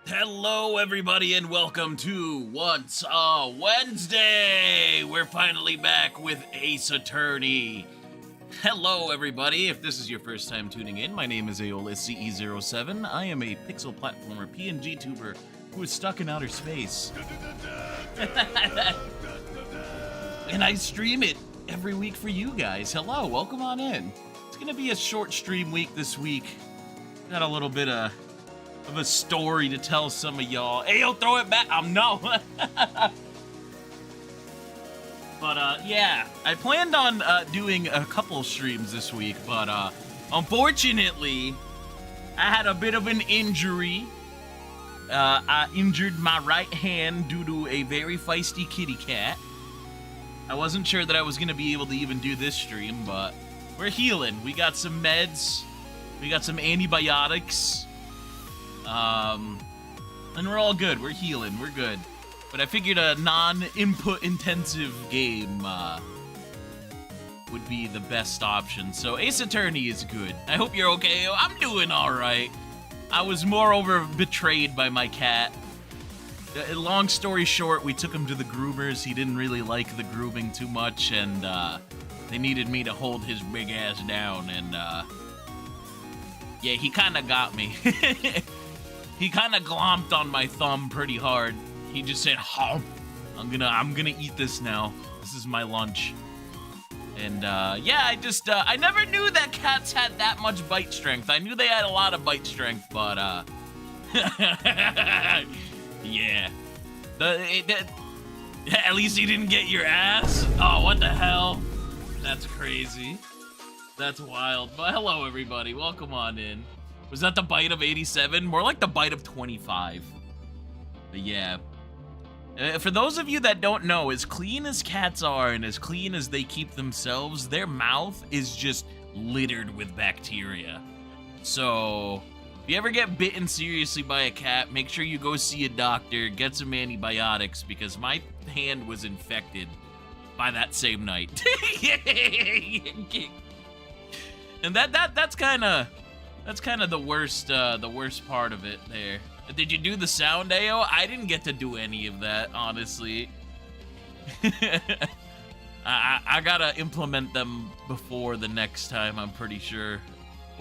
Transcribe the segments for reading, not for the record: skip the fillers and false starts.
Hello, everybody, and welcome to Once a Wednesday! We're finally back with Ace Attorney. Hello, everybody. If this is your first time tuning in, my name is Aeolus CE07. I am a pixel platformer PNGTuber who is stuck in outer space. And I stream it every week for you guys. Hello, welcome on in. It's gonna be a short stream week this week. Got a little bit of a story to tell some of y'all. Ayo, throw it back. No. But, yeah, I planned on doing a couple streams this week, but, unfortunately, I had a bit of an injury. I injured my right hand due to a very feisty kitty cat. I wasn't sure that I was going to be able to even do this stream, but we're healing. We got some meds. We got some antibiotics. And we're all good. We're healing. We're good. But I figured a non-input intensive game, would be the best option. So Ace Attorney is good. I hope you're okay. I'm doing alright. I was moreover betrayed by my cat. Long story short, we took him to the groomers. He didn't really like the grooming too much, and, they needed me to hold his big ass down, and, yeah, he kinda got me. He kind of glomped on my thumb pretty hard. He just said, "Hum, I'm gonna eat this now. This is my lunch." And yeah, I never knew that cats had that much bite strength. I knew they had a lot of bite strength, but yeah. At least he didn't get your ass. Oh, what the hell? That's crazy. That's wild. But hello, everybody. Welcome on in. Was that the bite of 87? More like the bite of 25. But yeah. For those of you that don't know, as clean as cats are and as clean as they keep themselves, their mouth is just littered with bacteria. So, If you ever get bitten seriously by a cat, make sure you go see a doctor, get some antibiotics, because my hand was infected by that same night. And that's kind of the worst part of it there. Did you do the sound, Ayo? I didn't get to do any of that, honestly. I gotta implement them before the next time, I'm pretty sure.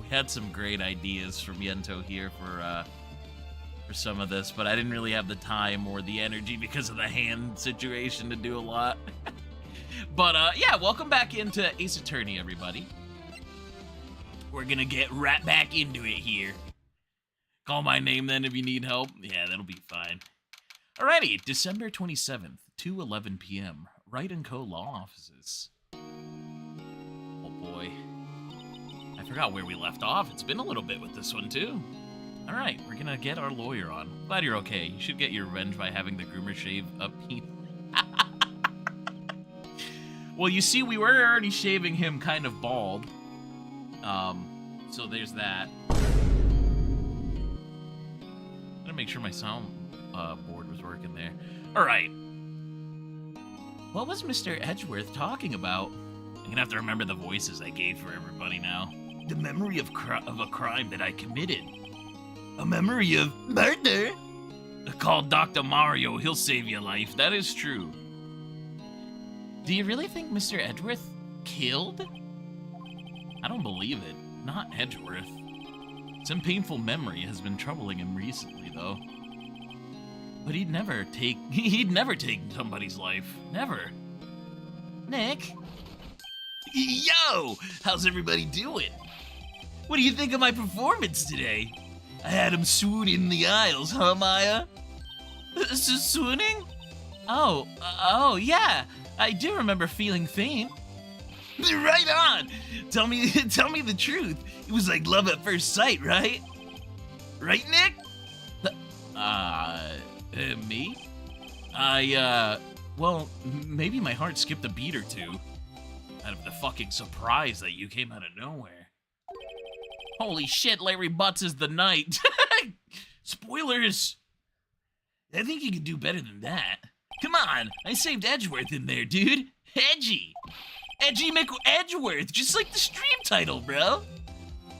We had some great ideas from Yento here for some of this, but I didn't really have the time or the energy because of the hand situation to do a lot. But yeah, welcome back into Ace Attorney, everybody. We're gonna get right back into it here. Call my name then if you need help. Yeah, that'll be fine. Alrighty, December 27th, 2:11 p.m. Wright & Co. Law Offices. Oh boy. I forgot where we left off. It's been a little bit with this one, too. Alright, we're gonna get our lawyer on. Glad you're okay. You should get your revenge by having the groomer shave a penis. Well, you see, we were already shaving him kind of bald. So there's that. I'm gonna make sure my sound board was working there. Alright. What was Mr. Edgeworth talking about? I'm gonna have to remember the voices I gave for everybody now. The memory of a crime that I committed. A memory of murder? Call Dr. Mario, he'll save your life. That is true. Do you really think Mr. Edgeworth killed? I don't believe it. Not Edgeworth. Some painful memory has been troubling him recently, though. But he'd never take somebody's life. Never. Nick? Yo! How's everybody doing? What do you think of my performance today? I had him swoon in the aisles, huh, Maya? Swooning? Oh, yeah. I do remember feeling faint. Right on! Tell me the truth. It was like love at first sight, right? Right, Nick? Me? Well, maybe my heart skipped a beat or two. Out of the fucking surprise that you came out of nowhere. Holy shit, Larry Butts is the knight. Spoilers! I think you can do better than that. Come on, I saved Edgeworth in there, dude. Edgey McEdgeworth, just like the stream title, bro.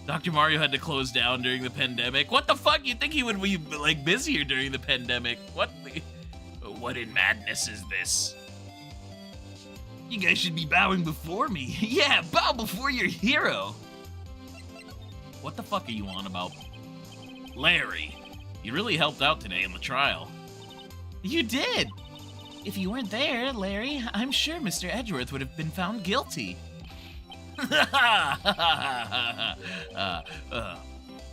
Dr. Mario had to close down during the pandemic. What the fuck? You'd think he would be, like, busier during the pandemic. What in madness is this? You guys should be bowing before me. Yeah, bow before your hero. What the fuck are you on about? Larry, you really helped out today in the trial. You did. If you weren't there, Larry, I'm sure Mr. Edgeworth would have been found guilty.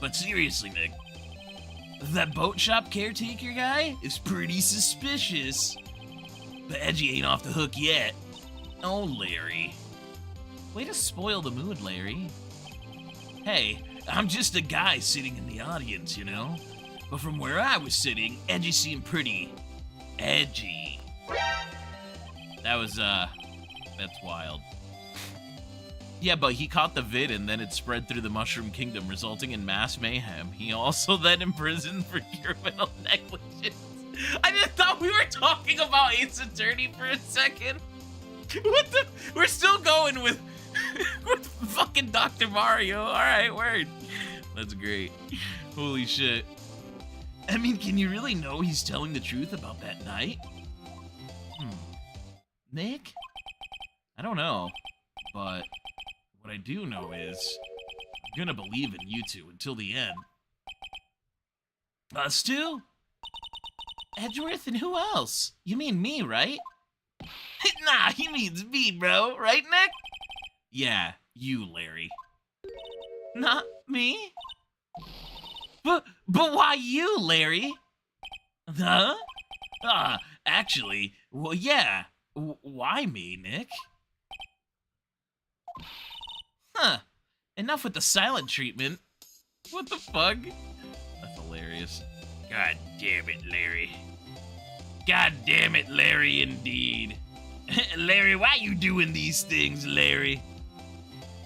But seriously, Nick, that boat shop caretaker guy is pretty suspicious. But Edgey ain't off the hook yet. Oh, Larry. Way to spoil the mood, Larry. Hey, I'm just a guy sitting in the audience, you know? But from where I was sitting, Edgey seemed pretty edgy. That's wild. Yeah, but he caught the vid and then it spread through the Mushroom Kingdom, resulting in mass mayhem. He also then imprisoned for criminal negligence. I just thought we were talking about Ace Attorney for a second. What the? We're still going with fucking Dr. Mario. Alright, word. That's great. Holy shit. I mean, can you really know he's telling the truth about that night? Nick? I don't know, but what I do know is I'm gonna believe in you two until the end. Us two? Edgeworth and who else? You mean me, right? Nah, he means me, bro. Right, Nick? Yeah, you, Larry. Not me? But why you, Larry? Huh? Actually, well, yeah. Why me, Nick? Huh. Enough with the silent treatment. What the fuck? That's hilarious. God damn it, Larry. God damn it, Larry, indeed. Larry, why you doing these things, Larry?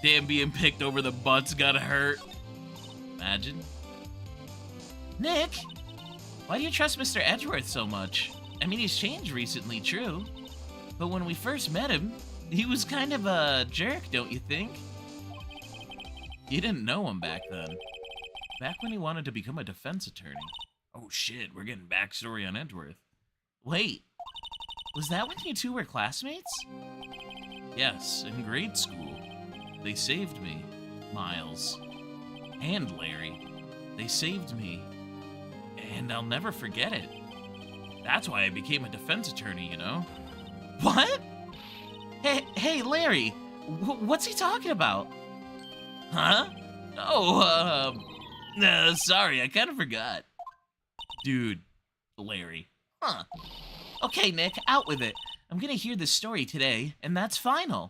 Damn, being picked over the butts gotta hurt. Imagine. Nick, why do you trust Mr. Edgeworth so much? I mean, he's changed recently, true. But when we first met him, he was kind of a jerk, don't you think? You didn't know him back then. Back when he wanted to become a defense attorney. Oh shit, we're getting backstory on Edgeworth. Wait, was that when you two were classmates? Yes, in grade school. They saved me, Miles. And Larry. They saved me. And I'll never forget it. That's why I became a defense attorney, you know? What? Hey, Larry, what's he talking about? Huh? Oh, sorry, I kind of forgot. Dude, Larry. Huh. Okay, Nick, out with it. I'm gonna hear this story today, and that's final.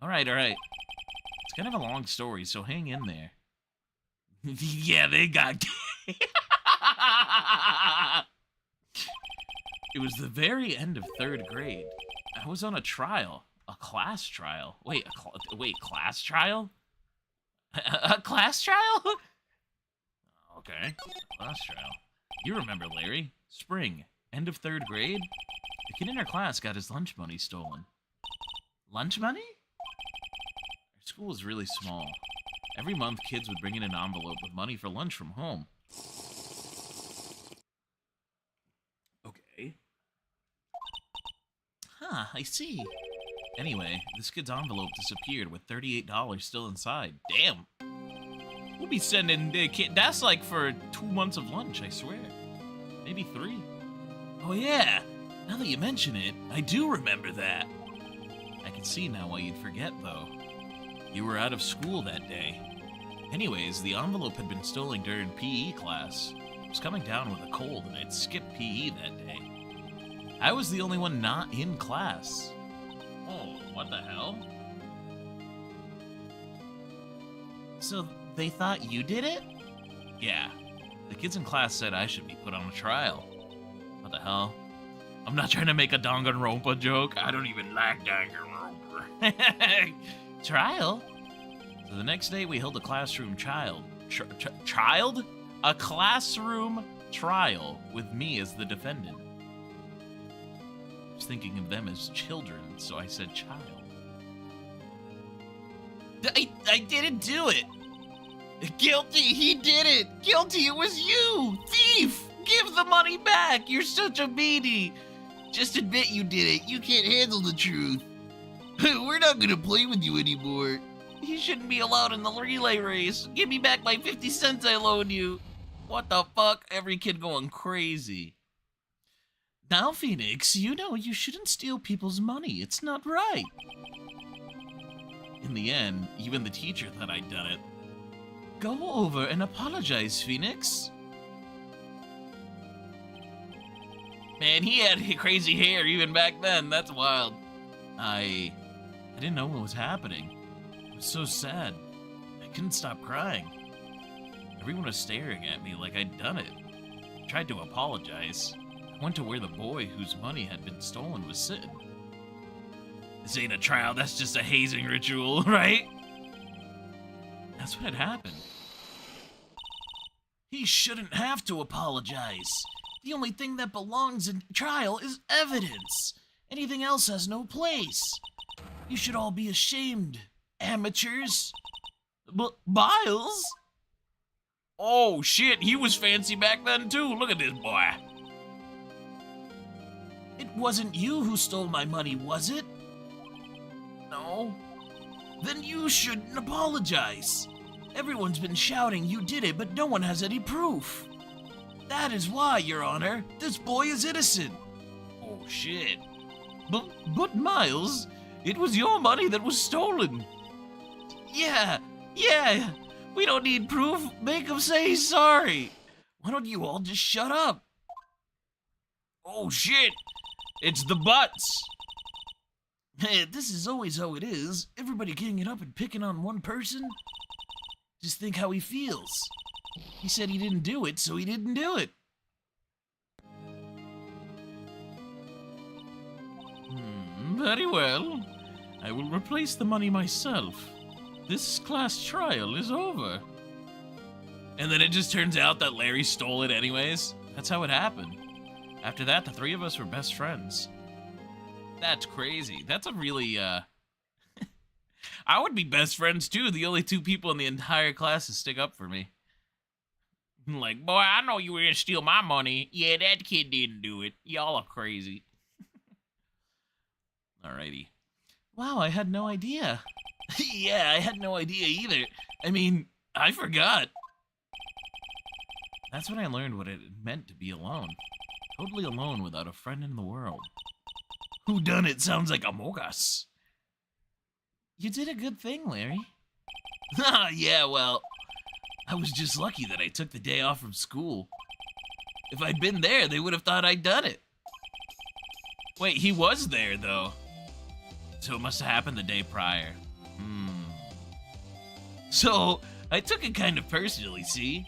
All right. It's kind of a long story, so hang in there. Yeah, they got... It was the very end of 3rd grade. I was on a trial. A class trial. Wait, class trial? A class trial? Okay, class trial. You remember, Larry. Spring, end of 3rd grade. A kid in our class got his lunch money stolen. Lunch money? Our school was really small. Every month, kids would bring in an envelope with money for lunch from home. Okay. Huh, I see. Anyway, this kid's envelope disappeared with $38 still inside. Damn. We'll be sending the kid... That's like for 2 months of lunch, I swear. Maybe 3. Oh yeah, now that you mention it, I do remember that. I can see now why you'd forget, though. You were out of school that day. Anyways, the envelope had been stolen during PE class. I was coming down with a cold and I'd skipped PE that day. I was the only one not in class. Oh, what the hell? So they thought you did it? Yeah. The kids in class said I should be put on a trial. What the hell? I'm not trying to make a Danganronpa joke. I don't even like Danganronpa. Trial? So the next day we held a classroom child? A classroom trial with me as the defendant. I was thinking of them as children, so I said child. I didn't do it! Guilty, he did it! Guilty, it was you! Thief! Give the money back! You're such a meanie! Just admit you did it. You can't handle the truth. We're not gonna play with you anymore. You shouldn't be allowed in the relay race. Give me back my 50 cents I loaned you. What the fuck? Every kid going crazy. Now, Pheonix, you know you shouldn't steal people's money. It's not right. In the end, even the teacher thought I'd done it. Go over and apologize, Pheonix. Man, he had crazy hair even back then. That's wild. I didn't know what was happening. It was so sad. I couldn't stop crying. Everyone was staring at me like I'd done it. I tried to apologize. I went to where the boy whose money had been stolen was sitting. This ain't a trial, that's just a hazing ritual, right? That's what had happened. He shouldn't have to apologize. The only thing that belongs in trial is evidence. Anything else has no place. You should all be ashamed, amateurs. Miles? Oh shit, he was fancy back then too. Look at this boy. It wasn't you who stole my money, was it? No. Then you shouldn't apologize. Everyone's been shouting you did it, but no one has any proof. That is why, Your Honor, this boy is innocent. Oh shit. But Miles, it was your money that was stolen. Yeah. We don't need proof. Make him say he's sorry. Why don't you all just shut up? Oh shit. It's the butts. Hey, this is always how it is. Everybody ganging up and picking on one person. Just think how he feels. He said he didn't do it, so he didn't do it. Very well. I will replace the money myself. This class trial is over. And then it just turns out that Larry stole it anyways. That's how it happened. After that, the three of us were best friends. That's crazy. That's a really, I would be best friends too. The only two people in the entire class to stick up for me. Like, boy, I know you were gonna steal my money. Yeah, that kid didn't do it. Y'all are crazy. Alrighty. Wow, I had no idea. Yeah, I had no idea either. I mean, I forgot. That's when I learned what it meant to be alone. Totally alone without a friend in the world. Whodunit sounds like Among Us. You did a good thing, Larry. Yeah, well, I was just lucky that I took the day off from school. If I'd been there, they would have thought I'd done it. Wait, he was there, though. So it must have happened the day prior. So, I took it kind of personally, see?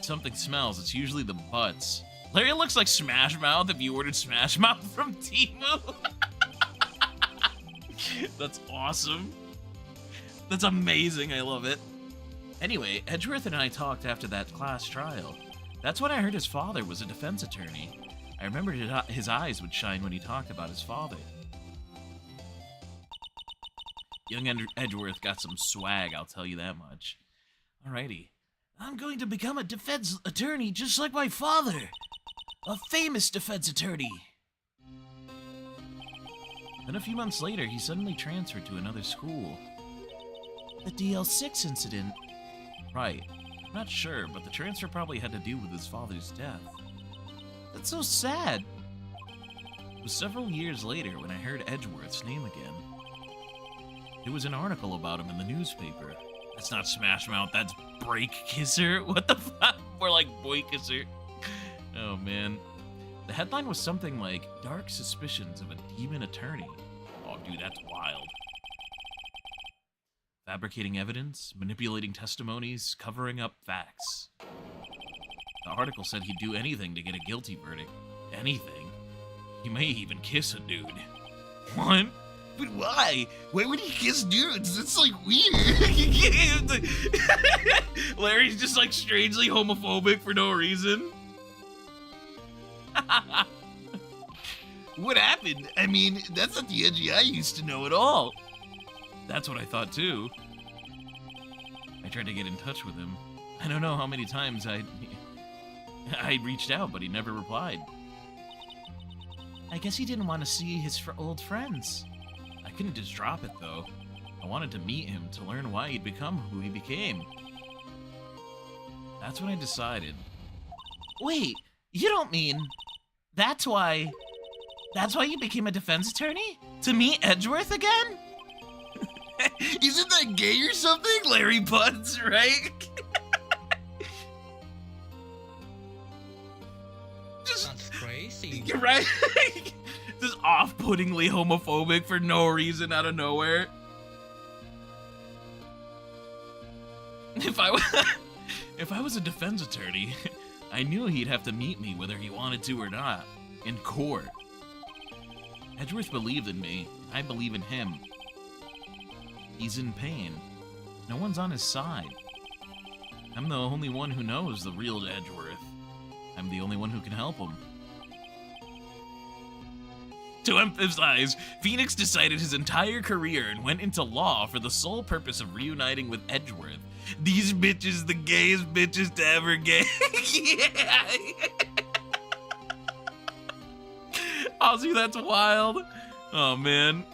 Something smells, it's usually the butts. Larry looks like Smash Mouth if you ordered Smash Mouth from Temu. That's awesome. That's amazing, I love it. Anyway, Edgeworth and I talked after that class trial. That's when I heard his father was a defense attorney. I remember his eyes would shine when he talked about his father. Young Edgeworth got some swag, I'll tell you that much. Alrighty. I'm going to become a defense attorney just like my father. A famous defense attorney. Then a few months later, he suddenly transferred to another school. The DL6 incident. Right. I'm not sure, but the transfer probably had to do with his father's death. That's so sad. It was several years later when I heard Edgeworth's name again. There was an article about him in the newspaper. That's not Smash Mouth, that's Break Kisser. What the fuck? More like Boy Kisser. Oh man. The headline was something like, Dark Suspicions of a Demon Attorney. Oh dude, that's wild. Fabricating evidence, manipulating testimonies, covering up facts. The article said he'd do anything to get a guilty verdict. Anything. He may even kiss a dude. What? But why? Why would he kiss dudes? It's like weird. Larry's just like strangely homophobic for no reason. What happened? I mean, that's not the Edgey I used to know at all. That's what I thought too. I tried to get in touch with him. I don't know how many times I reached out, but he never replied. I guess he didn't want to see his old friends. I couldn't just drop it, though. I wanted to meet him to learn why he'd become who he became. That's when I decided. Wait, you don't mean... That's why you became a defense attorney? To meet Edgeworth again? Isn't that gay or something? Larry Buds, right? That's crazy. You're right. Just off-puttingly homophobic for no reason out of nowhere. If I was a defense attorney, I knew he'd have to meet me whether he wanted to or not, in court. Edgeworth believed in me. I believe in him. He's in pain. No one's on his side. I'm the only one who knows the real Edgeworth. I'm the only one who can help him. To emphasize, Pheonix decided his entire career and went into law for the sole purpose of reuniting with Edgeworth. These bitches, the gayest bitches to ever gay. Yeah. Ozzy, that's wild. Oh man.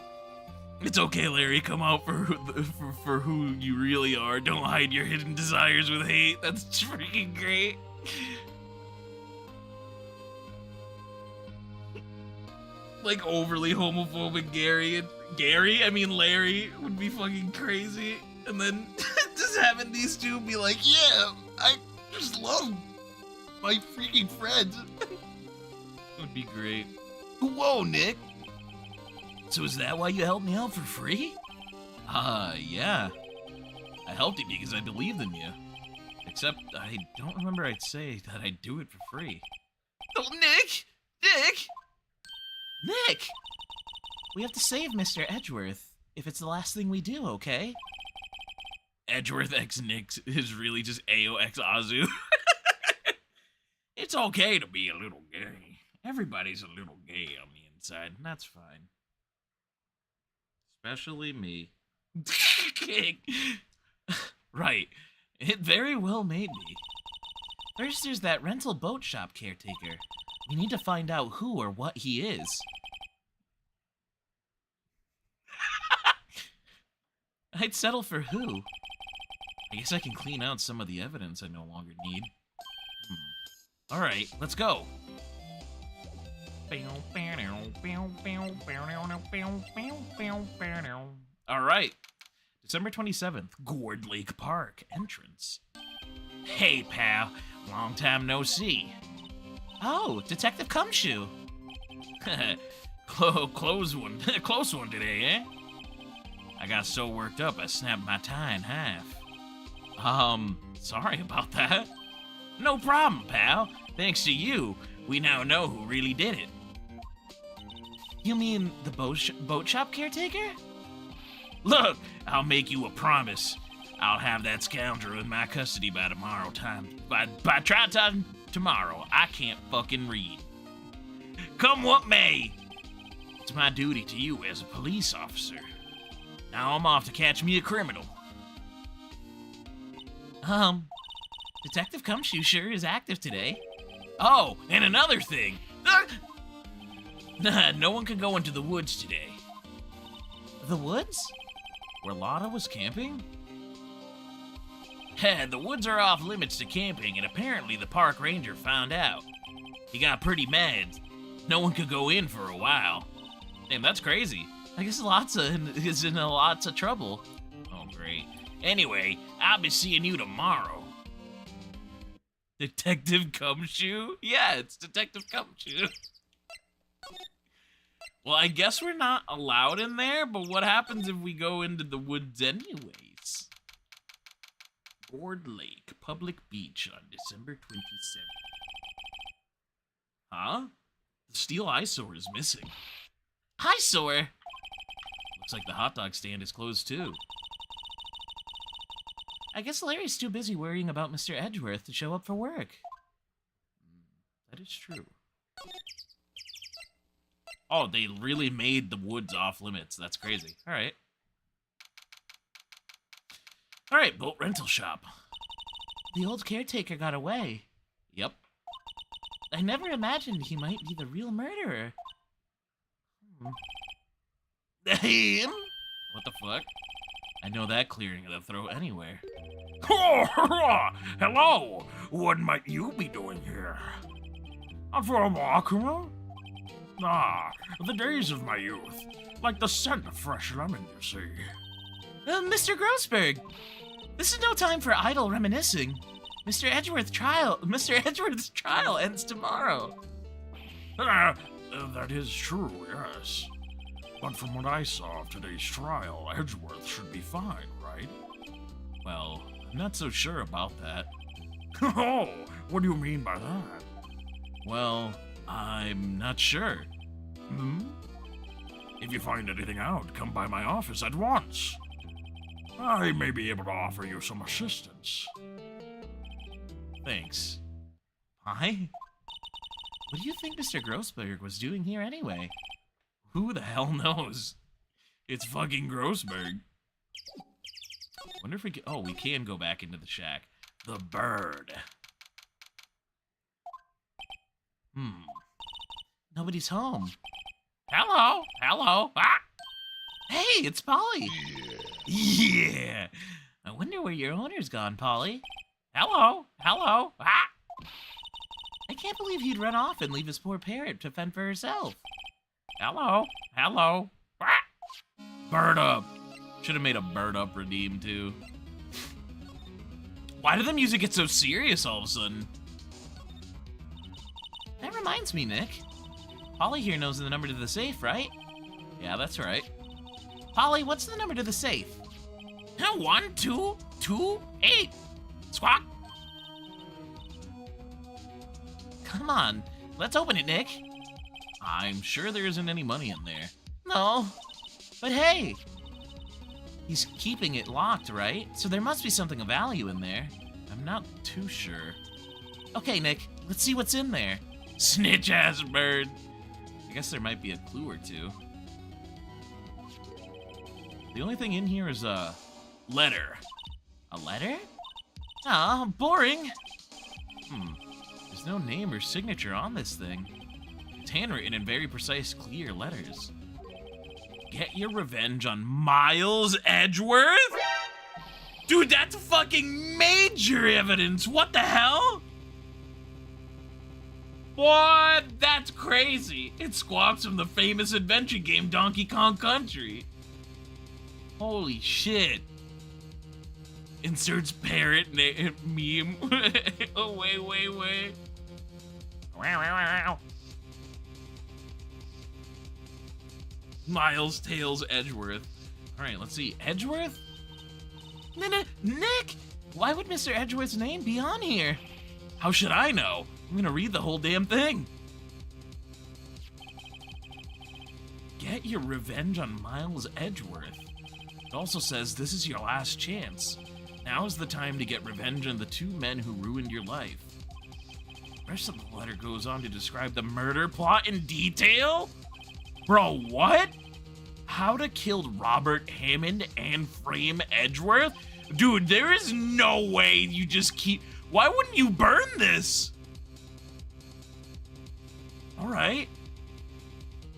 It's okay, Larry. Come out for who you really are. Don't hide your hidden desires with hate. That's freaking great. Like overly homophobic Larry would be fucking crazy. And then just having these two be like, yeah, I just love my freaking friends. Would be great. Whoa, Nick. So is that why you helped me out for free? Yeah. I helped you because I believed in you. Except I don't remember I'd say that I'd do it for free. Oh, Nick! Nick! We have to save Mr. Edgeworth, if it's the last thing we do, okay? Edgeworth X Nix is really just AO X Azu. It's okay to be a little gay. Everybody's a little gay on the inside, and that's fine. Especially me. Right. It very well may be. First, there's that rental boat shop caretaker. We need to find out who or what he is. I'd settle for who. I guess I can clean out some of the evidence I no longer need. Alright, let's go. Alright. December 27th, Gourd Lake Park, entrance. Hey, pal. Long time no see. Oh, Detective Cumshoe. Close one. Close one today, eh? I got so worked up I snapped my tie in half. Sorry about that. No problem, pal. Thanks to you, we now know who really did it. You mean the boat shop caretaker? Look, I'll make you a promise. I'll have that scoundrel in my custody by tomorrow time. By try time tomorrow, I can't fucking read. Come what may. It's my duty to you as a police officer. Now I'm off to catch me a criminal. Detective Cumshoe sure is active today. Oh, and another thing. No one can go into the woods today. The woods? Where Lotta was camping? The woods are off limits to camping, and apparently the park ranger found out. He got pretty mad. No one could go in for a while. Damn, that's crazy. I guess Lotta is in lots of trouble. Oh, great. Anyway, I'll be seeing you tomorrow. Detective Cumshoe? Yeah, it's Detective Cumshoe. Well, I guess we're not allowed in there, but what happens if we go into the woods anyways? Gourd Lake, public beach on December 27th. Huh? The steel eyesore is missing. Eyesore? Looks like the hot dog stand is closed too. I guess Larry's too busy worrying about Mr. Edgeworth to show up for work. That is true. Oh, they really made the woods off limits. That's crazy. All right. All right, boat rental shop. The old caretaker got away. Yep. I never imagined he might be the real murderer. Him? What the fuck? I know that clearing of the throat anywhere. Hello! What might you be doing here? Out for a walk, huh? Ah, the days of my youth. Like the scent of fresh lemon, you see. Mr. Grossberg! This is no time for idle reminiscing. Mr. Edgeworth's trial ends tomorrow. That is true, yes. But from what I saw of today's trial, Edgeworth should be fine, right? Well, I'm not so sure about that. Oh, what do you mean by that? Well, I'm not sure. If you find anything out, come by my office at once. I may be able to offer you some assistance. Thanks. Hi? What do you think Mr. Grossberg was doing here anyway? Who the hell knows? It's fucking Grossberg. Wonder if we can... Oh, we can go back into the shack. The bird. Nobody's home. Hello. Hello. Ah! Hey, it's Polly. Yeah. I wonder where your owner's gone, Polly. Hello. Hello. Ah! I can't believe he'd run off and leave his poor parrot to fend for herself. Hello. Hello. Ah! Bird up. Should have made a bird up redeem, too. Why did the music get so serious all of a sudden? That reminds me, Nick. Polly here knows the number to the safe, right? Yeah, that's right. Polly, what's the number to the safe? 1228. Squawk. Come on, let's open it, Nick. I'm sure there isn't any money in there. No, but hey. He's keeping it locked, right? So there must be something of value in there. I'm not too sure. Okay, Nick, let's see what's in there. Snitch-ass bird. I guess there might be a clue or two. The only thing in here is a letter. A letter? Ah, boring. There's no name or signature on this thing. It's handwritten in very precise, clear letters. Get your revenge on Miles Edgeworth? Dude, that's fucking major evidence. What the hell? What? That's crazy. It squawks from the famous adventure game Donkey Kong Country. Holy shit. Inserts parrot meme. Oh, wait. Miles Tails Edgeworth. Alright, let's see. Edgeworth? Nick! Why would Mr. Edgeworth's name be on here? How should I know? I'm gonna read the whole damn thing. Get your revenge on Miles Edgeworth. It also says this is your last chance. Now is the time to get revenge on the two men who ruined your life. The rest of the letter goes on to describe the murder plot in detail? Bro, what? How to kill Robert Hammond and frame Edgeworth? Dude, there is no way you just keep... Why wouldn't you burn this? Alright.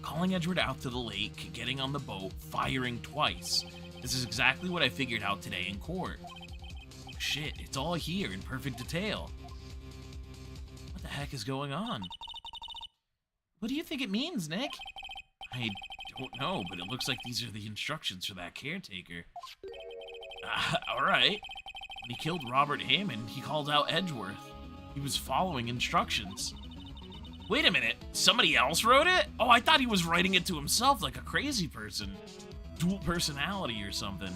Calling Edgeworth out to the lake, getting on the boat, firing twice. This is exactly what I figured out today in court. Shit, it's all here in perfect detail. What the heck is going on? What do you think it means, Nick? I don't know, but it looks like these are the instructions for that caretaker. Alright. When he killed Robert Hammond, he called out Edgeworth. He was following instructions. Wait a minute, somebody else wrote it? Oh, I thought he was writing it to himself like a crazy person. Dual personality or something.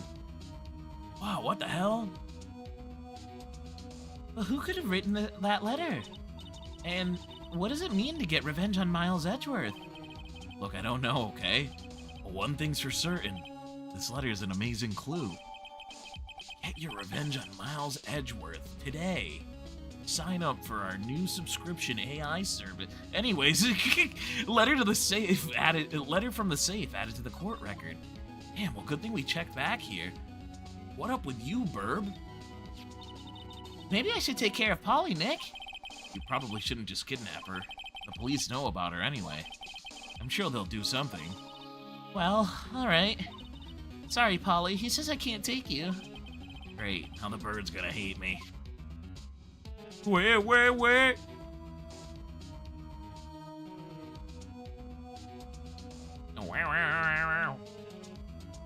Wow, what the hell? Well, who could have written that letter? And what does it mean to get revenge on Miles Edgeworth? Look, I don't know, okay? But one thing's for certain. This letter is an amazing clue. Get your revenge on Miles Edgeworth today. Sign up for our new subscription AI service. Anyways, letter from the safe added to the court record. Damn, well, good thing we checked back here. What up with you, Burb? Maybe I should take care of Polly, Nick. You probably shouldn't just kidnap her. The police know about her anyway. I'm sure they'll do something. Well, alright. Sorry, Polly. He says I can't take you. Great. Now the bird's gonna hate me. Where?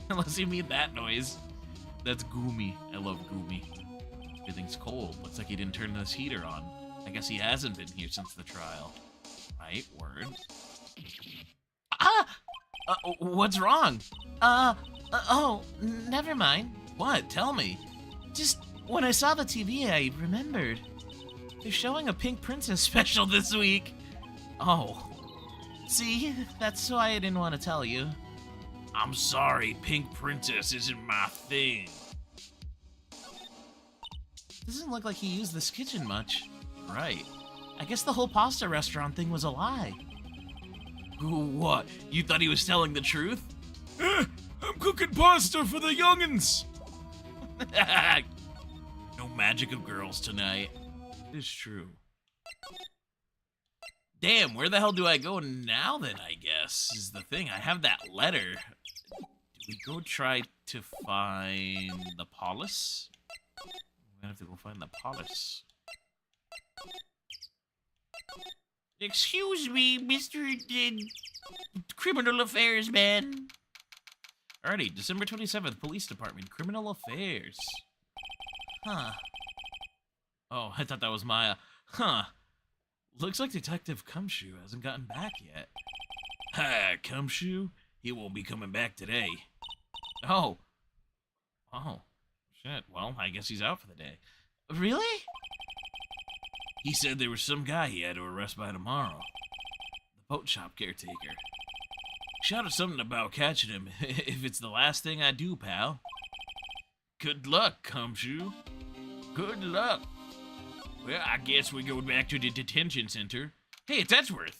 Unless you mean that noise. That's Goomy. I love Goomy. Everything's cold. Looks like he didn't turn this heater on. I guess he hasn't been here since the trial. Right, word. What's wrong? Oh, never mind. What? Tell me. Just, when I saw the TV, I remembered. They're showing a Pink Princess special this week. Oh. See? That's why I didn't want to tell you. I'm sorry, Pink Princess isn't my thing. Doesn't look like he used this kitchen much. Right. I guess the whole pasta restaurant thing was a lie. What? You thought he was telling the truth? I'm cooking pasta for the youngins! No magic of girls tonight. It's true. Damn, where the hell do I go now then, I guess, is the thing. I have that letter. Do we go try to find the Paulus? We're gonna have to go find the Paulus. Excuse me, Mr. Criminal Affairs Man. Alrighty, December 27th, Police Department, Criminal Affairs. Huh. Oh, I thought that was Maya. Huh. Looks like Detective Cumshoe hasn't gotten back yet. Ha, Cumshoe? He won't be coming back today. Oh. Oh. Shit, well, I guess he's out for the day. Really? He said there was some guy he had to arrest by tomorrow. The boat shop caretaker. Shouted something about catching him, if it's the last thing I do, pal. Good luck, Kumshu. Good luck. Well, I guess we go back to the detention center. Hey, it's Edgeworth.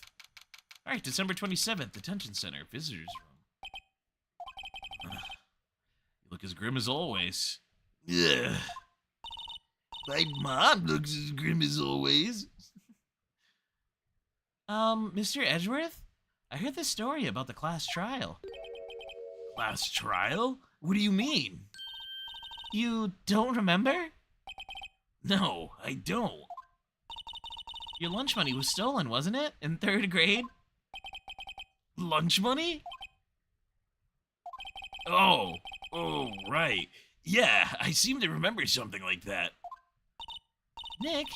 All right, December 27th, detention center, visitors room. You look as grim as always. Yeah. My mom looks as grim as always. Mr. Edgeworth? I heard this story about the class trial. Class trial? What do you mean? You don't remember? No, I don't. Your lunch money was stolen, wasn't it? In 3rd grade? Lunch money? Oh, right. Yeah, I seem to remember something like that. Nick,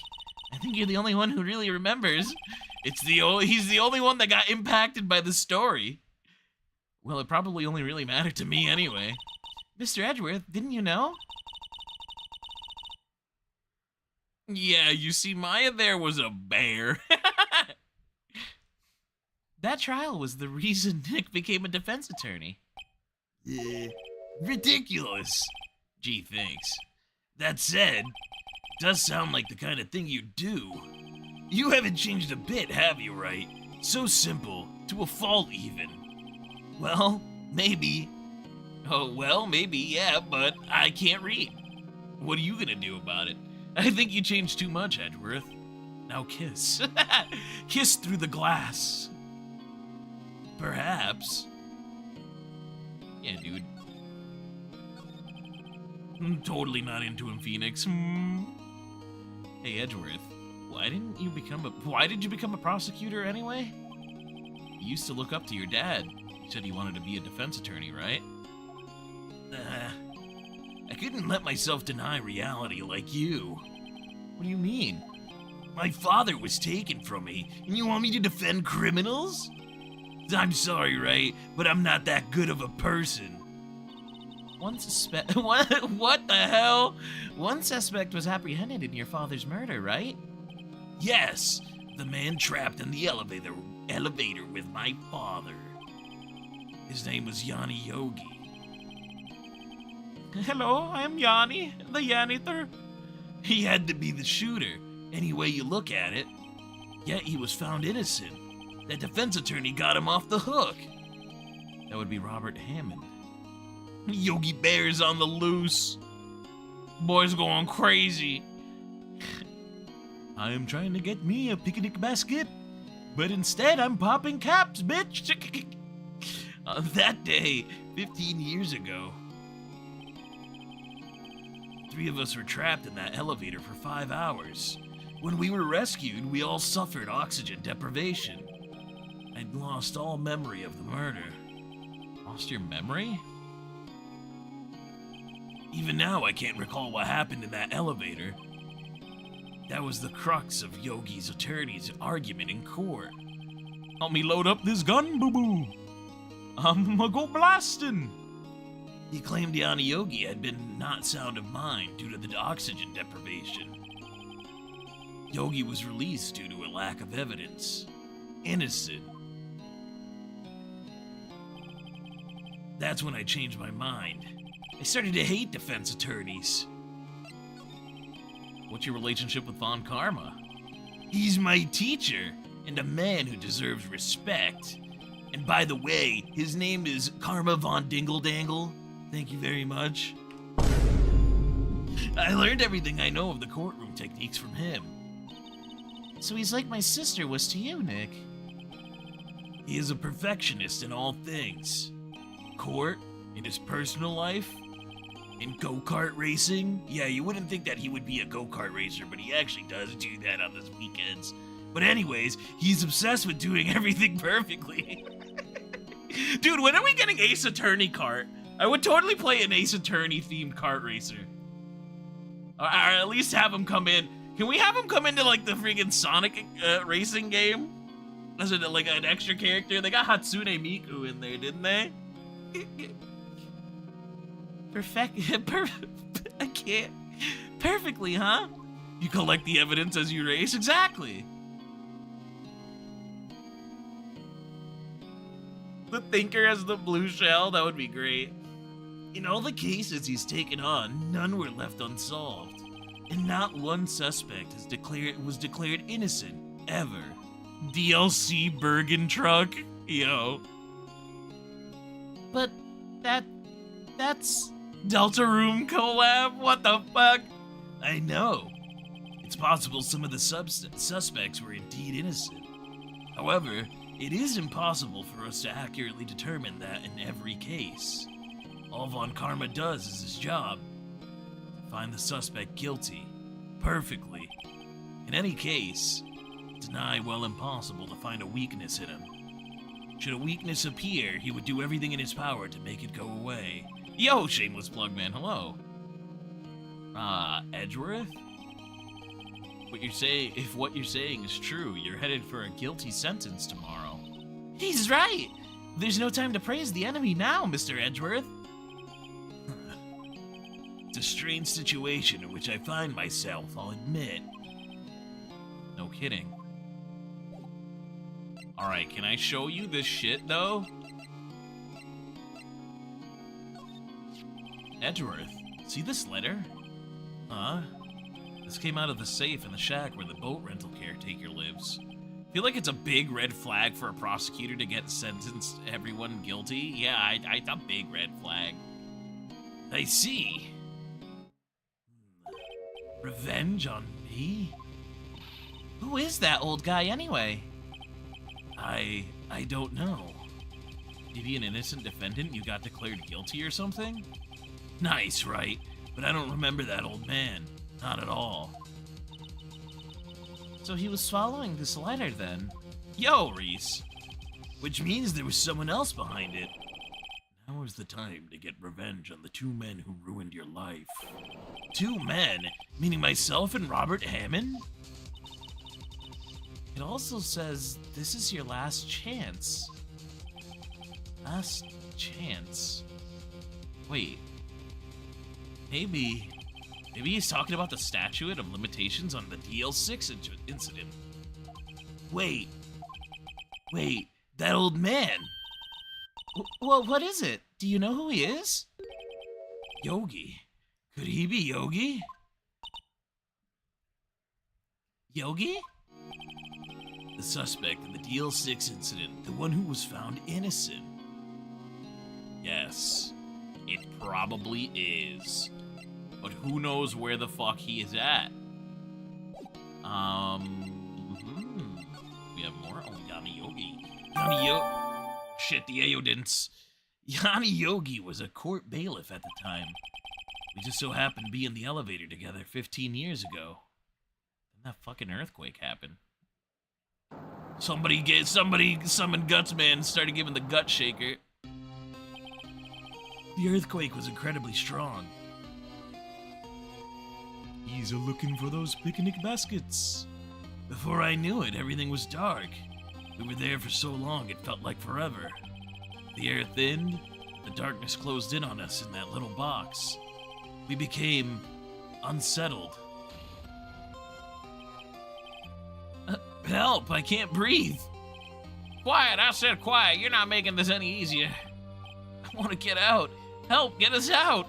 I think you're the only one who really remembers. He's the only one that got impacted by the story. Well, it probably only really mattered to me anyway. Mr. Edgeworth, didn't you know? Yeah, you see, Maya there was a bear. That trial was the reason Nick became a defense attorney. Yeah, ridiculous. Gee, thanks. That said, it does sound like the kind of thing you do. You haven't changed a bit, have you, Wright? So simple, to a fault even. Well, maybe. Oh, well, maybe, yeah, but I can't read. What are you gonna do about it? I think you changed too much, Edgeworth. Now kiss. Kiss through the glass. Perhaps. Yeah, dude. I'm totally not into him, Pheonix. Hey, Edgeworth, why did you become a prosecutor anyway? You used to look up to your dad. You said you wanted to be a defense attorney, right? I couldn't let myself deny reality like you. What do you mean? My father was taken from me, and you want me to defend criminals? I'm sorry, Wright, but I'm not that good of a person. What the hell? One suspect was apprehended in your father's murder, right? Yes, the man trapped in the elevator with my father. His name was Yanni Yogi. Hello, I'm Yanni, the Yanitor. He had to be the shooter, any way you look at it. Yet he was found innocent. That defense attorney got him off the hook. That would be Robert Hammond. Yogi Bear's on the loose. Boy's going crazy. I am trying to get me a picnic basket, but instead I'm popping caps, bitch. That day, 15 years ago, 3 of us were trapped in that elevator for 5 hours. When we were rescued, we all suffered oxygen deprivation. I'd lost all memory of the murder. Lost your memory? Even now, I can't recall what happened in that elevator. That was the crux of Yogi's attorney's argument in court. Help me load up this gun, boo-boo. I'ma go blasting. He claimed Yanni Yogi had been not sound of mind due to the oxygen deprivation. Yogi was released due to a lack of evidence. Innocent. That's when I changed my mind. I started to hate defense attorneys. What's your relationship with Von Karma? He's my teacher, and a man who deserves respect. And by the way, his name is Karma Von Dingledangle. Thank you very much. I learned everything I know of the courtroom techniques from him. So he's like my sister was to you, Nick. He is a perfectionist in all things. Court, in his personal life, in go-kart racing. Yeah, you wouldn't think that he would be a go-kart racer, but he actually does do that on his weekends. But anyways, he's obsessed with doing everything perfectly. Dude, when are we getting Ace Attorney kart? I would totally play an Ace Attorney themed kart racer. Or at least have him come in. Can we have him come into like the freaking Sonic racing game? As like an extra character? They got Hatsune Miku in there, didn't they? I can't. Perfectly, huh? You collect the evidence as you race? Exactly. The Thinker as the blue shell? That would be great. In all the cases he's taken on, none were left unsolved. And not one suspect was declared innocent, ever. DLC Bergen truck? Yo. But that's Deltarune collab? What the fuck? I know. It's possible some of the suspects were indeed innocent. However, it is impossible for us to accurately determine that in every case. All Von Karma does is his job. Find the suspect guilty. Perfectly. In any case, it's nigh well impossible to find a weakness in him. Should a weakness appear, he would do everything in his power to make it go away. Yo, shameless plug man, hello. Edgeworth? If what you're saying is true, you're headed for a guilty sentence tomorrow. He's right! There's no time to praise the enemy now, Mr. Edgeworth. It's a strange situation in which I find myself, I'll admit. No kidding. Alright, can I show you this shit, though? Edgeworth, see this letter? Huh? This came out of the safe in the shack where the boat rental caretaker lives. Feel like it's a big red flag for a prosecutor to get sentenced everyone guilty? Yeah, it's a big red flag. I see. Revenge on me? Who is that old guy anyway? I don't know. Maybe an innocent defendant you got declared guilty or something? Nice, right? But I don't remember that old man. Not at all. So he was following this letter then? Yo, Reese! Which means there was someone else behind it. Now is the time to get revenge on the two men who ruined your life. 2 men? Meaning myself and Robert Hammond? It also says this is your last chance. Last chance. Wait. Maybe he's talking about the statute of limitations on the DL6 incident. Wait, that old man! Well, what is it? Do you know who he is? Yogi. Could he be Yogi? Yogi? The suspect in the DL6 incident, the one who was found innocent. Yes, it probably is. But who knows where the fuck he is at? We have more? Oh, Yanni Yogi. Shit, the Ayo didn't. Yanni Yogi was a court bailiff at the time. We just so happened to be in the elevator together 15 years ago. Then that fucking earthquake happened. Somebody summoned Gutsman and started giving the gut shaker. The earthquake was incredibly strong. He's looking for those picnic baskets. Before I knew it, everything was dark. We were there for so long, it felt like forever. The air thinned, the darkness closed in on us in that little box. We became unsettled. Help, I can't breathe. Quiet, I said quiet. You're not making this any easier. I want to get out. Help, get us out.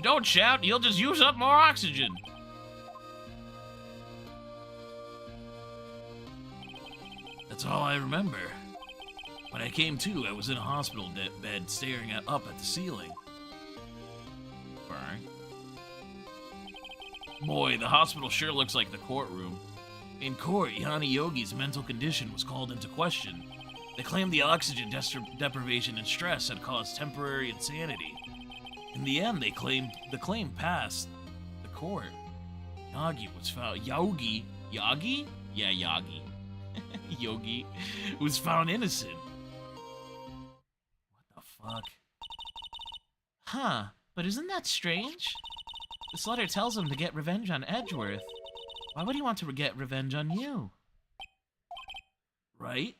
Don't shout, you'll just use up more oxygen. That's all I remember. When I came to, I was in a hospital bed staring up at the ceiling. Alright. Boy, the hospital sure looks like the courtroom. In court, Yanni Yogi's mental condition was called into question. They claimed the oxygen deprivation and stress had caused temporary insanity. In the end, the claim passed the court. Yogi was found. Yogi? Yeah, Yagi. Yogi was found innocent. What the fuck? Huh, but isn't that strange? This letter tells him to get revenge on Edgeworth. Why would he want to get revenge on you? Right?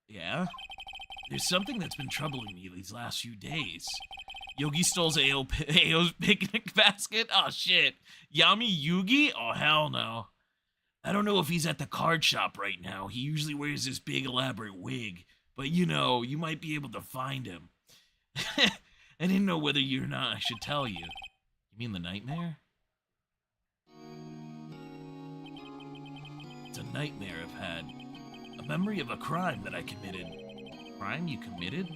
Yeah. There's something that's been troubling me these last few days. Yogi stole Ao's picnic basket? Oh shit. Yami Yugi? Oh hell no. I don't know if he's at the card shop right now. He usually wears this big elaborate wig. But you know, you might be able to find him. I didn't know whether you or not I should tell you. You mean the nightmare? It's a nightmare I've had. A memory of a crime that I committed. Crime you committed?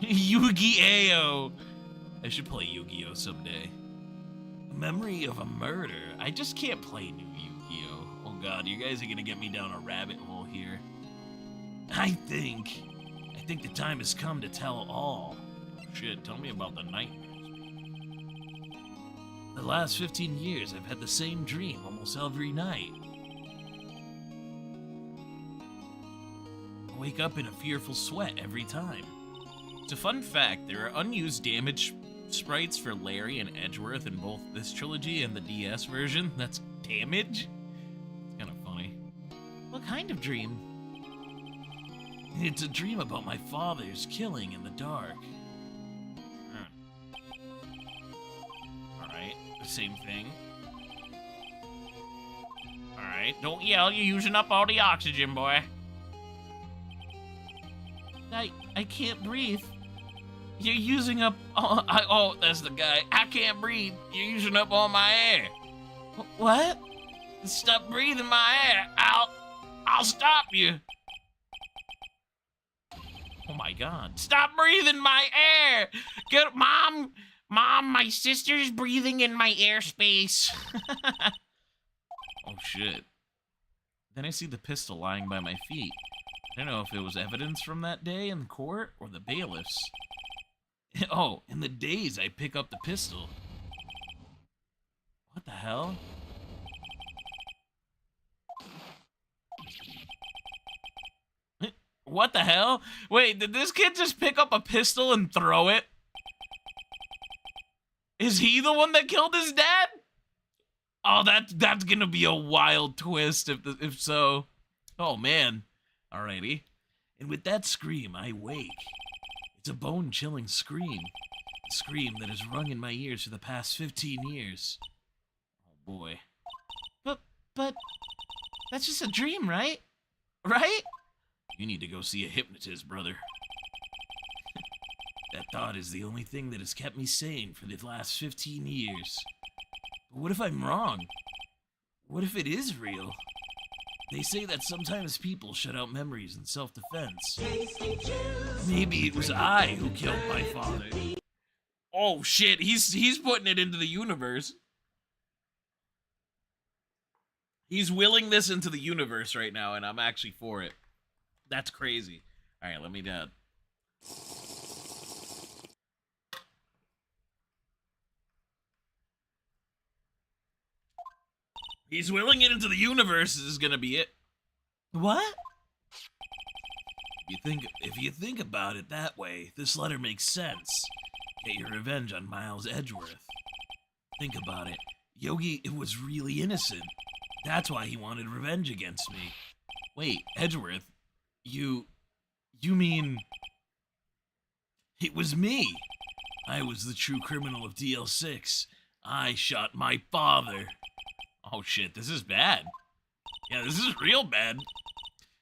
Yu-Gi-Oh! I should play Yu-Gi-Oh someday. A memory of a murder. I just can't play new Yu-Gi-Oh. Oh god, you guys are gonna get me down a rabbit hole here. I think the time has come to tell all. Shit, tell me about the nightmares. The last 15 years, I've had the same dream almost every night. I wake up in a fearful sweat every time. It's a fun fact, there are unused damage sprites for Larry and Edgeworth in both this trilogy and the DS version. That's damage? It's kind of funny. What kind of dream? It's a dream about my father's killing in the dark. Alright, the same thing. Alright, don't yell, you're using up all the oxygen, boy. I can't breathe. You're using up all, oh, that's the guy. I can't breathe. You're using up all my air. What? Stop breathing my air. I'll stop you. Oh my god. Stop breathing my air. Get, Mom, my sister's breathing in my airspace. Oh shit. Then I see the pistol lying by my feet. I don't know if it was evidence from that day in court or the bailiffs. Oh, in the days I pick up the pistol. What the hell? What the hell? Wait, did this kid just pick up a pistol and throw it? Is he the one that killed his dad? Oh, that's gonna be a wild twist if so. Oh man. Alrighty. And with that scream, I wake. It's a bone-chilling scream. A scream that has rung in my ears for the past 15 years. Oh boy. But that's just a dream, right? Right? You need to go see a hypnotist, brother. That thought is the only thing that has kept me sane for the last 15 years. But what if I'm wrong? What if it is real? They say that sometimes people shut out memories in self-defense. Maybe it was I who killed my father. Oh shit, he's putting it into the universe. He's willing this into the universe right now, and I'm actually for it. That's crazy. Alright, let me He's willing it into the universe is gonna be it. What? If you think about it that way, this letter makes sense. Get your revenge on Miles Edgeworth. Think about it. Yogi was really innocent. That's why he wanted revenge against me. Wait, Edgeworth, you mean it was me? I was the true criminal of DL6. I shot my father. Oh shit, this is bad. Yeah, this is real bad.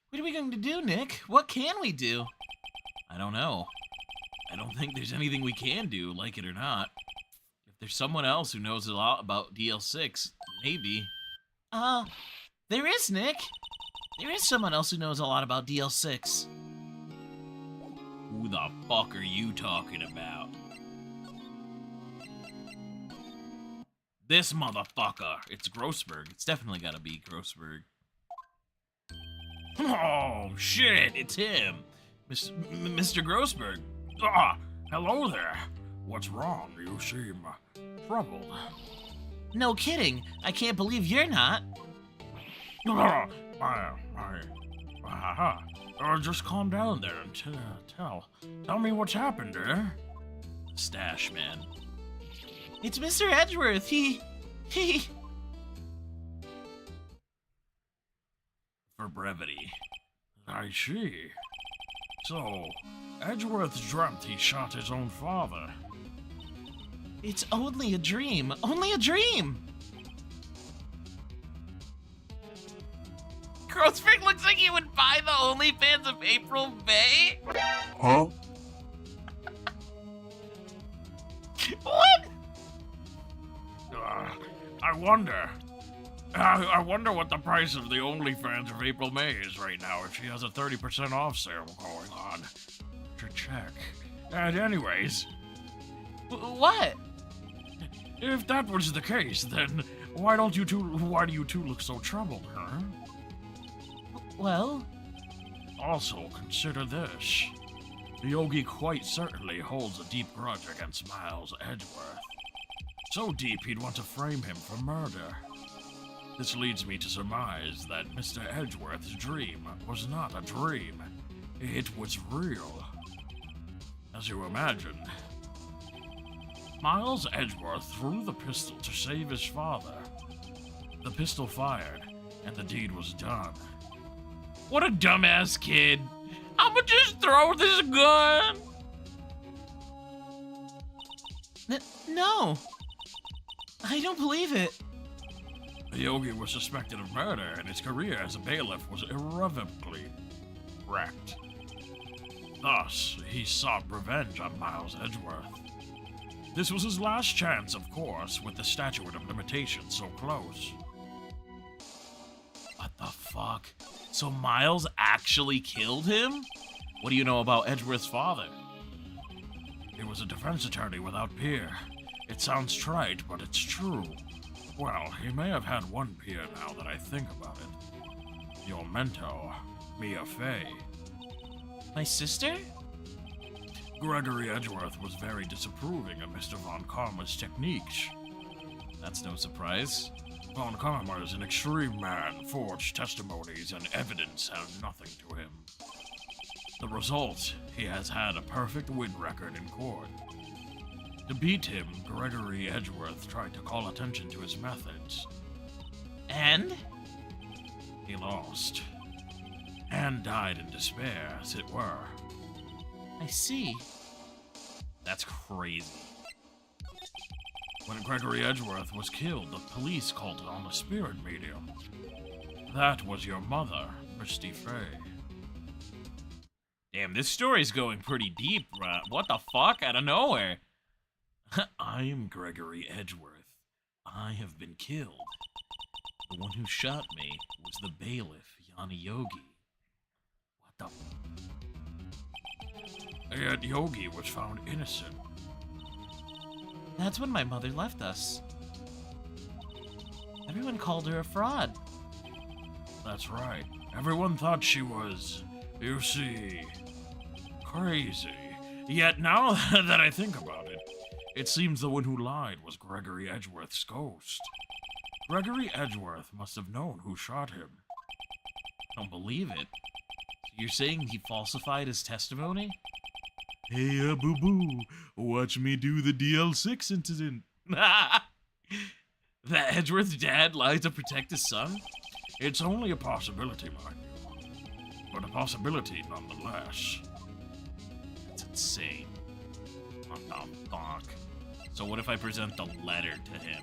What are we going to do, Nick? What can we do? I don't know. I don't think there's anything we can do, like it or not. If there's someone else who knows a lot about DL6, maybe. There is, Nick. There is someone else who knows a lot about DL6. Who the fuck are you talking about? This motherfucker. It's Grossberg. It's definitely gotta be Grossberg. Oh, shit, it's him. Mr. Grossberg. Hello there. What's wrong? You seem troubled. No kidding. I can't believe you're not. Just calm down there and tell me what's happened, eh? Stash, man. It's Mr. Edgeworth. He... For brevity. I see. So, Edgeworth dreamt he shot his own father. It's only a dream. Only a dream. Grossberg looks like he would buy the OnlyFans of April Bay. Huh? I wonder what the price of the OnlyFans of April May is right now if she has a 30% off sale going on. Should check. And anyways, What? if that was the case, then why do you two look so troubled, huh? Well, Also, consider this. Yogi quite certainly holds a deep grudge against Miles Edgeworth. So deep he'd want to frame him for murder. This leads me to surmise that Mr. Edgeworth's dream was not a dream. It was real. As you imagine, Miles Edgeworth threw the pistol to save his father. The pistol fired, and the deed was done. what a dumbass kid. I'ma just throw this gun. No. I don't believe it. Yogi was suspected of murder, and his career as a bailiff was irrevocably wrecked. Thus, he sought revenge on Miles Edgeworth. This was his last chance, of course, with the statute of limitations so close. What the fuck? So Miles actually killed him? What do you know about Edgeworth's father? He was a defense attorney without peer. It sounds trite, but it's true. Well, he may have had one peer now that I think about it. Your mentor, Mia Fey. My sister? Gregory Edgeworth was very disapproving of Mr. Von Karma's techniques. That's no surprise. Von Karma is an extreme man. Forged testimonies and evidence have nothing to him. The result, he has had a perfect win record in court. To beat him, Gregory Edgeworth tried to call attention to his methods. And? He lost. And died in despair, as it were. I see. That's crazy. When Gregory Edgeworth was killed, the police called on a spirit medium. That was your mother, Misty Fey. Damn, this story's going pretty deep. What the fuck? Out of nowhere. I am Gregory Edgeworth. I have been killed. The one who shot me was the bailiff, Yana Yogi. What the? Yet Yogi was found innocent. That's when my mother left us. Everyone called her a fraud. That's right. Everyone thought she was, you see, crazy. Yet now that I think about it, it seems the one who lied was Gregory Edgeworth's ghost. Gregory Edgeworth must have known who shot him. I don't believe it. So you're saying he falsified his testimony? Hey, boo-boo, watch me do the DL6 incident. That Edgeworth's dad lied to protect his son? It's only a possibility, mind you. But a possibility nonetheless. That's insane. What the fuck? So what if I present the letter to him?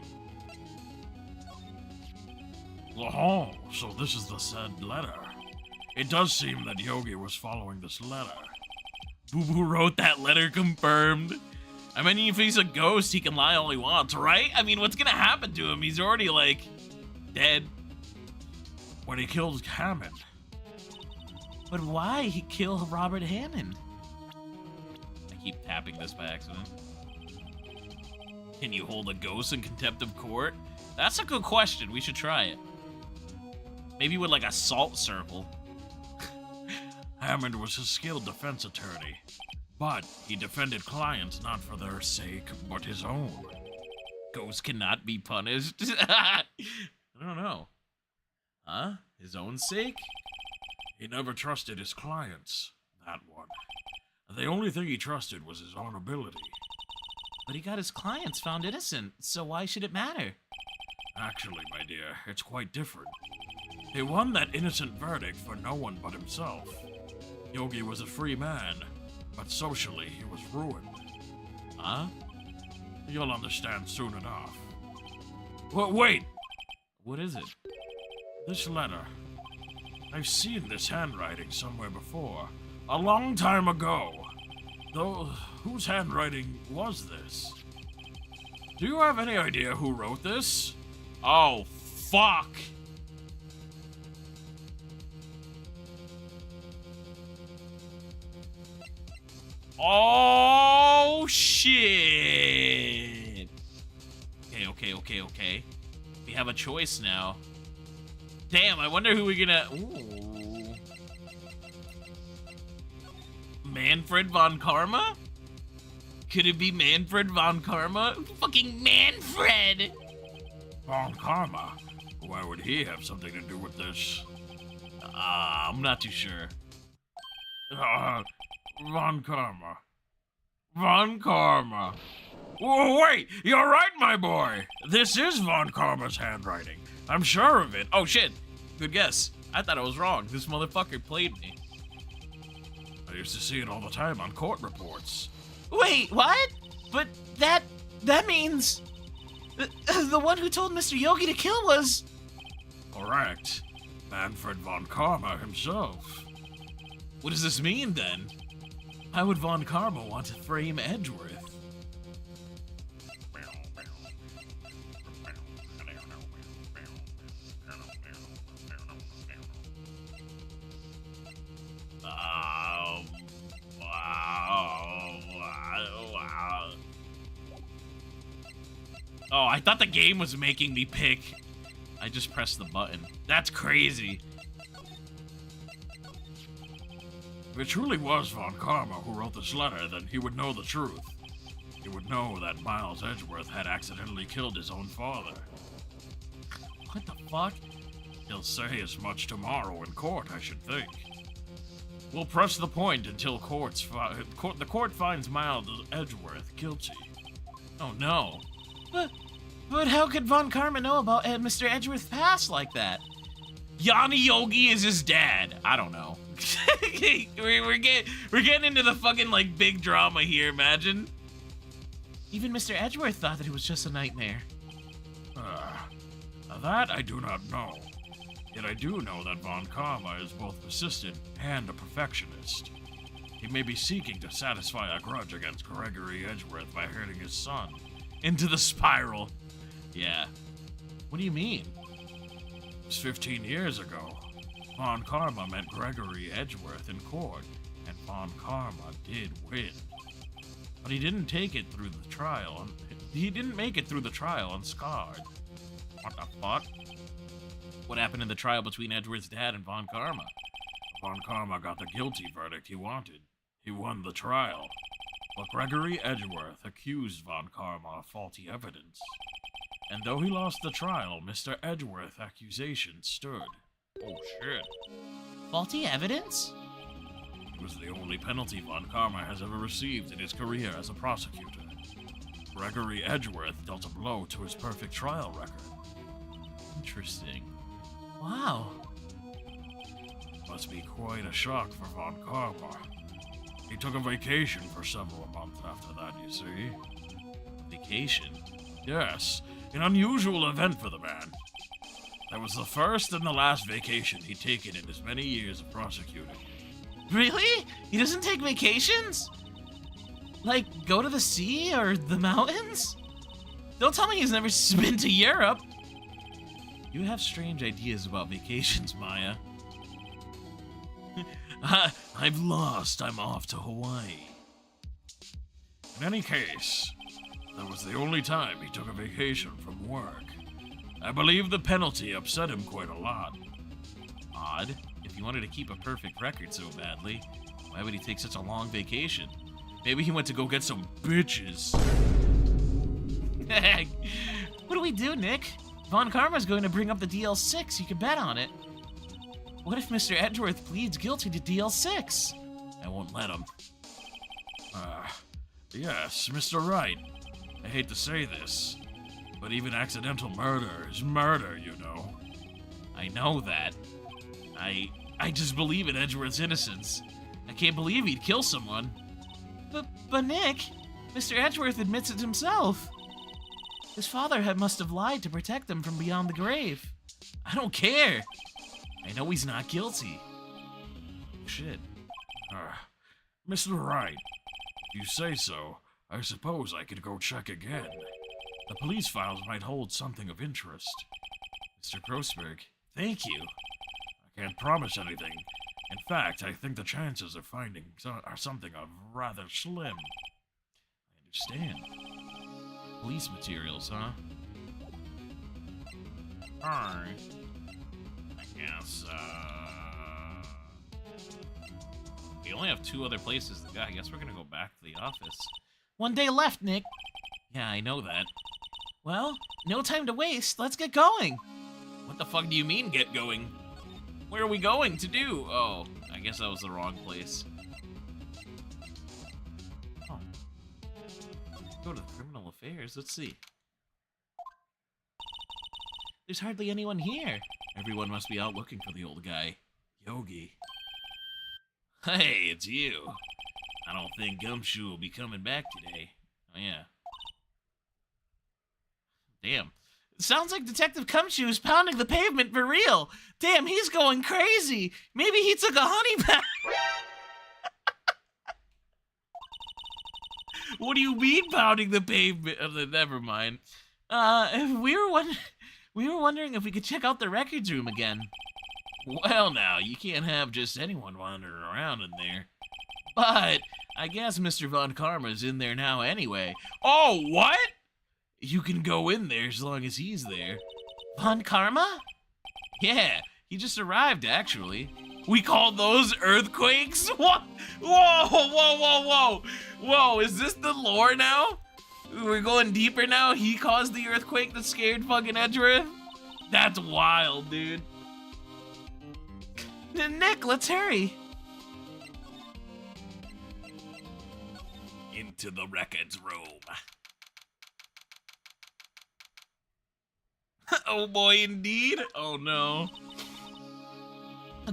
Oh, so this is the said letter. It does seem that Yogi was following this letter. Boo Boo wrote that letter, confirmed. I mean, if he's a ghost, he can lie all he wants, right? I mean, what's gonna happen to him? He's already, like, dead. When he killed Hammond. But why he kill Robert Hammond? I keep tapping this by accident. Can you hold a ghost in contempt of court? That's a good question. We should try it. Maybe with, like, a salt circle. Hammond was a skilled defense attorney, but he defended clients not for their sake, but his own. Ghosts cannot be punished. I don't know. Huh? His own sake? He never trusted his clients, that one. The only thing he trusted was his own ability. But he got his clients found innocent, so why should it matter? Actually, my dear, it's quite different. He won that innocent verdict for no one but himself. Yogi was a free man, but socially he was ruined. Huh? You'll understand soon enough. Well, wait! What is it? This letter. I've seen this handwriting somewhere before. A long time ago. Though, whose handwriting was this? Do you have any idea who wrote this? Oh, fuck. Oh, shit. Okay. We have a choice now. Damn, I wonder who we're gonna... Ooh. Manfred von Karma? Could it be Manfred von Karma? Fucking Manfred! Von Karma? Why would he have something to do with this? I'm not too sure. Von Karma. Von Karma. Oh, wait! You're right, my boy! This is Von Karma's handwriting. I'm sure of it. Oh shit, good guess. I thought I was wrong. This motherfucker played me. I used to see it all the time on court reports. Wait, what? But that means... The one who told Mr. Yogi to kill was... Correct. Manfred von Karma himself. What does this mean, then? Why would Von Karma want to frame Edgeworth? Oh, I thought the game was making me pick. I just pressed the button. That's crazy. If it truly was Von Karma who wrote this letter, then he would know the truth. He would know that Miles Edgeworth had accidentally killed his own father. What the fuck? He'll say as much tomorrow in court, I should think. We'll press the point until the court finds Miles Edgeworth guilty. Oh no. But how could Von Karma know about Mr. Edgeworth's past like that? Yanni Yogi is his dad. I don't know. we're getting into the fucking like big drama here, imagine. Even Mr. Edgeworth thought that it was just a nightmare. That I do not know. Yet I do know that Von Karma is both persistent and a perfectionist. He may be seeking to satisfy a grudge against Gregory Edgeworth by hurting his son. Into the spiral. Yeah. What do you mean? It was 15 years ago. Von Karma met Gregory Edgeworth in court, and Von Karma did win. But he didn't take it through the trial. He didn't make it through the trial unscarred. What the fuck? What happened in the trial between Edgeworth's dad and Von Karma? Von Karma got the guilty verdict he wanted. He won the trial. But Gregory Edgeworth accused Von Karma of faulty evidence. And though he lost the trial, Mr. Edgeworth's accusation stood. Oh shit. Faulty evidence? It was the only penalty Von Karma has ever received in his career as a prosecutor. Gregory Edgeworth dealt a blow to his perfect trial record. Interesting. Wow. Must be quite a shock for Von Karma. He took a vacation for several months after that, you see. Vacation? Yes, an unusual event for the man. That was the first and the last vacation he'd taken in his many years of prosecuting. Really? He doesn't take vacations? Like, go to the sea or the mountains? Don't tell me he's never been to Europe. You have strange ideas about vacations, Maya. I've lost. I'm off to Hawaii. In any case, that was the only time he took a vacation from work. I believe the penalty upset him quite a lot. Odd. If he wanted to keep a perfect record so badly, why would he take such a long vacation? Maybe he went to go get some bitches. What do we do, Nick? Von Karma's going to bring up the DL6. You can bet on it. What if Mr. Edgeworth pleads guilty to DL6? I won't let him. Yes, Mr. Wright. I hate to say this, but even accidental murder is murder, you know. I know that. I just believe in Edgeworth's innocence. I can't believe he'd kill someone. But Nick, Mr. Edgeworth admits it himself. His father must have lied to protect him from beyond the grave. I don't care. I know he's not guilty. Shit. Mr. Wright, if you say so, I suppose I could go check again. The police files might hold something of interest. Mr. Grossberg, thank you. I can't promise anything. In fact, I think the chances of finding something are rather slim. I understand. Police materials, huh? Alright. I guess, We only have 2 other places to go. I guess we're gonna go back to the office. 1 day left, Nick. Yeah, I know that. Well, no time to waste. Let's get going. What the fuck do you mean, get going? Where are we going to do? Oh, I guess that was the wrong place. Oh. Go to criminal affairs. Let's see. There's hardly anyone here. Everyone must be out looking for the old guy. Yogi. Hey, it's you. I don't think Gumshoe will be coming back today. Oh, yeah. Damn. Sounds like Detective Gumshoe is pounding the pavement for real. Damn, he's going crazy. Maybe he took a honey bath. What do you mean pounding the pavement? Never mind. We were wondering if we could check out the records room again. Well, now, you can't have just anyone wandering around in there. But I guess Mr. Von Karma's in there now anyway. Oh, what? You can go in there as long as he's there. Von Karma? Yeah, he just arrived, actually. We call those earthquakes? What? Whoa, whoa, whoa, whoa. Whoa, is this the lore now? We're going deeper now? He caused the earthquake that scared fucking Edgeworth? That's wild, dude. Nick, let's hurry. Into the records room. Oh boy, indeed. Oh no.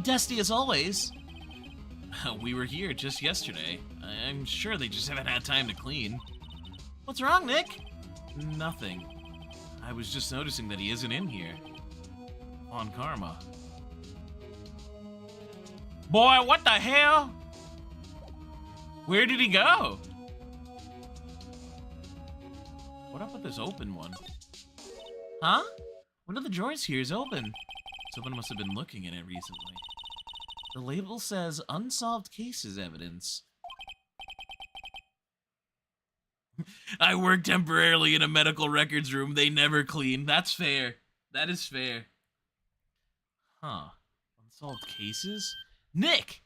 Dusty as always. We were here just yesterday. I'm sure they just haven't had time to clean. What's wrong, Nick? Nothing. I was just noticing that he isn't in here. On Karma. Boy, what the hell? Where did he go? What up with this open one? Huh? One of the drawers here is open. Someone must have been looking in it recently. The label says unsolved cases evidence. I work temporarily in a medical records room. They never clean. That's fair. That is fair. Huh. Unsolved cases? Nick!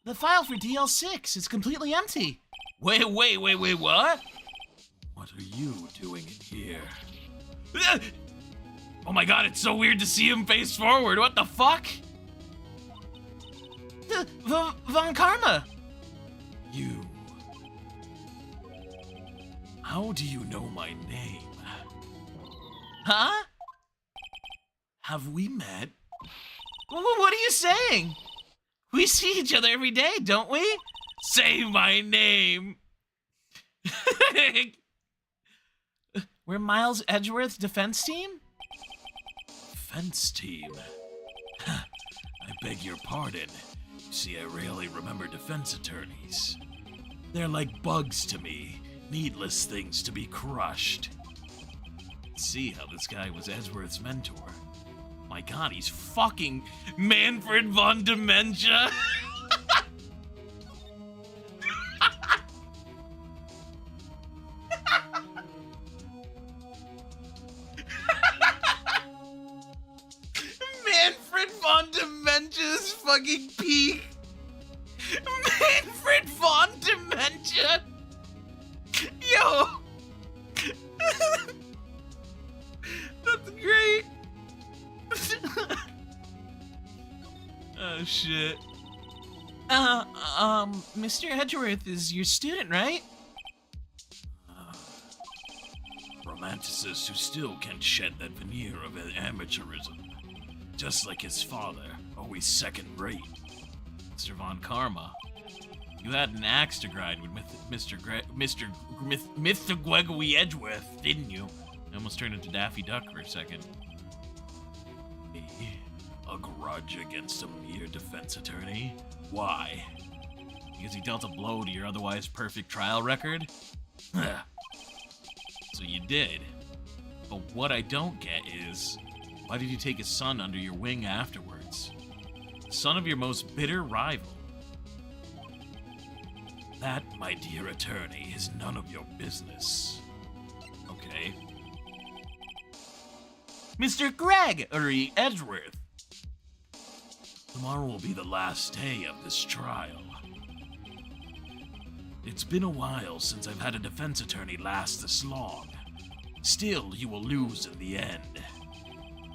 The file for DL6 is completely empty. Wait, what? what are you doing in here? Oh my god, it's so weird to see him face forward. What the fuck? Von Karma! You. How do you know my name? Huh? Have we met? What are you saying? We see each other every day, don't we? Say my name. We're Miles Edgeworth's defense team? Defense team? I beg your pardon. You see, I rarely remember defense attorneys. They're like bugs to me, needless things to be crushed. See how this guy was Edgeworth's mentor. My god, he's fucking Manfred von Dementia. Manfred von Dementia's fucking peak. Manfred von Dementia. Yo. That's great. Oh shit. Mr. Edgeworth is your student, right? Romanticist who still can't shed that veneer of amateurism. Just like his father, always second-rate. Mr. Von Karma, you had an axe to grind with Mr. Gregory Edgeworth, didn't you? I almost turned into Daffy Duck for a second. A grudge against a mere defense attorney? Why? Because he dealt a blow to your otherwise perfect trial record? So So you did. But what I don't get is, why did you take his son under your wing afterwards? The son of your most bitter rival. That, my dear attorney, is none of your business. Okay. Mr. Greg, or Edgeworth. Tomorrow will be the last day of this trial. It's been a while since I've had a defense attorney last this long. Still, you will lose in the end.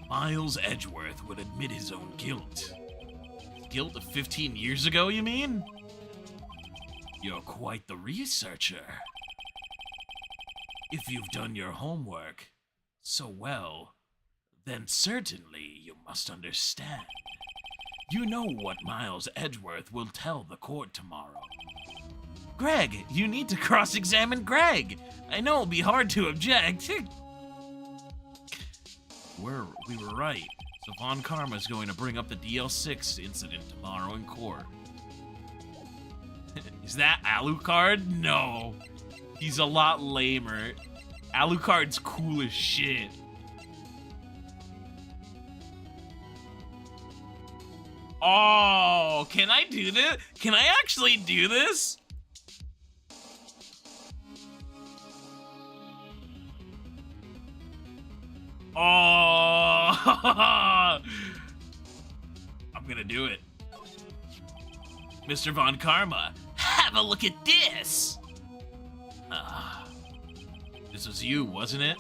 Miles Edgeworth would admit his own guilt. Guilt of 15 years ago, you mean? You're quite the researcher. If you've done your homework so well, then certainly you must understand. You know what Miles Edgeworth will tell the court tomorrow. Greg, you need to cross-examine Greg. I know it'll be hard to object. We were right. So Von Karma's going to bring up the DL6 incident tomorrow in court. Is that Alucard? No. He's a lot lamer. Alucard's cool as shit. Oh, can I do this? Can I actually do this? Oh, I'm gonna do it. Mr. Von Karma, have a look at this. This was you, wasn't it?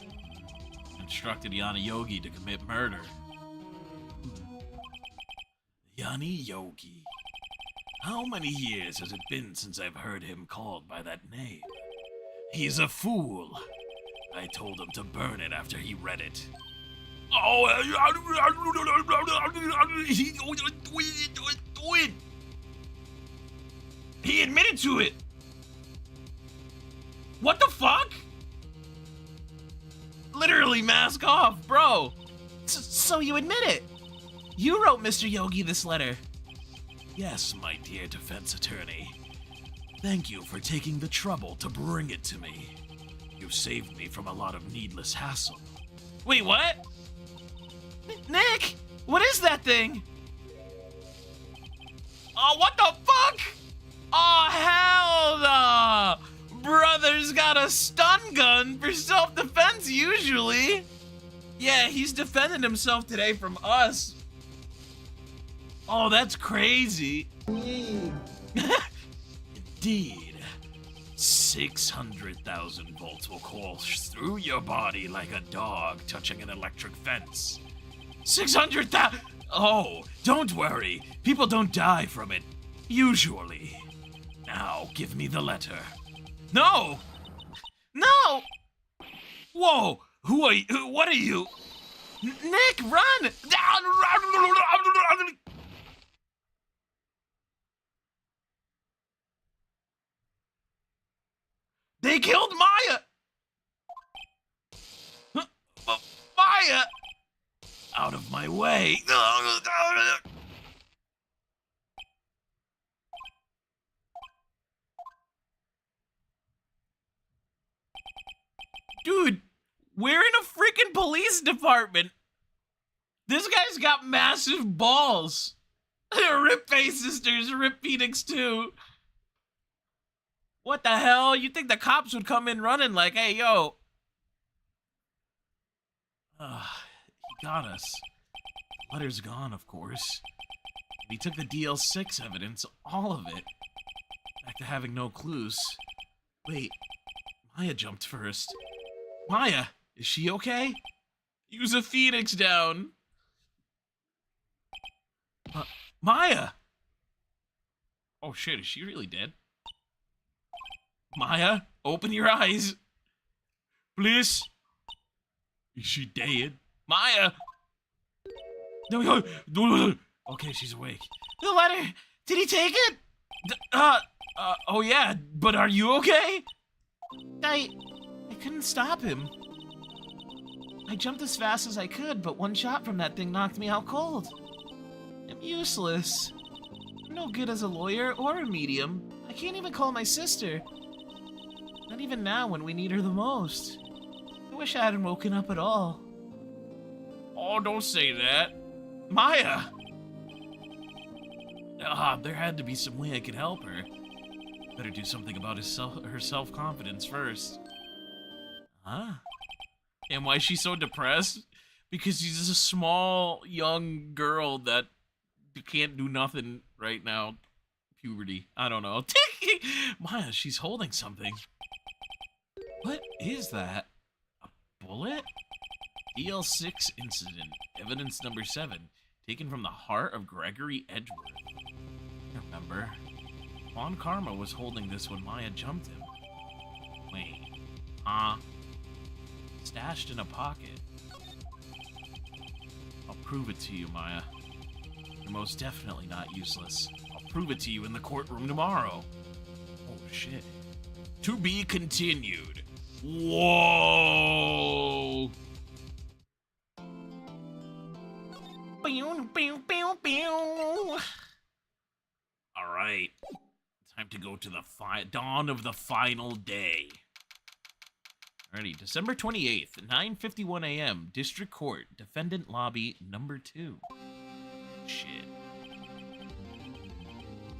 Instructed Yana Yogi to commit murder. Yanni Yogi. How many years has it been since I've heard him called by that name? He's a fool. I told him to burn it after he read it. Oh, he admitted to it. What the fuck? Literally mask off, bro. So you admit it? You wrote Mr. Yogi this letter. Yes, my dear defense attorney. Thank you for taking the trouble to bring it to me. You saved me from a lot of needless hassle. Wait, what? Nick, what is that thing? Oh, what the fuck? Oh, hell no! Brother's got a stun gun for self-defense usually. Yeah, he's defending himself today from us. Oh, that's crazy. Indeed. 600,000 volts will course through your body like a dog touching an electric fence. 600,000. Oh, don't worry. People don't die from it. Usually. Now, give me the letter. No! No! Whoa! Who are you? What are you? Nick, run! They killed Maya! Maya! Out of my way! Dude, we're in a freaking police department. This guy's got massive balls. Rip Face Sisters, rip Pheonix too. What the hell? You'd think the cops would come in running like, hey, yo. He got us. Letter's gone, of course. He took the DL6 evidence, all of it. Back to having no clues. Wait, Maya jumped first. Maya, is she okay? Use a Pheonix down. Maya! Oh shit, is she really dead? Maya, open your eyes. Please. Is she dead? Maya! Okay, she's awake. The letter! Did he take it? Oh yeah, but are you okay? I couldn't stop him. I jumped as fast as I could, but one shot from that thing knocked me out cold. I'm useless. I'm no good as a lawyer or a medium. I can't even call my sister. Not even now when we need her the most. I wish I hadn't woken up at all. Oh, don't say that. Maya! There had to be some way I could help her. Better do something about her self-confidence first. Huh? And why is she so depressed? Because she's a small, young girl that can't do nothing right now. Puberty. I don't know. Maya, she's holding something. What is that? A bullet? DL6 incident. Evidence number 7. Taken from the heart of Gregory Edgeworth. Remember? Von Karma was holding this when Maya jumped him. Wait. Stashed in a pocket. I'll prove it to you, Maya. You're most definitely not useless. I'll prove it to you in the courtroom tomorrow. Oh, shit. To be continued. Whoa! Alright. Time to go to the dawn of the final day. Alrighty, December 28th, 9:51 a.m., District Court, Defendant Lobby number 2. Shit.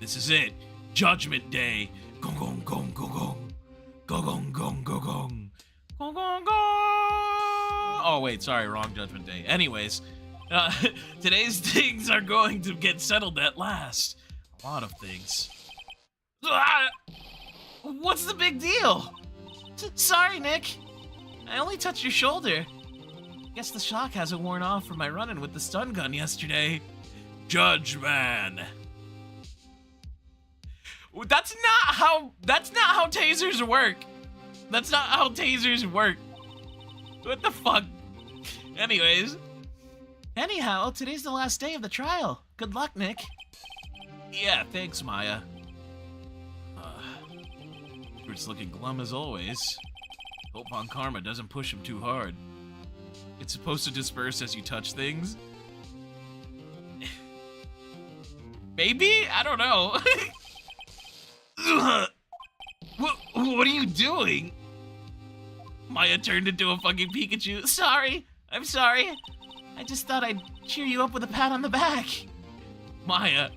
This is it. Judgment Day. Gong gong gong gong gong. Gong gong gong gong gong. Gong gong gong. Oh wait, sorry, wrong Judgment Day. Anyways, today's things are going to get settled at last. A lot of things. What's the big deal? Sorry, Nick. I only touched your shoulder. Guess the shock hasn't worn off from my run-in with the stun gun yesterday. Judge man. That's not how tasers work. That's not how tasers work. What the fuck? Anyhow, today's the last day of the trial. Good luck, Nick. Yeah, thanks, Maya. It's looking glum as always. Hope Von Karma doesn't push him too hard. It's supposed to disperse as you touch things. Maybe? I don't know. What are you doing? Maya turned into a fucking Pikachu. Sorry. I'm sorry. I just thought I'd cheer you up with a pat on the back. Maya,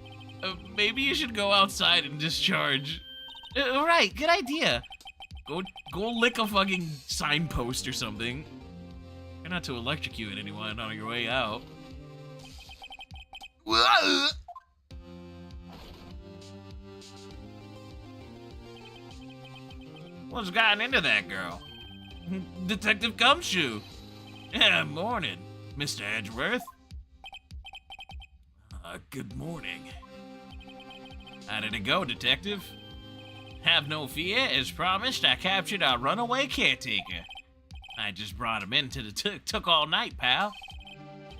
maybe you should go outside and discharge. Right, good idea. Go lick a fucking signpost or something. Try not to electrocute anyone on your way out. What's gotten into that girl? Detective Gumshoe. Yeah, morning, Mr. Edgeworth. Good morning. How did it go, Detective? Have no fear. As promised, I captured our runaway caretaker. I just brought him in to the took all night, pal.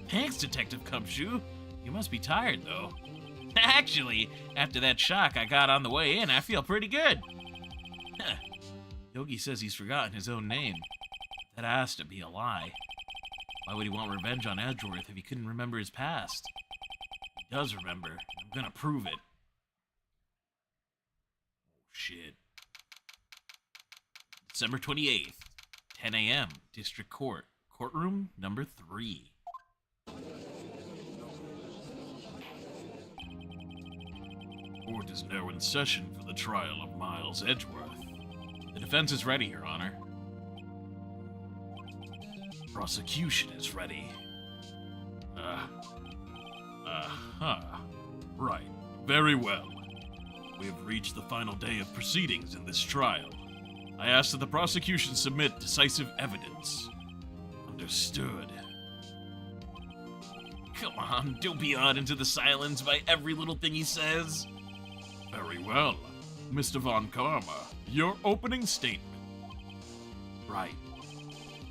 Thanks, Detective Gumshoe. You must be tired, though. Actually, after that shock I got on the way in, I feel pretty good. Yogi says he's forgotten his own name. That has to be a lie. Why would he want revenge on Edgeworth if he couldn't remember his past? He does remember. I'm gonna prove it. Oh, shit. December 28th, 10 a.m., District Court, Courtroom number 3. Court is now in session for the trial of Miles Edgeworth. The defense is ready, Your Honor. Prosecution is ready. Right. Very well. We have reached the final day of proceedings in this trial. I ask that the prosecution submit decisive evidence. Understood. Come on, don't be awed into the silence by every little thing he says. Very well. Mr. Von Karma, your opening statement. Right.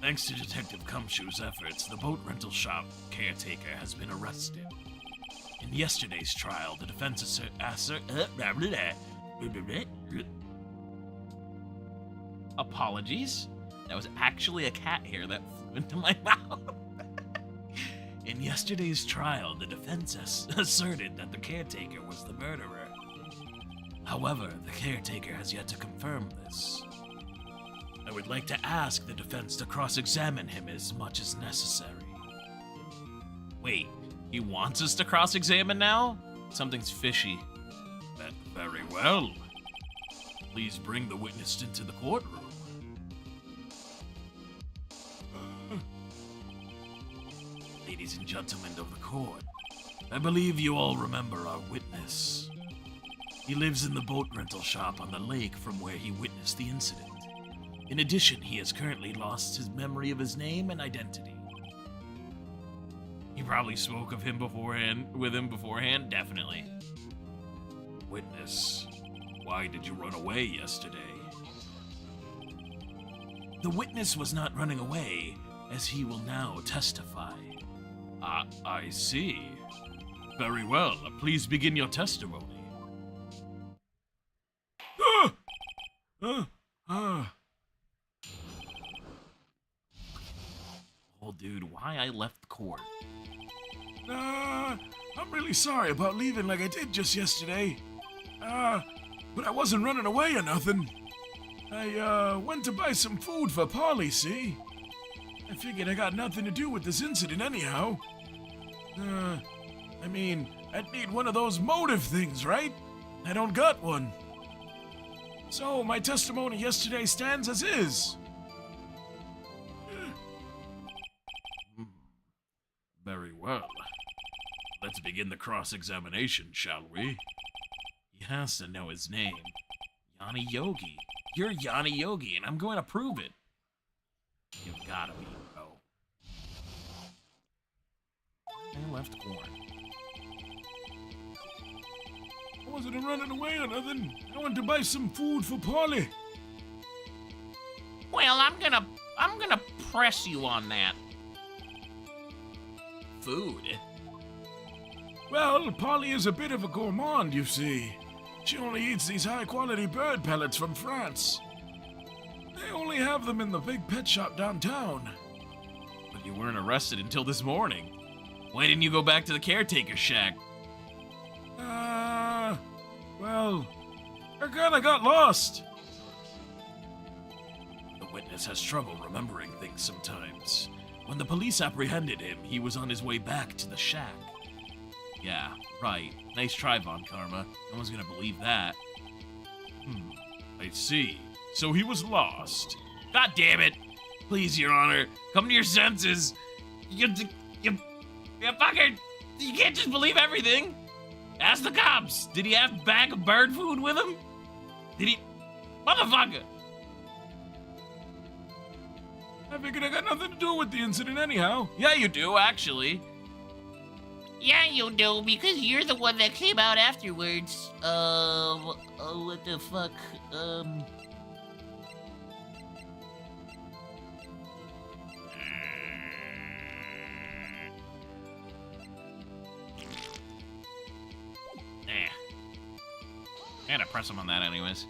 Thanks to Detective Gumshoe's efforts, the boat rental shop caretaker has been arrested. In yesterday's trial, the defense Apologies. That was actually a cat hair that flew into my mouth. In yesterday's trial, the defense asserted that the caretaker was the murderer. However, the caretaker has yet to confirm this. I would like to ask the defense to cross-examine him as much as necessary. Wait, he wants us to cross-examine now? Something's fishy. Very well. Please bring the witness into the courtroom. Ladies and gentlemen of the court, I believe you all remember our witness. He lives in the boat rental shop on the lake from where he witnessed the incident. In addition, he has currently lost his memory of his name and identity. You probably spoke of him with him beforehand, definitely. Witness, why did you run away yesterday? The witness was not running away, as he will now testify. I see. Very well, please begin your testimony. Oh, dude, why I left court? I'm really sorry about leaving like I did just yesterday. But I wasn't running away or nothing. I went to buy some food for Polly, see? I figured I got nothing to do with this incident anyhow. I mean, I'd need one of those motive things, right? I don't got one. So, my testimony yesterday stands as is. Very well. Let's begin the cross-examination, shall we? He has to know his name. Yanni Yogi. You're Yanni Yogi, and I'm going to prove it. You've gotta be, bro. I left court. I wasn't running away or nothing. I went to buy some food for Polly. Well, I'm gonna press you on that. Food? Well, Polly is a bit of a gourmand, you see. She only eats these high-quality bird pellets from France. They only have them in the big pet shop downtown. But you weren't arrested until this morning. Why didn't you go back to the caretaker's shack? Well, I kinda got lost. The witness has trouble remembering things sometimes. When the police apprehended him, he was on his way back to the shack. Yeah, right. Nice try, Von Karma. No one's gonna believe that. I see. So he was lost. God damn it! Please, Your Honor, come to your senses. You fucker! You can't just believe everything. Ask the cops. Did he have a bag of bird food with him? Did he? Motherfucker! I figured I got nothing to do with the incident anyhow. Yeah, you do, actually. Yeah, you do, because you're the one that came out afterwards. What the fuck? I gotta press him on that anyways.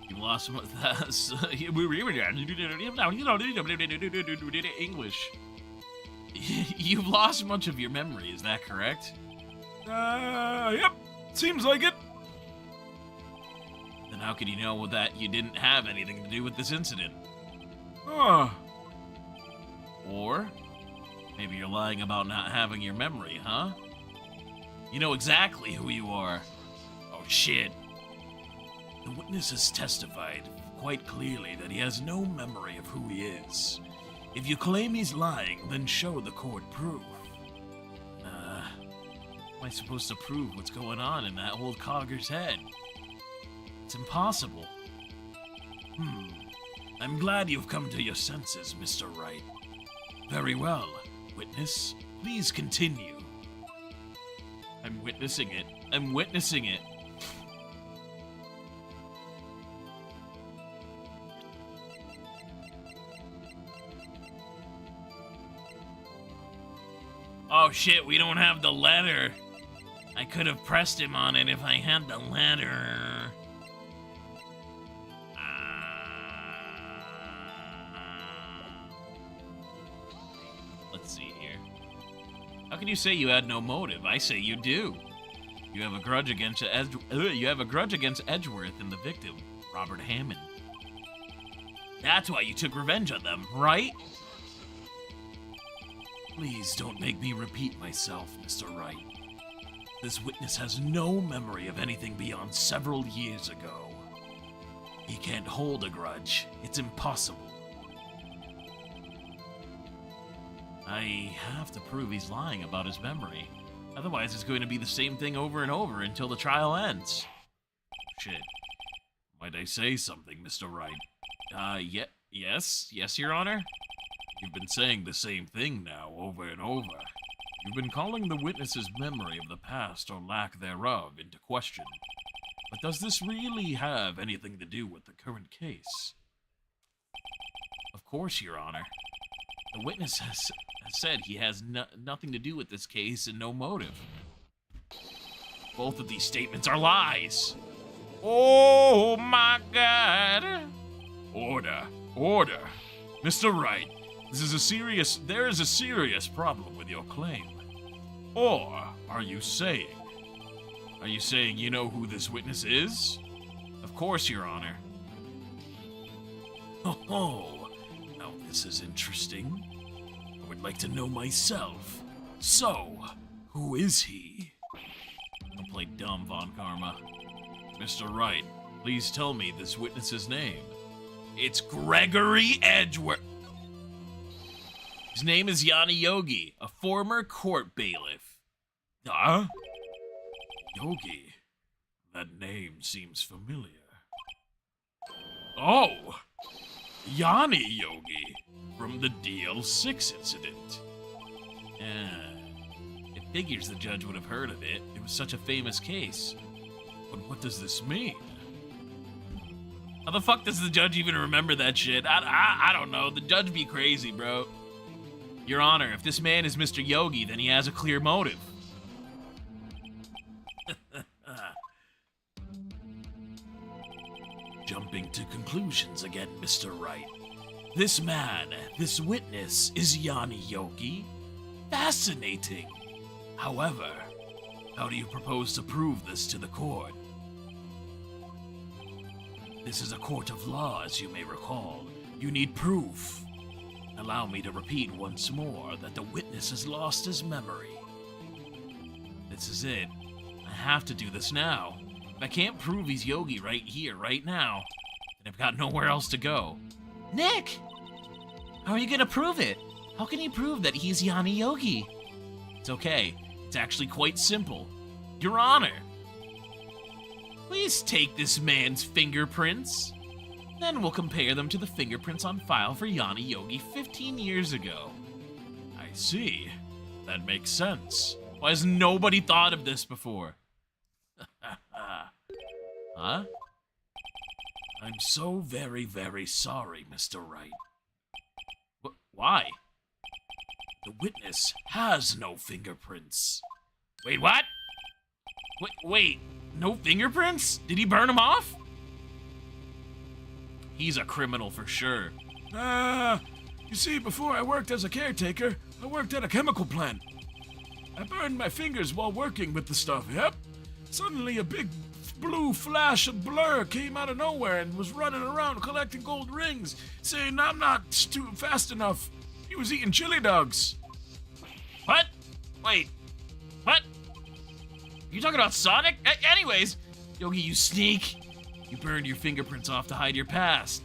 You lost some of that. English. You've lost much of your memory, is that correct? Yep. Seems like it. Then how could you know that you didn't have anything to do with this incident? Or maybe you're lying about not having your memory, huh? You know exactly who you are. Oh shit. The witness has testified quite clearly that he has no memory of who he is. If you claim he's lying, then show the court proof. How am I supposed to prove what's going on in that old cogger's head? It's impossible. I'm glad you've come to your senses, Mr. Wright. Very well. Witness, please continue. I'm witnessing it. I'm witnessing it. Oh shit, we don't have the letter. I could have pressed him on it if I had the letter. Let's see here. How can you say you had no motive? I say you do. You have a grudge against Edgeworth and the victim, Robert Hammond. That's why you took revenge on them, right? Please don't make me repeat myself, Mr. Wright. This witness has no memory of anything beyond several years ago. He can't hold a grudge. It's impossible. I have to prove he's lying about his memory. Otherwise, it's going to be the same thing over and over until the trial ends. Shit. Might I say something, Mr. Wright? Yes, Your Honor? You've been saying the same thing now, over and over. You've been calling the witness's memory of the past or lack thereof into question. But does this really have anything to do with the current case? Of course, Your Honor. The witness has said he has nothing to do with this case and no motive. Both of these statements are lies. Oh my God! Order. Mr. Wright, there is a serious problem with your claim. Or are you saying you know who this witness is? Of course, Your Honor. Oh, now this is interesting. I would like to know myself. So, who is he? Don't play dumb, Von Karma. Mr. Wright, please tell me this witness's name. It's Gregory Edgeworth. His name is Yanni Yogi, a former court bailiff. Huh? Yogi? That name seems familiar. Oh! Yanni Yogi, from the DL6 incident. It figures the judge would have heard of it. It was such a famous case. But what does this mean? How the fuck does the judge even remember that shit? I don't know. The judge be crazy, bro. Your Honor, if this man is Mr. Yogi, then he has a clear motive. Jumping to conclusions again, Mr. Wright. This man, this witness, is Yanni Yogi? Fascinating. However, how do you propose to prove this to the court? This is a court of law, as you may recall. You need proof. Allow me to repeat once more that the witness has lost his memory. This is it. I have to do this now. If I can't prove he's Yogi right here, right now, then I've got nowhere else to go. Nick! How are you gonna prove it? How can you prove that he's Yanni Yogi? It's okay. It's actually quite simple. Your Honor, please take this man's fingerprints. Then we'll compare them to the fingerprints on file for Yanni Yogi 15 years ago. I see. That makes sense. Why has nobody thought of this before? Huh? I'm so very, very sorry, Mr. Wright. Why? The witness has no fingerprints. Wait, what? Wait, no fingerprints? Did he burn them off? He's a criminal for sure. You see, before I worked as a caretaker, I worked at a chemical plant. I burned my fingers while working with the stuff, yep. Suddenly a big blue flash of blur came out of nowhere and was running around collecting gold rings, saying I'm not too fast enough. He was eating chili dogs. What? Wait, what? You talking about Sonic? Anyways, Yogi, you sneak. You burned your fingerprints off to hide your past.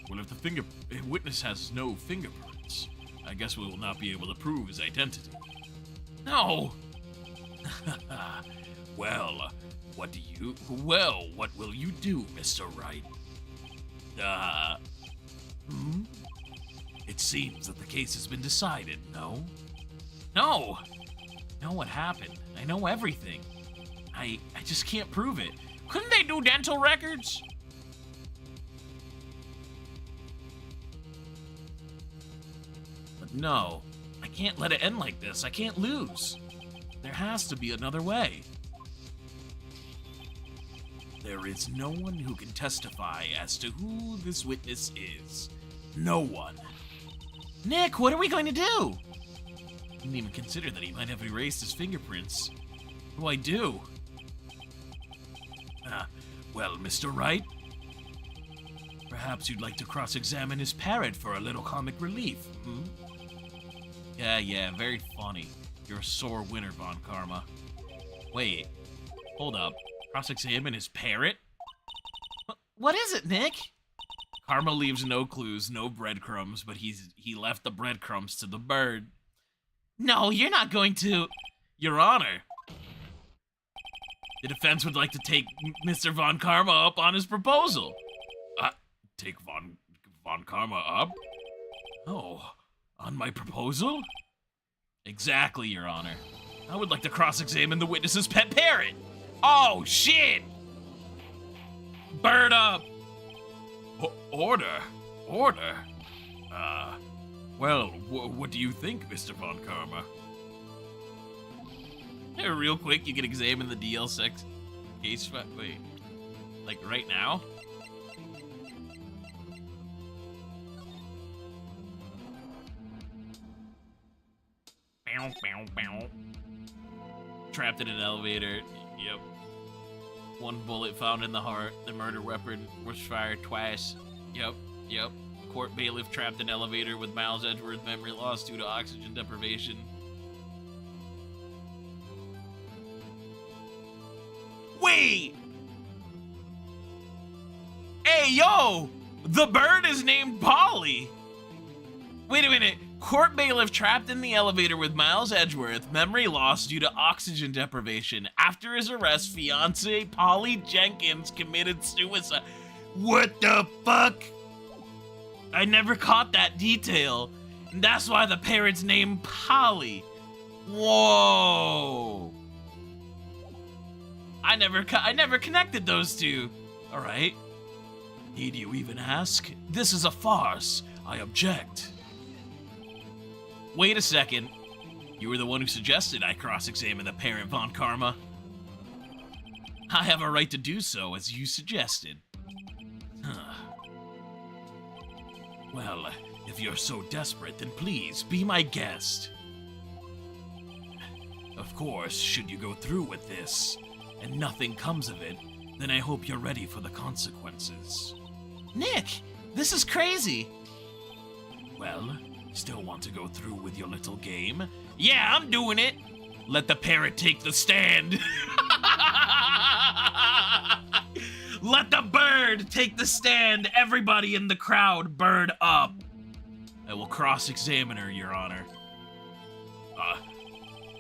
Well, if the witness has no fingerprints, I guess we will not be able to prove his identity. No. Well, what will you do, Mr. Wright? It seems that the case has been decided, no? No. I know what happened. I know everything. I just can't prove it. Couldn't they do dental records? But no, I can't let it end like this. I can't lose. There has to be another way. There is no one who can testify as to who this witness is. No one. Nick, what are we going to do? Didn't even consider that he might have erased his fingerprints. What do I do? Well, Mr. Wright, Perhaps you'd like to cross-examine his parrot for a little comic relief, hmm? Yeah, very funny. You're a sore winner, Von Karma. Wait, hold up. Cross-examine his parrot? What is it, Nick? Karma leaves no clues, no breadcrumbs, but he left the breadcrumbs to the bird. No, you're not going to... Your Honor. The defense would like to take Mr. Von Karma up on his proposal. Take Von Karma up? Oh, on my proposal? Exactly, Your Honor. I would like to cross-examine the witness's pet parrot. Oh, shit! Bird up! Order? Well, what do you think, Mr. Von Karma? Hey, real quick, you can examine the DL6 case. Wait, like right now? Trapped in an elevator. Yep. One bullet found in the heart. The murder weapon was fired twice. Yep. Court bailiff trapped in elevator with Miles Edgeworth memory loss due to oxygen deprivation. Wait! Hey, yo! The bird is named Polly! Wait a minute. Court bailiff trapped in the elevator with Miles Edgeworth, memory loss due to oxygen deprivation. After his arrest, fiance Polly Jenkins committed suicide. What the fuck? I never caught that detail. And that's why the parrot's named Polly. Whoa. I never connected those two. All right. Need you even ask? This is a farce. I object. Wait a second. You were the one who suggested I cross-examine the parent Von Karma. I have a right to do so, as you suggested. Well, if you're so desperate, then please be my guest. Of course, should you go through with this, and nothing comes of it, then I hope you're ready for the consequences. Nick, this is crazy. Well, still want to go through with your little game? Yeah, I'm doing it. Let the parrot take the stand. Let the bird take the stand. Everybody in the crowd, bird up. I will cross-examine her, Your Honor.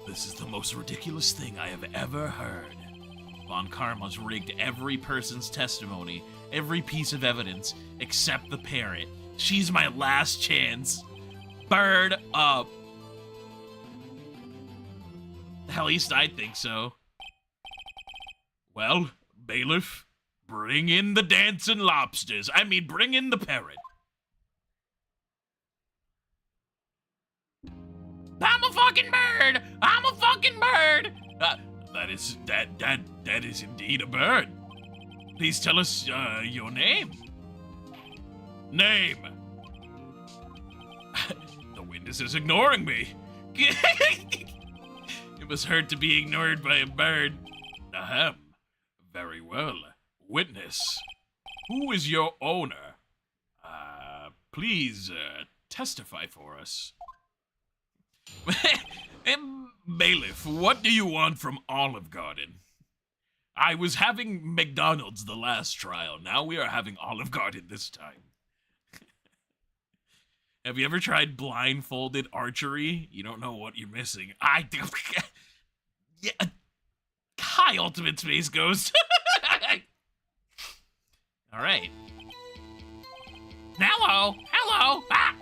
This is the most ridiculous thing I have ever heard. Von Karma's rigged every person's testimony, every piece of evidence, except the parrot. She's my last chance. Bird up. At least I think so. Well, bailiff, bring in the dancing lobsters. Bring in the parrot. I'm a fucking bird! I'm a fucking bird! That is indeed a bird. Please tell us your name. Name. The witness is ignoring me. It must hurt to be ignored by a bird. Ahem. Very well. Witness, who is your owner? Please testify for us. Bailiff, what do you want from Olive Garden? I was having McDonald's the last trial. Now we are having Olive Garden this time. Have you ever tried blindfolded archery? You don't know what you're missing. Yeah. Hi, Ultimate Space Ghost. All right. Hello. Ah.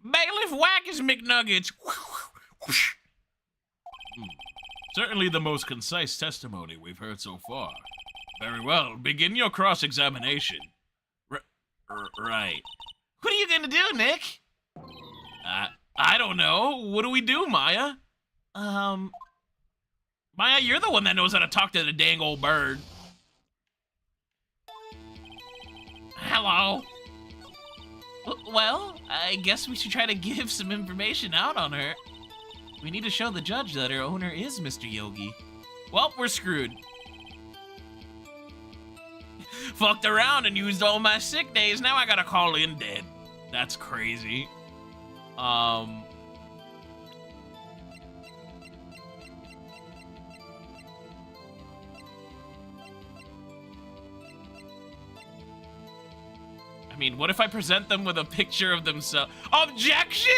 Bailiff whack his McNuggets. Certainly the most concise testimony we've heard so far. Very well, begin your cross-examination. Right. What are you gonna do, Nick? I don't know. What do we do, Maya? Maya, you're the one that knows how to talk to the dang old bird. Hello. Well, I guess we should try to give some information out on her. We need to show the judge that her owner is Mr. Yogi. Well, we're screwed. Fucked around and used all my sick days. Now I gotta call in dead. That's crazy. I mean, what if I present them with a picture of themselves? Objection?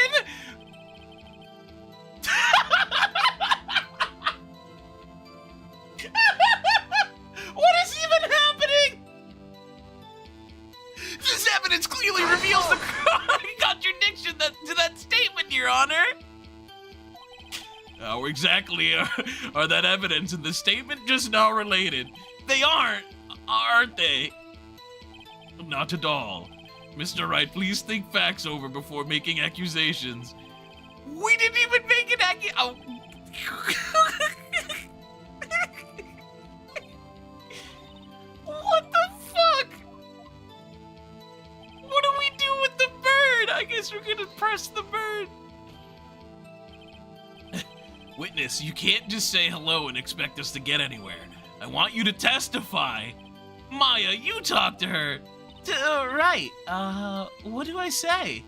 What is even happening? This evidence clearly reveals the contradiction to that statement, Your Honor. How exactly are that evidence and the statement just now related? They aren't they? Not at all. Mr. Wright, please think facts over before making accusations. We didn't even make an oh. What the fuck? What do we do with the bird? I guess we're gonna press the bird. Witness, you can't just say hello and expect us to get anywhere. I want you to testify. Maya, you talk to her. Right. What do I say?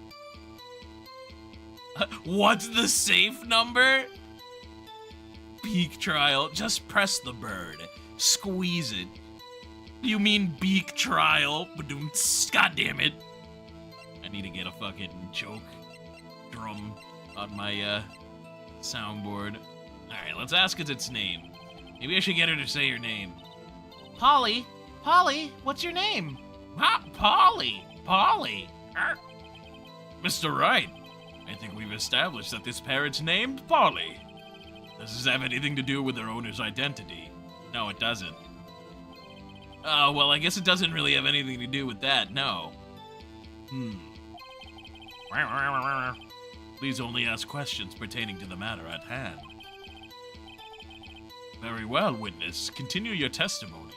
What's the safe number? Beak trial. Just press the bird. Squeeze it. You mean beak trial? God damn it. I need to get a fucking joke drum on my, soundboard. Alright, let's ask it its name. Maybe I should get her to say her name. Polly? Polly, what's your name? Polly! Polly! Mr. Wright, I think we've established that this parrot's named Polly. Does this have anything to do with their owner's identity? No, it doesn't. Well, I guess it doesn't really have anything to do with that, no. Please only ask questions pertaining to the matter at hand. Very well, witness. Continue your testimony.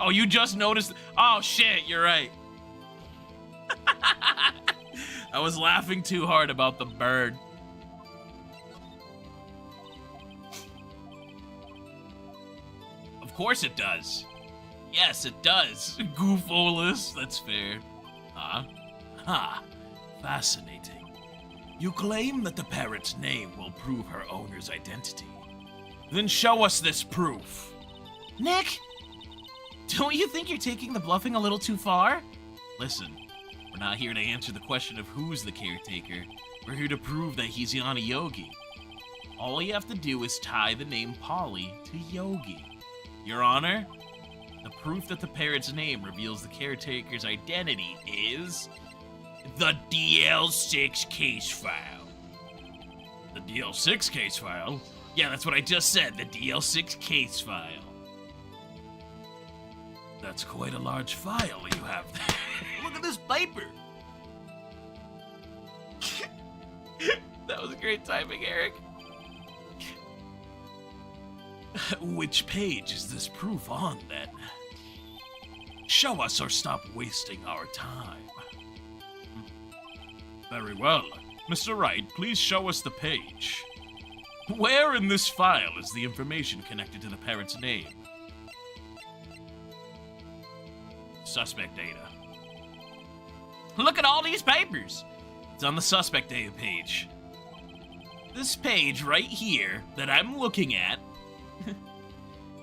Oh, you just noticed? Oh, shit, you're right. I was laughing too hard about the bird. Of course it does. Yes, it does. Goofolus, that's fair. Fascinating. You claim that the parrot's name will prove her owner's identity. Then show us this proof. Nick, don't you think you're taking the bluffing a little too far? Listen, we're not here to answer the question of who's the caretaker. We're here to prove that he's Yanni Yogi. All you have to do is tie the name Polly to Yogi. Your Honor, the proof that the parrot's name reveals the caretaker's identity is the DL6 case file. The DL6 case file? Yeah, that's what I just said, the DL6 case file. That's quite a large file you have there. Look at this paper. That was great timing, Eric. Which page is this proof on, then? Show us or stop wasting our time. Very well. Mr. Wright, please show us the page. Where in this file is the information connected to the parrot's name? Suspect data. Look at all these papers. It's on the suspect data page. This page right here that I'm looking at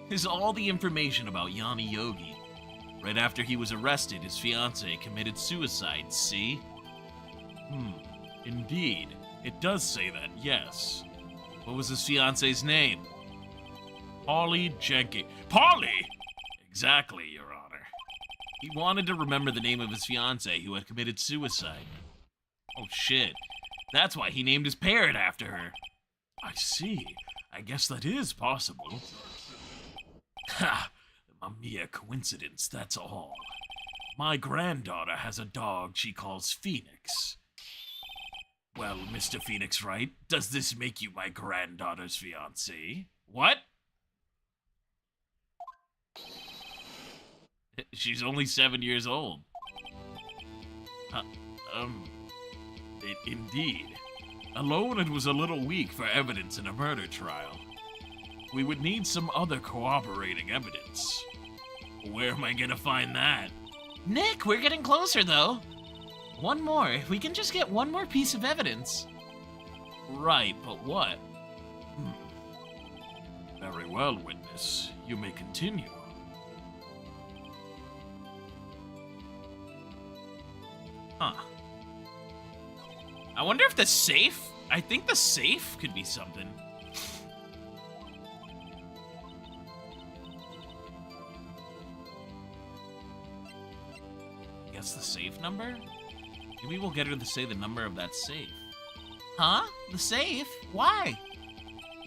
is all the information about Yanni Yogi. Right after he was arrested, his fiancée committed suicide, see? Indeed. It does say that, yes. What was his fiancée's name? Polly Jenkins. Polly! Exactly, Your Honor. He wanted to remember the name of his fiancée who had committed suicide. Oh shit. That's why he named his parrot after her. I see. I guess that is possible. Ha! A mere coincidence, that's all. My granddaughter has a dog she calls Pheonix. Well, Mr. Pheonix Wright, does this make you my granddaughter's fiancé? What? She's only 7 years old. Indeed. Alone, it was a little weak for evidence in a murder trial. We would need some other corroborating evidence. Where am I gonna find that? Nick, we're getting closer, though. One more. If we can just get one more piece of evidence. Right, but what? Very well, witness. You may continue. Huh. I wonder if the safe... I think the safe could be something. I guess the safe number? Maybe we'll get her to say the number of that safe. Huh? The safe? Why?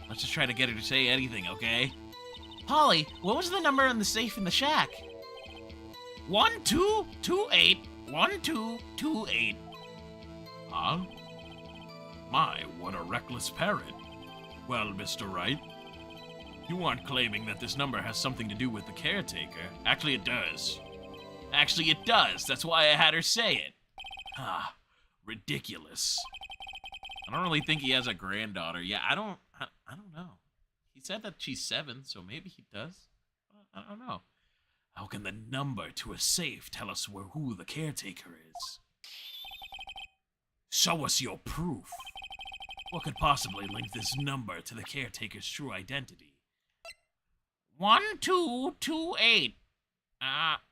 Let's just try to get her to say anything, okay? Polly, what was the number on the safe in the shack? 1228. 1228. Huh? My, what a reckless parrot. Well, Mr. Wright, you aren't claiming that this number has something to do with the caretaker. Actually, it does. Actually, it does. That's why I had her say it. Ah, ridiculous. I don't really think he has a granddaughter. Yeah, I don't know. He said that she's 7, so maybe he does. I don't know. How can the number to a safe tell us who the caretaker is? Show us your proof. What could possibly link this number to the caretaker's true identity? 1228.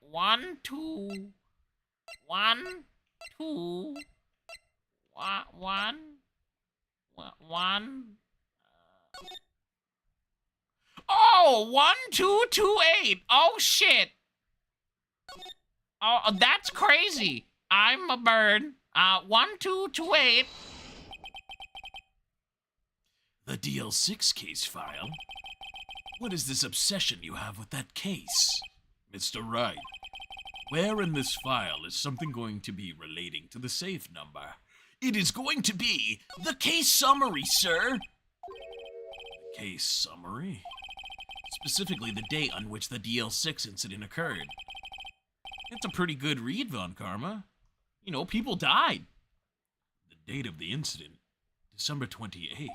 1 2 1 2 1 1. Oh, 1228. Oh shit. Oh, that's crazy. I'm a bird. 1228. The DL6 case file? What is this obsession you have with that case? Mr. Wright, where in this file is something going to be relating to the safe number? It is going to be the case summary, sir! The case summary? Specifically the date on which the DL6 incident occurred. It's a pretty good read, Von Karma. You know, people died. The date of the incident, December 28th.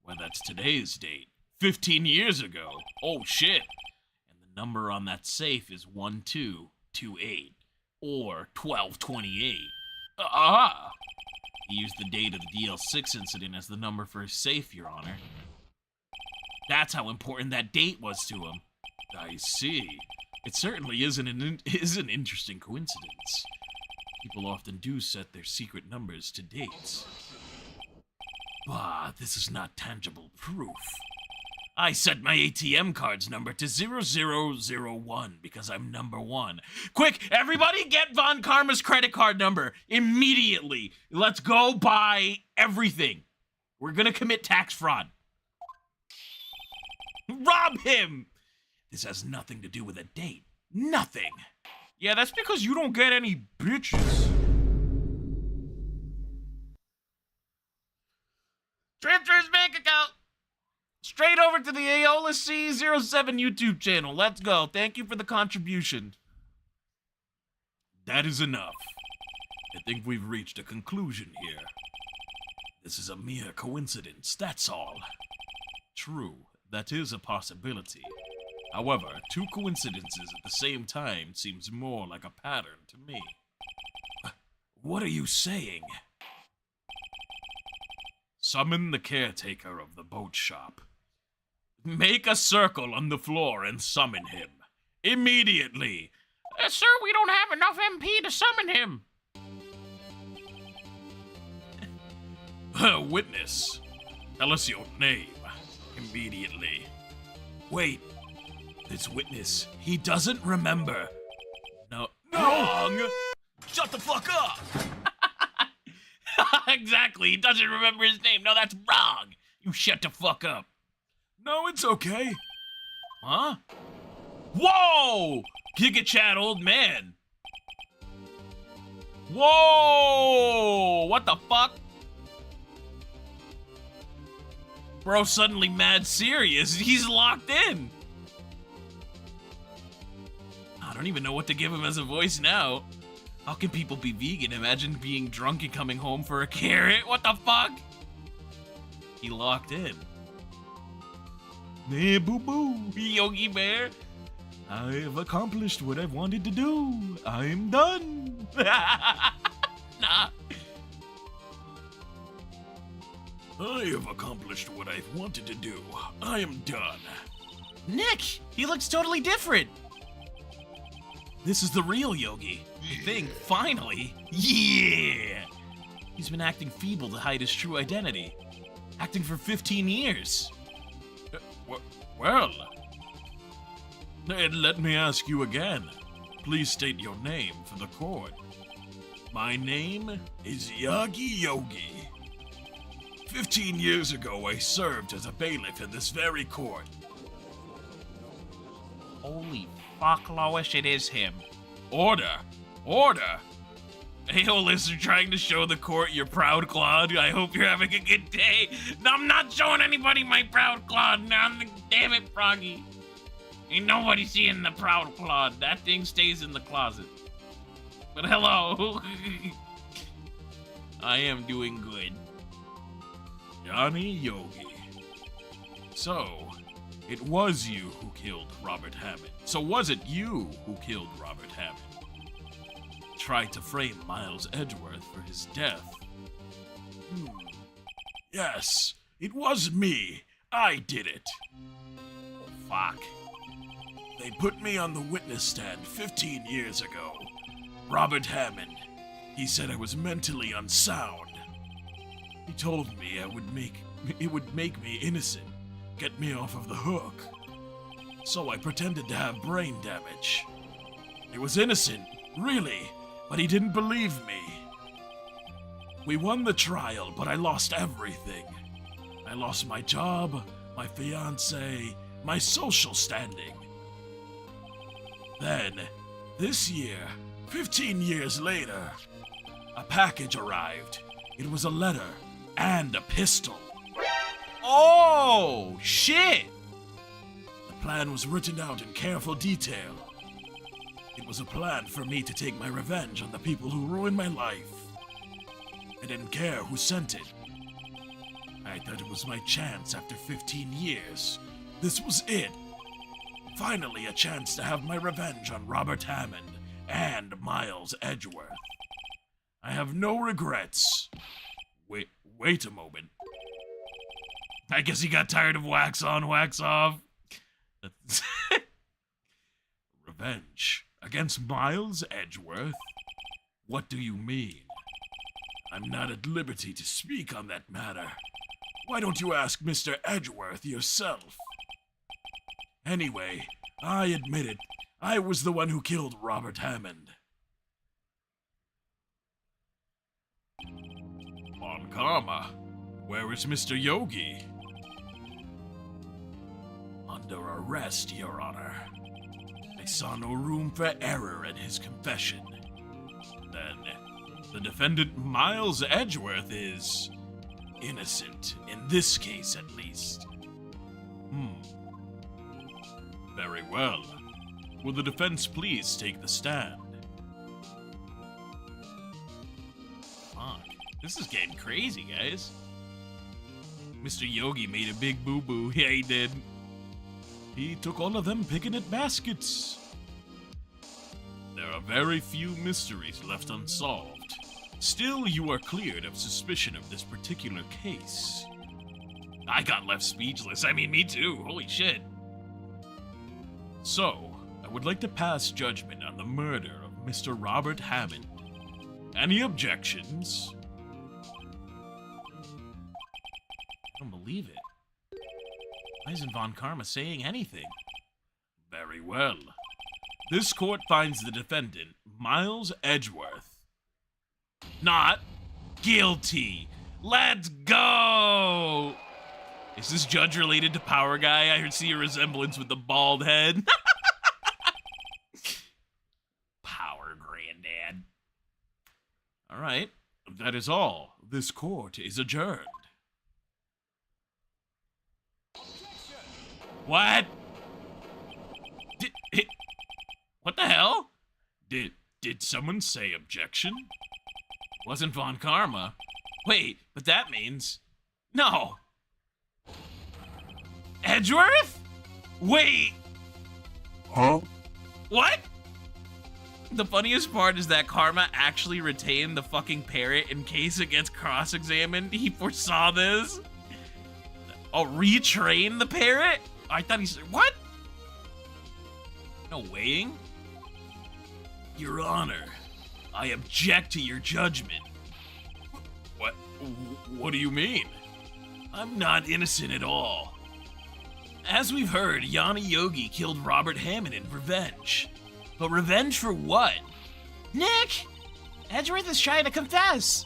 Well, that's today's date. 15 years ago. Oh, shit. And the number on that safe is 1228 or 1228. Ah! He used the date of the DL6 incident as the number for his safe, Your Honor. That's how important that date was to him. I see. It certainly is an interesting coincidence. People often do set their secret numbers to dates. But this is not tangible proof. I set my ATM card's number to 0001 because I'm number 1. Quick, everybody get Von Karma's credit card number immediately. Let's go buy everything. We're gonna commit tax fraud. Rob him! This has nothing to do with a date. Nothing. Yeah, that's because you don't get any bitches. Transfer his bank account straight over to the Aeolus C07 YouTube channel. Let's go. Thank you for the contribution. That is enough. I think we've reached a conclusion here. This is a mere coincidence, that's all. True, that is a possibility. However, 2 coincidences at the same time seems more like a pattern to me. What are you saying? Summon the caretaker of the boat shop. Make a circle on the floor and summon him. Immediately! Sir, we don't have enough MP to summon him. Witness, tell us your name. Immediately. Wait, this witness, he doesn't remember. No. Wrong! Shut the fuck up! Exactly, he doesn't remember his name. No, that's wrong. You shut the fuck up. No, it's okay. Huh? Whoa! Giga Chat old man. Whoa! What the fuck? Bro suddenly mad serious. He's locked in. I don't even know what to give him as a voice now. How can people be vegan? Imagine being drunk and coming home for a carrot. What the fuck? He locked in. Nah, boo-boo, Yogi Bear. I've accomplished what I've wanted to do. I'm done. Nah. I have accomplished what I've wanted to do. I am done. Nick, he looks totally different. This is the real Yogi. I think, finally. Yeah! He's been acting feeble to hide his true identity. Acting for 15 years. Well, then let me ask you again. Please state your name for the court. My name is Yagi Yogi. 15 years ago, I served as a bailiff in this very court. Holy fuck, Lois, it is him. Order! Order! Aeolus, you're trying to show the court your proud Claude. I hope you're having a good day. No, I'm not showing anybody my proud Claude. Damn it, Froggy. Ain't nobody seeing the proud Claude. That thing stays in the closet. But hello. I am doing good. Yanni Yogi. So, it was you who killed Robert Hammond. So was it you who killed Robert Hammond? Tried to frame Miles Edgeworth for his death. Yes, it was me. I did it. Oh, fuck. They put me on the witness stand 15 years ago. Robert Hammond. He said I was mentally unsound. He told me it would make me innocent, get me off of the hook. So I pretended to have brain damage. I was innocent, really, but he didn't believe me. We won the trial, but I lost everything. I lost my job, my fiancé, my social standing. Then, this year, 15 years later, a package arrived. It was a letter and a pistol. Oh, shit! The plan was written out in careful detail. It was a plan for me to take my revenge on the people who ruined my life. I didn't care who sent it. I thought it was my chance after 15 years. This was it. Finally, a chance to have my revenge on Robert Hammond and Miles Edgeworth. I have no regrets. Wait a moment. I guess he got tired of wax on, wax off. Revenge against Miles Edgeworth? What do you mean? I'm not at liberty to speak on that matter. Why don't you ask Mr. Edgeworth yourself? Anyway, I admit it. I was the one who killed Robert Hammond. On Karma, where is Mr. Yogi? Under arrest, Your Honor. I saw no room for error in his confession. Then, the defendant Miles Edgeworth is innocent, in this case at least. Very well. Will the defense please take the stand? Fuck. This is getting crazy, guys. Mr. Yogi made a big boo-boo. Yeah, he did. He took all of them picnic baskets. There are very few mysteries left unsolved. Still, you are cleared of suspicion of this particular case. I got left speechless. I mean, me too. Holy shit. So, I would like to pass judgment on the murder of Mr. Robert Hammond. Any objections? I don't believe it. Why isn't Von Karma saying anything? Very well. This court finds the defendant, Miles Edgeworth, not guilty. Let's go! Is this judge related to Power Guy? I see a resemblance with the bald head. Power Granddad. All right, that is all. This court is adjourned. What? What the hell? Did Did someone say objection? Wasn't Von Karma. Wait, but that means... No. Edgeworth? Wait. Huh? What? The funniest part is that Karma actually retained the fucking parrot in case it gets cross-examined. He foresaw this. Oh, retrain the parrot? I thought he said, what? No weighing? Your Honor, I object to your judgment. What do you mean? I'm not innocent at all. As we've heard, Yanni Yogi killed Robert Hammond in revenge. But revenge for what? Nick! Edgeworth is trying to confess.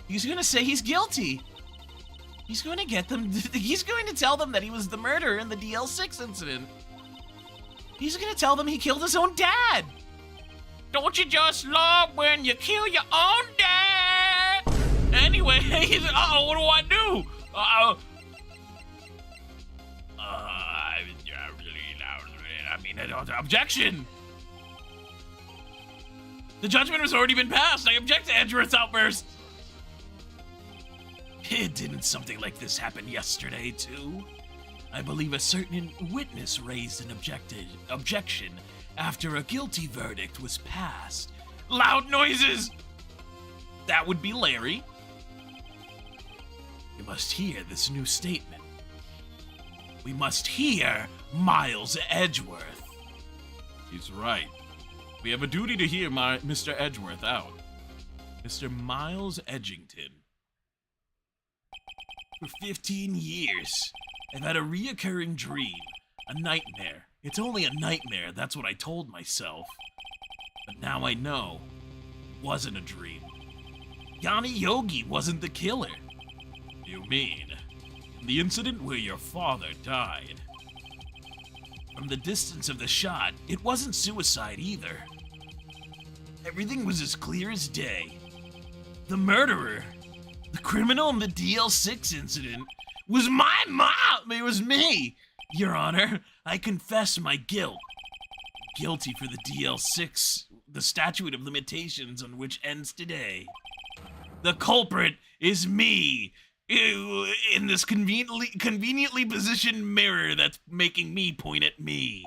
He's gonna say he's guilty. He's going to get them. He's going to tell them that he was the murderer in the DL6 incident. He's going to tell them he killed his own dad. Don't you just love when you kill your own dad? Anyway, uh-oh, what do I do? Objection! The judgment has already been passed. I object to Edgeworth's outburst. Didn't something like this happen yesterday, too? I believe a certain witness raised an objection after a guilty verdict was passed. Loud noises! That would be Larry. You must hear this new statement. We must hear Miles Edgeworth. He's right. We have a duty to hear Mr. Edgeworth out. Mr. Miles Edgington. For 15 years, I've had a reoccurring dream, a nightmare. It's only a nightmare, that's what I told myself. But now I know, it wasn't a dream. Yanni Yogi wasn't the killer. You mean, the incident where your father died? From the distance of the shot, it wasn't suicide either. Everything was as clear as day. The murderer, the criminal in the DL6 incident, was my mom! It was me! Your Honor, I confess my guilt. Guilty for the DL6, the statute of limitations on which ends today. The culprit is me! In this conveniently positioned mirror that's making me point at me.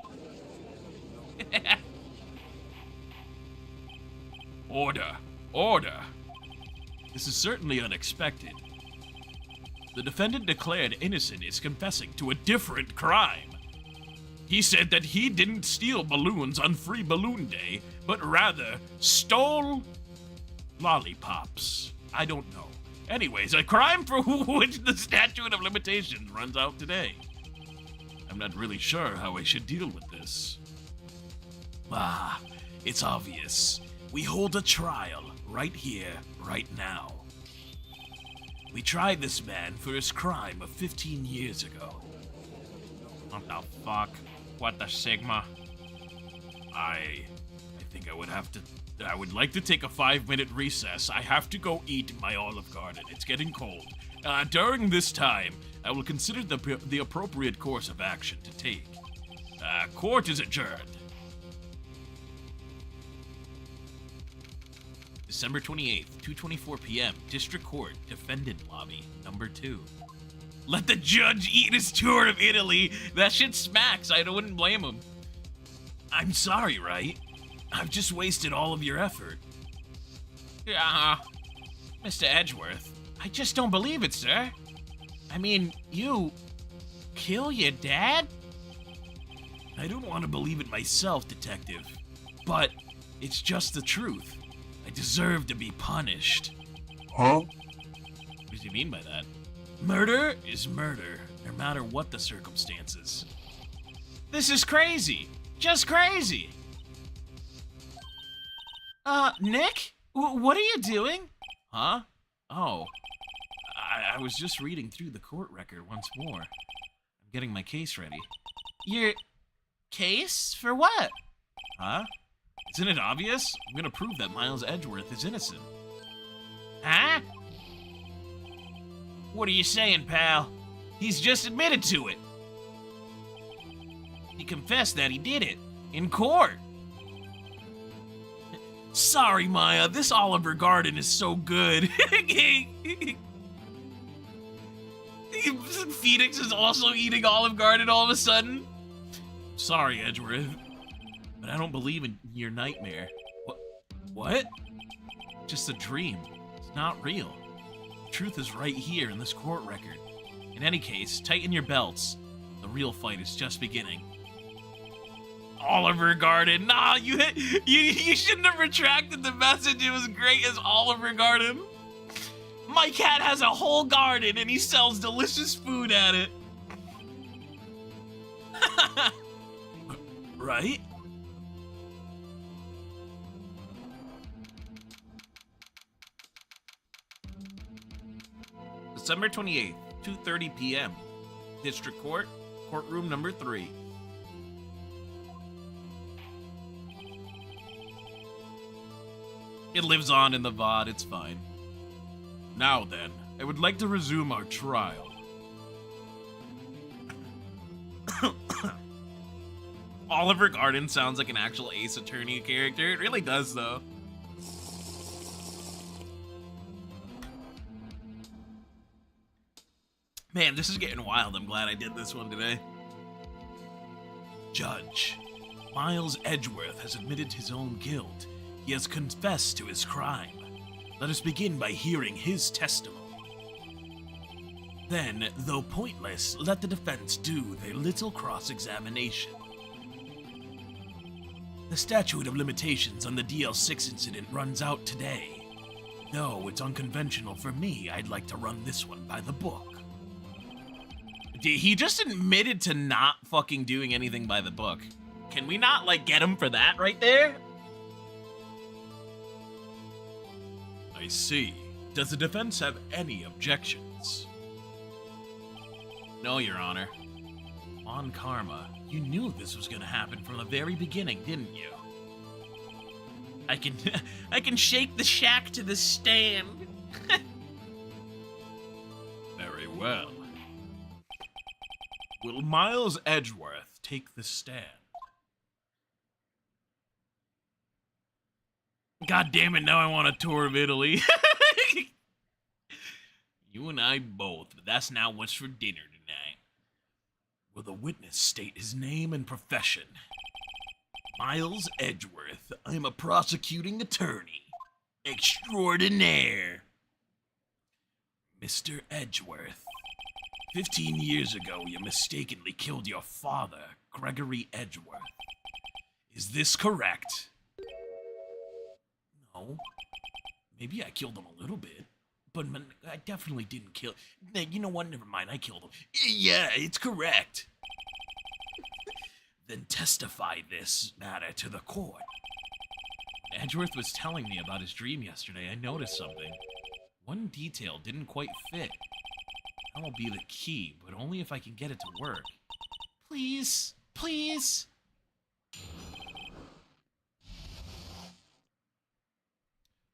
Order. Order. This is certainly unexpected. The defendant declared innocent is confessing to a different crime. He said that he didn't steal balloons on Free Balloon Day, but rather stole lollipops. I don't know. Anyways, a crime for which the statute of limitations runs out today. I'm not really sure how I should deal with this. It's obvious. We hold a trial right here, right now. We tried this man for his crime of 15 years ago. What the fuck? What the Sigma? I think I would like to take a 5-minute recess. I have to go eat in my Olive Garden. It's getting cold. During this time, I will consider the appropriate course of action to take. Court is adjourned. December 28th, 2:24 p.m. District Court, Defendant Lobby, number 2. Let the judge eat his tour of Italy. That shit smacks. I wouldn't blame him. I'm sorry, Wright. I've just wasted all of your effort. Mr. Edgeworth, I just don't believe it, sir. I mean, you kill your dad? I don't want to believe it myself, Detective, but it's just the truth. I deserve to be punished. Huh? What does he mean by that? Murder is murder, no matter what the circumstances. This is crazy. Just crazy. Nick? What are you doing? Huh? Oh. I was just reading through the court record once more. I'm getting my case ready. Your case? For what? Huh? Isn't it obvious? I'm gonna prove that Miles Edgeworth is innocent. Huh? What are you saying, pal? He's just admitted to it. He confessed that he did it. In court. Sorry, Maya, this Oliver Garden is so good. Pheonix is also eating Olive Garden all of a sudden. Sorry, Edgeworth, but I don't believe in your nightmare. What? Just a dream. It's not real. The truth is right here in this court record. In any case, tighten your belts. The real fight is just beginning. Oliver Garden. Nah, you shouldn't have retracted the message. It was great as Oliver Garden. My cat has a whole garden and he sells delicious food at it. Right? December 28th, 2:30 p.m. District Court, courtroom number 3. It lives on in the VOD, it's fine. Now then, I would like to resume our trial. Oliver Garden sounds like an actual Ace Attorney character. It really does, though. Man, this is getting wild. I'm glad I did this one today. Judge, Miles Edgeworth has admitted his own guilt. He has confessed to his crime. Let us begin by hearing his testimony. Then, though pointless, let the defense do their little cross-examination. The statute of limitations on the DL6 incident runs out today. Though it's unconventional for me, I'd like to run this one by the book. He just admitted to not fucking doing anything by the book. Can we not, like, get him for that right there? I see. Does the defense have any objections? No, Your Honor. On karma, you knew this was gonna happen from the very beginning, didn't you? I can shake the shack to the stand. Very well. Will Miles Edgeworth take the stand? God damn it, now I want a tour of Italy. You and I both, but that's not what's for dinner tonight. Will the witness state his name and profession? Miles Edgeworth, I'm a prosecuting attorney. Extraordinaire. Mr. Edgeworth, 15 years ago you mistakenly killed your father, Gregory Edgeworth. Is this correct? No. Maybe I killed him a little bit, but I definitely didn't kill. You know what? Never mind. I killed him. Yeah, it's correct. Then testify this matter to the court. Edgeworth was telling me about his dream yesterday. I noticed something. One detail didn't quite fit. That will be the key, but only if I can get it to work. Please, please.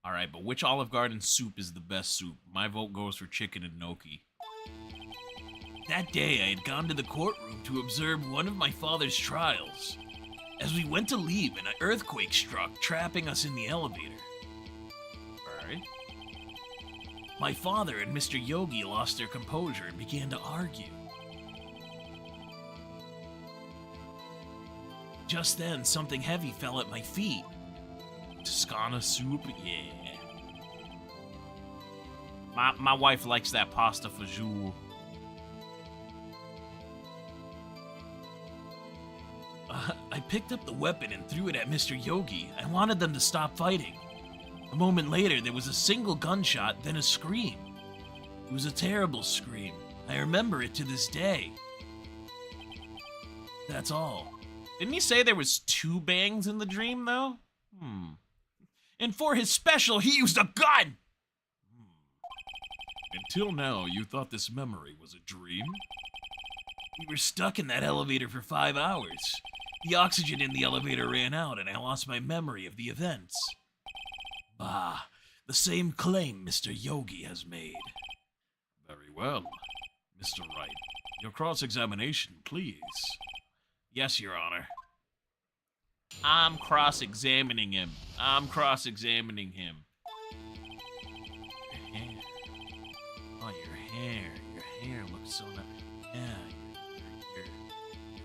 Alright, but which Olive Garden soup is the best soup? My vote goes for chicken and gnocchi. That day, I had gone to the courtroom to observe one of my father's trials. As we went to leave, an earthquake struck, trapping us in the elevator. Alright. My father and Mr. Yogi lost their composure and began to argue. Just then, something heavy fell at my feet. Toscana soup, yeah. My wife likes that pasta fajoule. I picked up the weapon and threw it at Mr. Yogi. I wanted them to stop fighting. A moment later, there was a single gunshot, then a scream. It was a terrible scream. I remember it to this day. That's all. Didn't he say there was 2 bangs in the dream, though? And for his special, he used a gun! Until now, you thought this memory was a dream? We were stuck in that elevator for 5 hours. The oxygen in the elevator ran out, and I lost my memory of the events. Bah, the same claim Mr. Yogi has made. Very well. Mr. Wright, your cross-examination, please. Yes, Your Honor. I'm cross-examining him. I'm cross-examining him. Your hair. Oh, your hair. Your hair looks so nice. Yeah,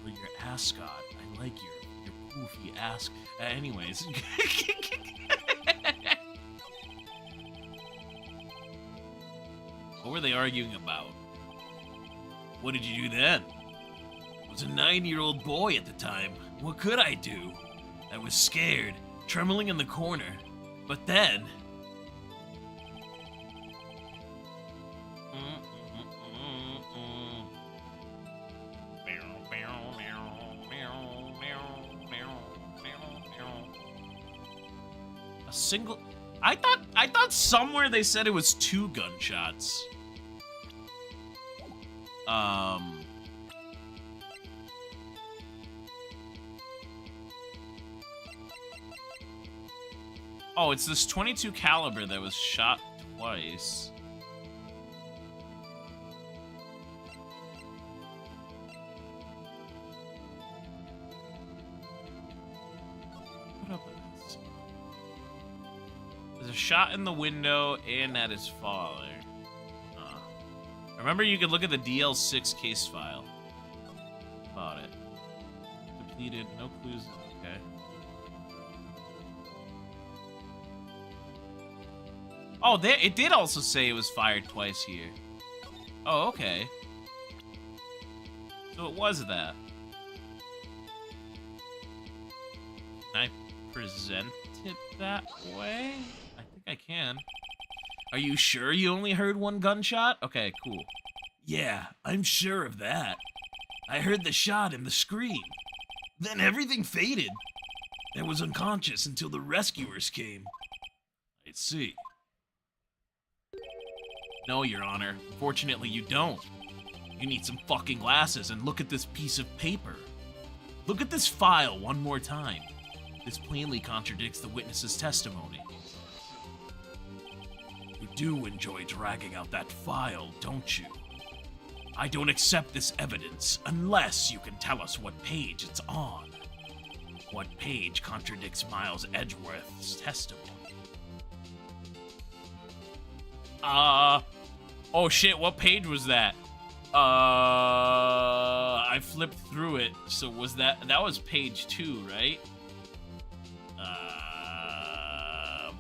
your ascot. I like your poofy ass. Anyways. What were they arguing about? What did you do then? I was a 9-year-old boy at the time. What could I do? I was scared, trembling in the corner. But then... a single... I thought somewhere they said it was 2 gunshots. Oh, it's this .22 caliber that was shot twice. What up with this? There's a shot in the window and at his father. Remember, you could look at the DL6 case file. About it. Depleted, no clues. Okay. Oh, it did also say it was fired twice here. Oh, okay. So it was that. Can I present it that way? I think I can. Are you sure you only heard 1 gunshot? Okay, cool. Yeah, I'm sure of that. I heard the shot and the scream. Then everything faded. I was unconscious until the rescuers came. I see. No, Your Honor. Fortunately, you don't. You need some fucking glasses and look at this piece of paper. Look at this file one more time. This plainly contradicts the witness's testimony. You do enjoy dragging out that file, don't you? I don't accept this evidence unless you can tell us what page it's on. What page contradicts Miles Edgeworth's testimony? Oh shit, what page was that? I flipped through it, so was that was page 2, right?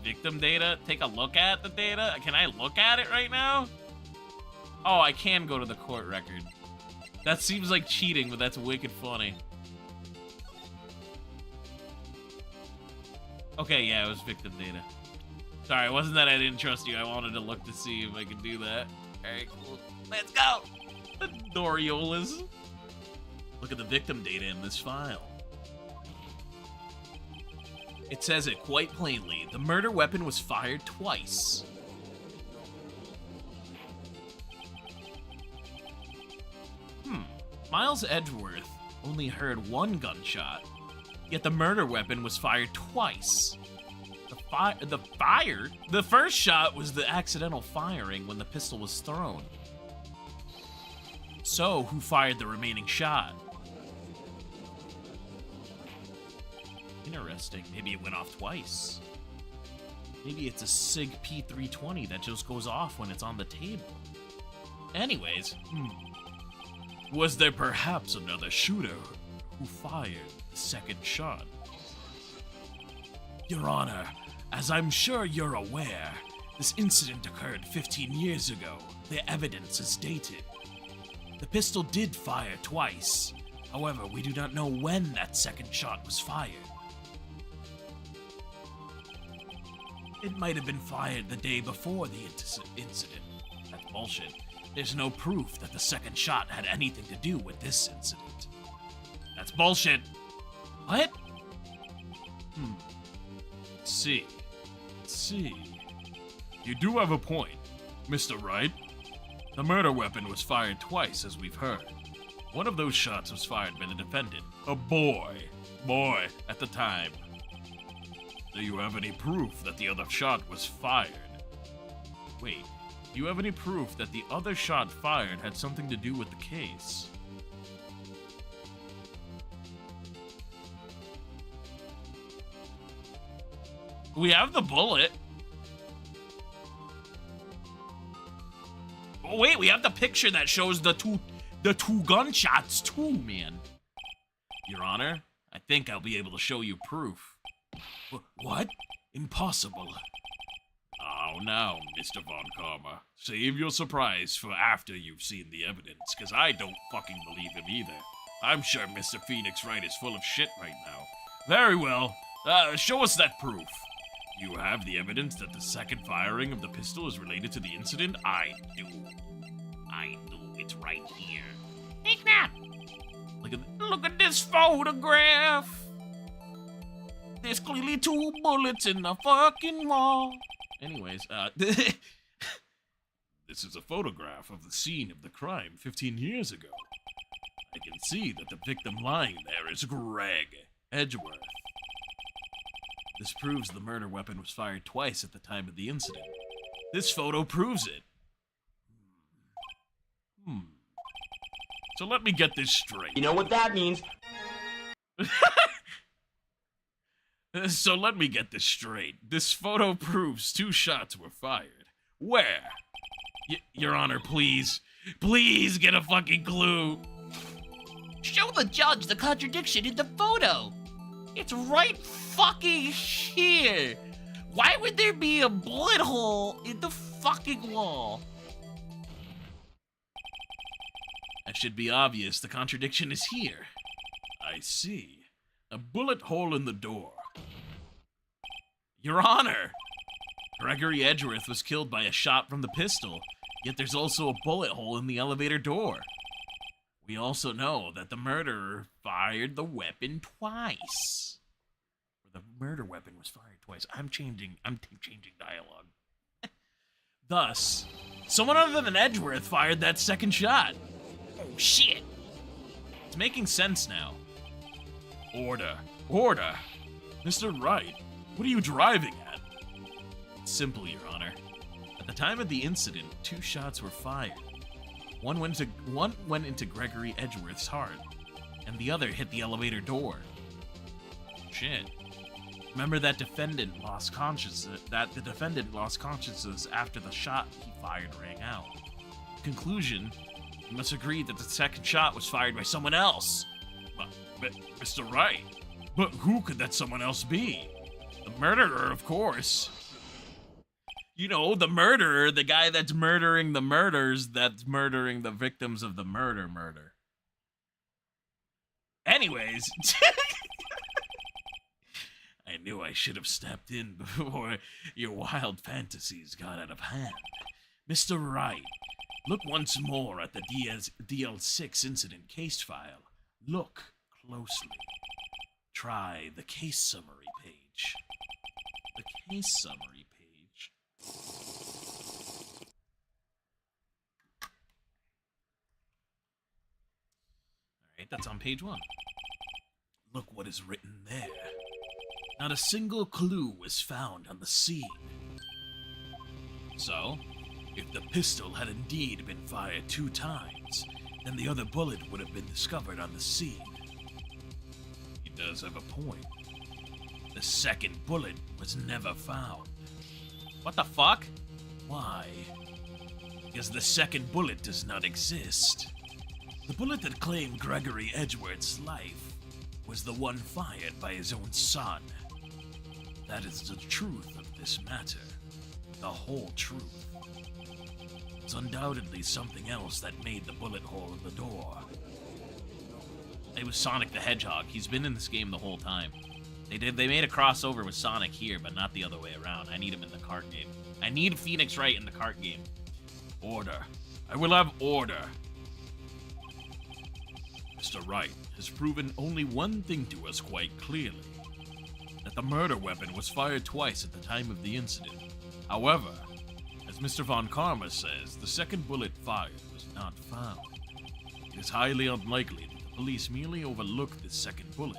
Victim data? Take a look at the data? Can I look at it right now? Oh, I can go to the court record. That seems like cheating, but that's wicked funny. Okay, yeah, it was victim data. Sorry, it wasn't that I didn't trust you. I wanted to look to see if I could do that. Alright, cool. Let's go! Aeolus. Look at the victim data in this file. It says it quite plainly. The murder weapon was fired twice. Miles Edgeworth only heard 1 gunshot, yet the murder weapon was fired twice. The first shot was the accidental firing when the pistol was thrown. So, who fired the remaining shot? Interesting. Maybe it went off twice. Maybe it's a SIG P320 that just goes off when it's on the table. Anyways, was there perhaps another shooter who fired the second shot? Your Honor, as I'm sure you're aware, this incident occurred 15 years ago. The evidence is dated. The pistol did fire twice. However, we do not know when that second shot was fired. It might have been fired the day before the incident. That's bullshit. There's no proof that the second shot had anything to do with this incident. That's bullshit. What? Let's see. You do have a point, Mr. Wright. The murder weapon was fired twice, as we've heard. One of those shots was fired by the defendant, a boy at the time. Do you have any proof that the other shot was fired? Wait, do you have any proof that the other shot fired had something to do with the case? We have the bullet. Oh wait, we have the picture that shows the two gunshots too, man. Your Honor, I think I'll be able to show you proof. What? Impossible. Oh, now, Mr. Von Karma, save your surprise for after you've seen the evidence, because I don't fucking believe him either. I'm sure Mr. Pheonix Wright is full of shit right now. Very well. Show us that proof. You have the evidence that the second firing of the pistol is related to the incident? I do. It's right here. Take that. Look at this photograph. There's clearly 2 bullets in the fucking wall. Anyways, This is a photograph of the scene of the crime 15 years ago. I can see that the victim lying there is Greg Edgeworth. this proves the murder weapon was fired twice at the time of the incident. This photo proves it. So let me get this straight. You know what that means? So let me get this straight. This photo proves 2 shots were fired. Where? Your Honor, please. Please get a fucking clue. Show the judge the contradiction in the photo. It's right fucking here. Why would there be a bullet hole in the fucking wall? That should be obvious. The contradiction is here. I see. A bullet hole in the door. Your Honor! Gregory Edgeworth was killed by a shot from the pistol, yet there's also a bullet hole in the elevator door. We also know that the murderer fired the weapon twice. Or the murder weapon was fired twice. I'm changing dialogue. Thus, someone other than Edgeworth fired that second shot. Oh shit. It's making sense now. Order. Order. Mr. Wright, what are you driving at? It's simple, Your Honor. At the time of the incident, 2 shots were fired. One went into Gregory Edgeworth's heart, and the other hit the elevator door. Shit. Remember that the defendant lost consciousness after the shot he fired rang out. Conclusion, you must agree that the second shot was fired by someone else. But Mr. Wright, but who could that someone else be? The murderer, of course. You know, the murderer, the guy that's murdering the murders, that's murdering the victims of the murder. Anyways. I knew I should have stepped in before your wild fantasies got out of hand. Mr. Wright, look once more at the DL6 incident case file. Look closely. Try the case summary page. The case summary page. Alright, that's on page 1. Look what is written there. Not a single clue was found on the scene. So, if the pistol had indeed been fired 2 times, then the other bullet would have been discovered on the scene. He does have a point. The second bullet was never found. what the fuck? Why? Because the second bullet does not exist. The bullet that claimed Gregory Edgeworth's life was the one fired by his own son. That is the truth of this matter. The whole truth. It's undoubtedly something else that made the bullet hole in the door. It was Sonic the Hedgehog. He's been in this game the whole time. They made a crossover with Sonic here, but not the other way around. I need him in the cart game. I need Pheonix Wright in the cart game. Order. I will have order. Mr. Wright has proven only one thing to us quite clearly. That the murder weapon was fired twice at the time of the incident. However, as Mr. Von Karma says, the second bullet fired was not found. It is highly unlikely that the police merely overlooked this second bullet.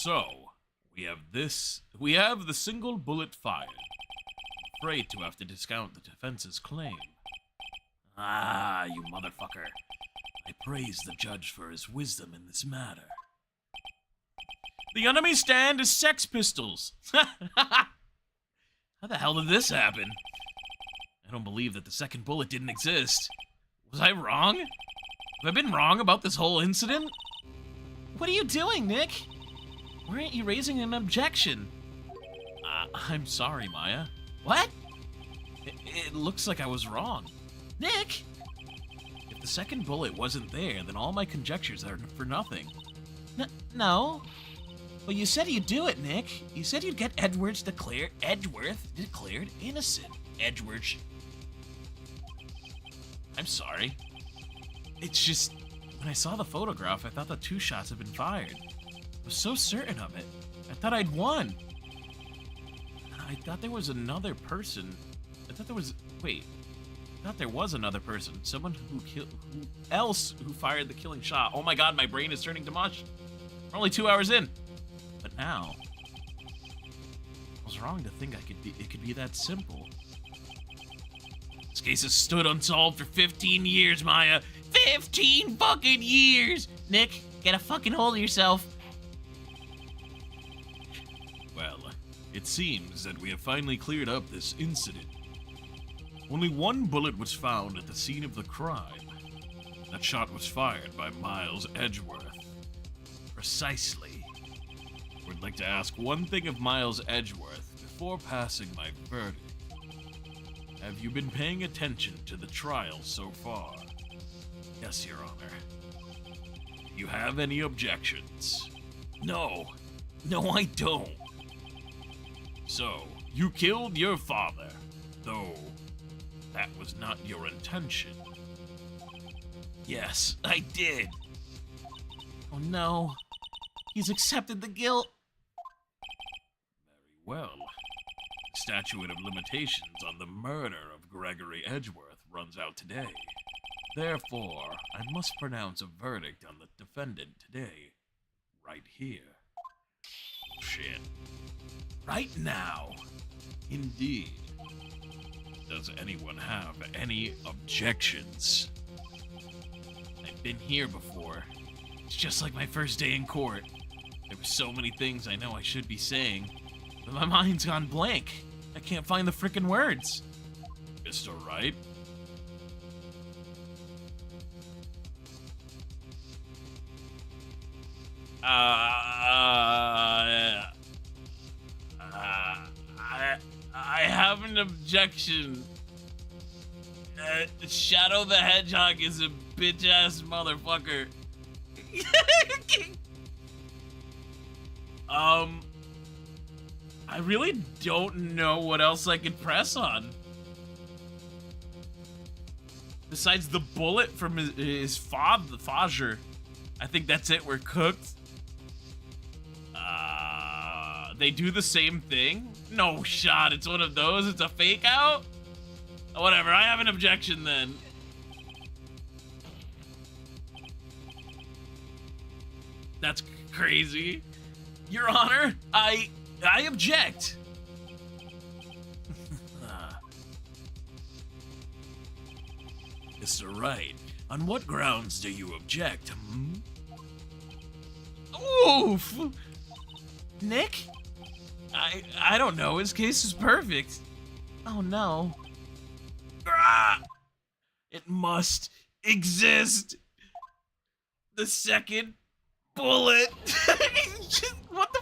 So, we have the single bullet fired. I'm afraid to have to discount the defense's claim. Ah, you motherfucker. I praise the judge for his wisdom in this matter. The enemy stand is Sex Pistols. How the hell did this happen? I don't believe that the second bullet didn't exist. Was I wrong? Have I been wrong about this whole incident? What are you doing, Nick? Why aren't you raising an objection? I'm sorry, Maya. What? It looks like I was wrong. Nick? If the second bullet wasn't there, then all my conjectures are for nothing. No. Well, you said you'd do it, Nick. You said you'd get Edgeworth declared innocent. Edgeworth. I'm sorry. It's just, when I saw the photograph, I thought the 2 shots had been fired. I was so certain of it. I thought I'd won. I thought there was another person. I thought there was another person. Someone who fired the killing shot. Oh my god, my brain is turning to mush. We're only 2 hours in. But now, I was wrong to think it could be that simple. This case has stood unsolved for 15 years, Maya. 15 fucking years! Nick, get a fucking hold of yourself. Well, it seems that we have finally cleared up this incident. Only 1 bullet was found at the scene of the crime. That shot was fired by Miles Edgeworth. Precisely. I would like to ask one thing of Miles Edgeworth before passing my verdict. Have you been paying attention to the trial so far? Yes, Your Honor. Do you have any objections? No. No, I don't. So, you killed your father, though that was not your intention. Yes, I did. Oh no. He's accepted the guilt. Very well. The statute of limitations on the murder of Gregory Edgeworth runs out today. Therefore, I must pronounce a verdict on the defendant today. Right here. Shit. Right now. Indeed. Does anyone have any objections? I've been here before. It's just like my first day in court. There were so many things I know I should be saying, but my mind's gone blank. I can't find the frickin' words. Mr. Wright? I have an objection. Shadow the Hedgehog is a bitch-ass motherfucker. I really don't know what else I could press on. Besides the bullet from his father, I think that's it, we're cooked. They do the same thing? No shot, it's one of those, it's a fake out? Whatever, I have an objection then. That's crazy. Your Honor, I object. Mr. Wright, on what grounds do you object, hmm? Oof! Nick? I don't know, his case is perfect. Oh no. Ah! It must exist. The second bullet. What the?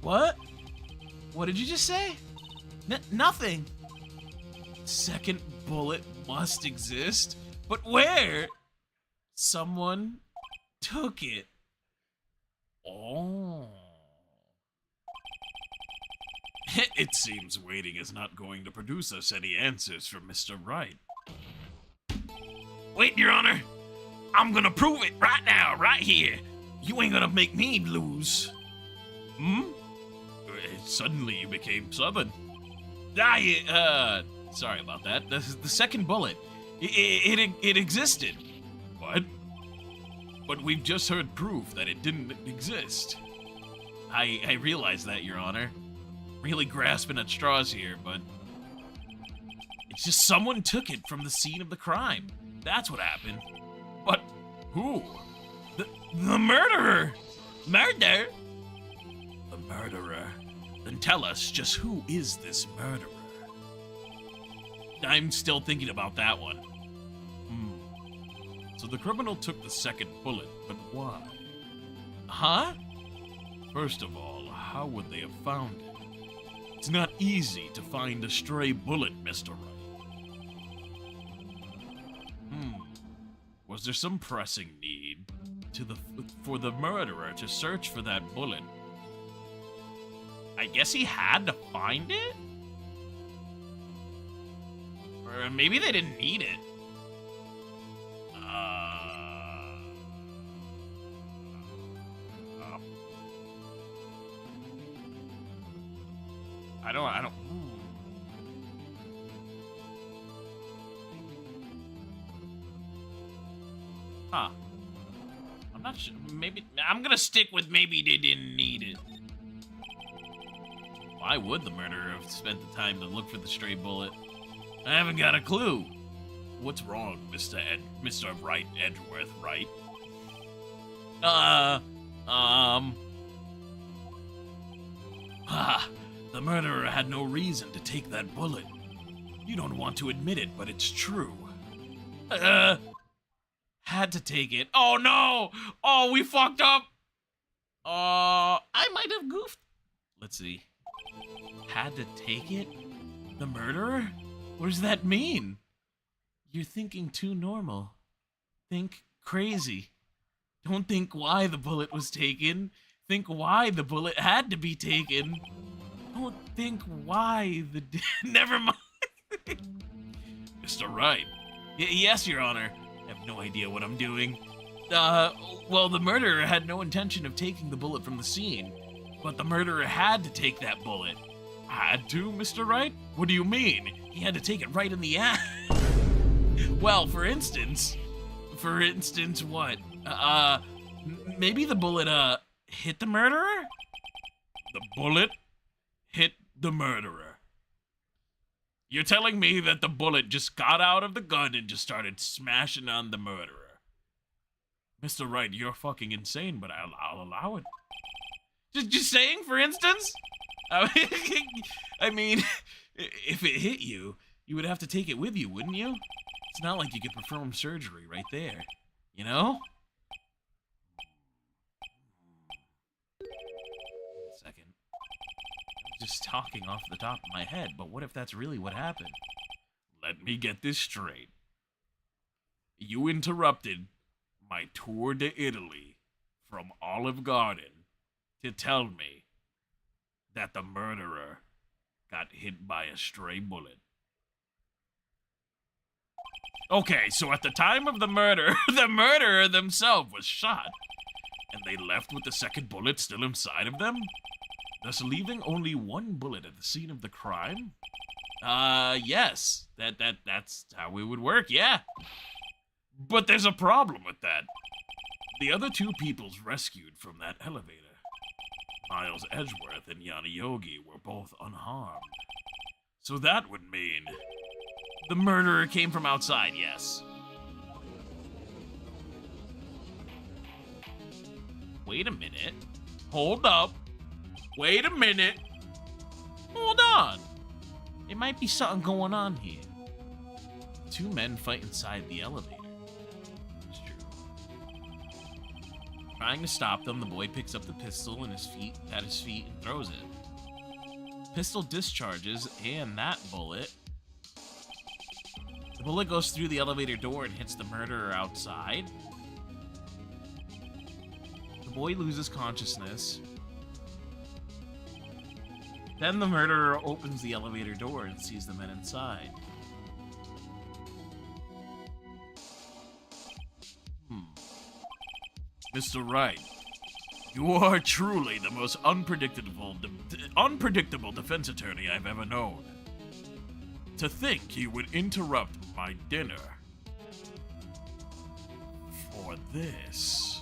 What? What did you just say? Nothing. Second bullet must exist? But where? Someone took it. Oh. It seems waiting is not going to produce us any answers from Mr. Wright. Wait, Your Honor. I'm gonna prove it right now, right here. You ain't gonna make me lose. Hmm? Suddenly you became Southern. Sorry about that. The second bullet. It existed. What? But we've just heard proof that it didn't exist. I realize that, Your Honor. Really grasping at straws here, but it's just someone took it from the scene of the crime. That's what happened. But who? The murderer! Murder? The murderer? Then tell us, just who is this murderer? I'm still thinking about that one. So the criminal took the second bullet, but why? Huh? First of all, how would they have found it? It's not easy to find a stray bullet, Mr. Wright. Was there some pressing need for the murderer to search for that bullet? I guess he had to find it? Or maybe they didn't need it. I don't. Huh. I'm not sure. Maybe. I'm gonna stick with maybe they didn't need it. Why would the murderer have spent the time to look for the stray bullet? I haven't got a clue. What's wrong, Mr. Wright, Edgeworth, right? The murderer had no reason to take that bullet. You don't want to admit it, but it's true. Had to take it. Oh no! Oh, we fucked up! I might have goofed. Let's see. Had to take it? The murderer? What does that mean? You're thinking too normal. Think crazy. Don't think why the bullet was taken. Think why the bullet had to be taken. Don't think why the... Never mind. Mr. Wright. Yes, Your Honor. I have no idea what I'm doing. Well, the murderer had no intention of taking the bullet from the scene. But the murderer had to take that bullet. Had to, Mr. Wright? What do you mean? He had to take it right in the ass. Well, for instance, what? Maybe the bullet, hit the murderer? The bullet hit the murderer. You're telling me that the bullet just got out of the gun and just started smashing on the murderer. Mr. Wright, you're fucking insane, but I'll allow it. Just saying, for instance? I mean, if it hit you, you would have to take it with you, wouldn't you? It's not like you could perform surgery right there, you know? Second. I'm just talking off the top of my head, but what if that's really what happened? Let me get this straight. You interrupted my tour to Italy from Olive Garden to tell me that the murderer got hit by a stray bullet. Okay, so at the time of the murder, the murderer themselves was shot, and they left with the second bullet still inside of them, thus leaving only one bullet at the scene of the crime? Yes. That's how it would work, yeah. But there's a problem with that. The other two peoples rescued from that elevator, Miles Edgeworth and Yana Yogi, were both unharmed. So that would mean the murderer came from outside, yes. Wait a minute. Hold up. Wait a minute. Hold on. There might be something going on here. Two men fight inside the elevator. It's true. Trying to stop them, the boy picks up the pistol at his feet and throws it. Pistol discharges, and that bullet. The bullet goes through the elevator door and hits the murderer outside. The boy loses consciousness. Then the murderer opens the elevator door and sees the men inside. Mr. Wright, you are truly the most unpredictable defense attorney I've ever known. To think you would interrupt my dinner for this.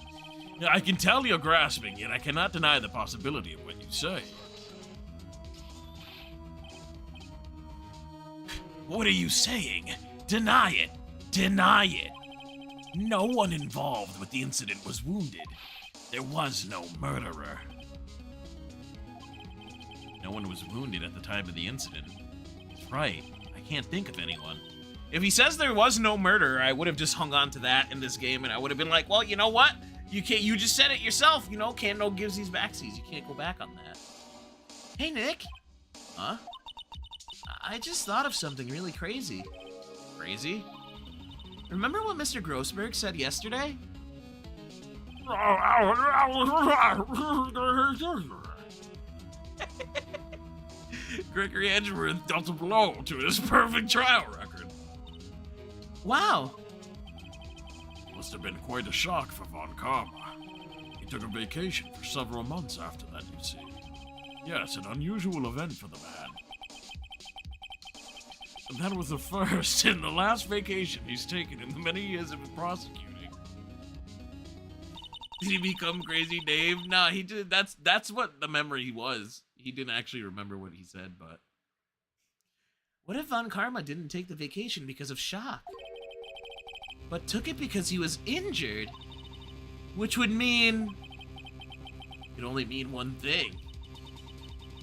I can tell you're grasping, yet I cannot deny the possibility of what you say. What are you saying? Deny it! Deny it! No one involved with the incident was wounded. There was no murderer. No one was wounded at the time of the incident. That's right. I can't think of anyone. If he says there was no murder, I would have just hung on to that in this game, and I would have been like, well, you know what? You can't. You just said it yourself. You know, can't no gives these backsies. You can't go back on that. Hey, Nick. Huh? I just thought of something really crazy. Crazy? Remember what Mr. Grossberg said yesterday? Gregory Edgeworth dealt a blow to his perfect trial record. Wow. Must have been quite a shock for Von Karma. He took a vacation for several months after that, you see. Yes, an unusual event for the man. And that was the first and the last vacation he's taken in the many years of his prosecuting. Did he become Crazy Dave? Nah, he did. That's what the memory was. He didn't actually remember what he said, but... What if Von Karma didn't take the vacation because of shock? But took it because he was injured? Which would mean... It could only mean one thing.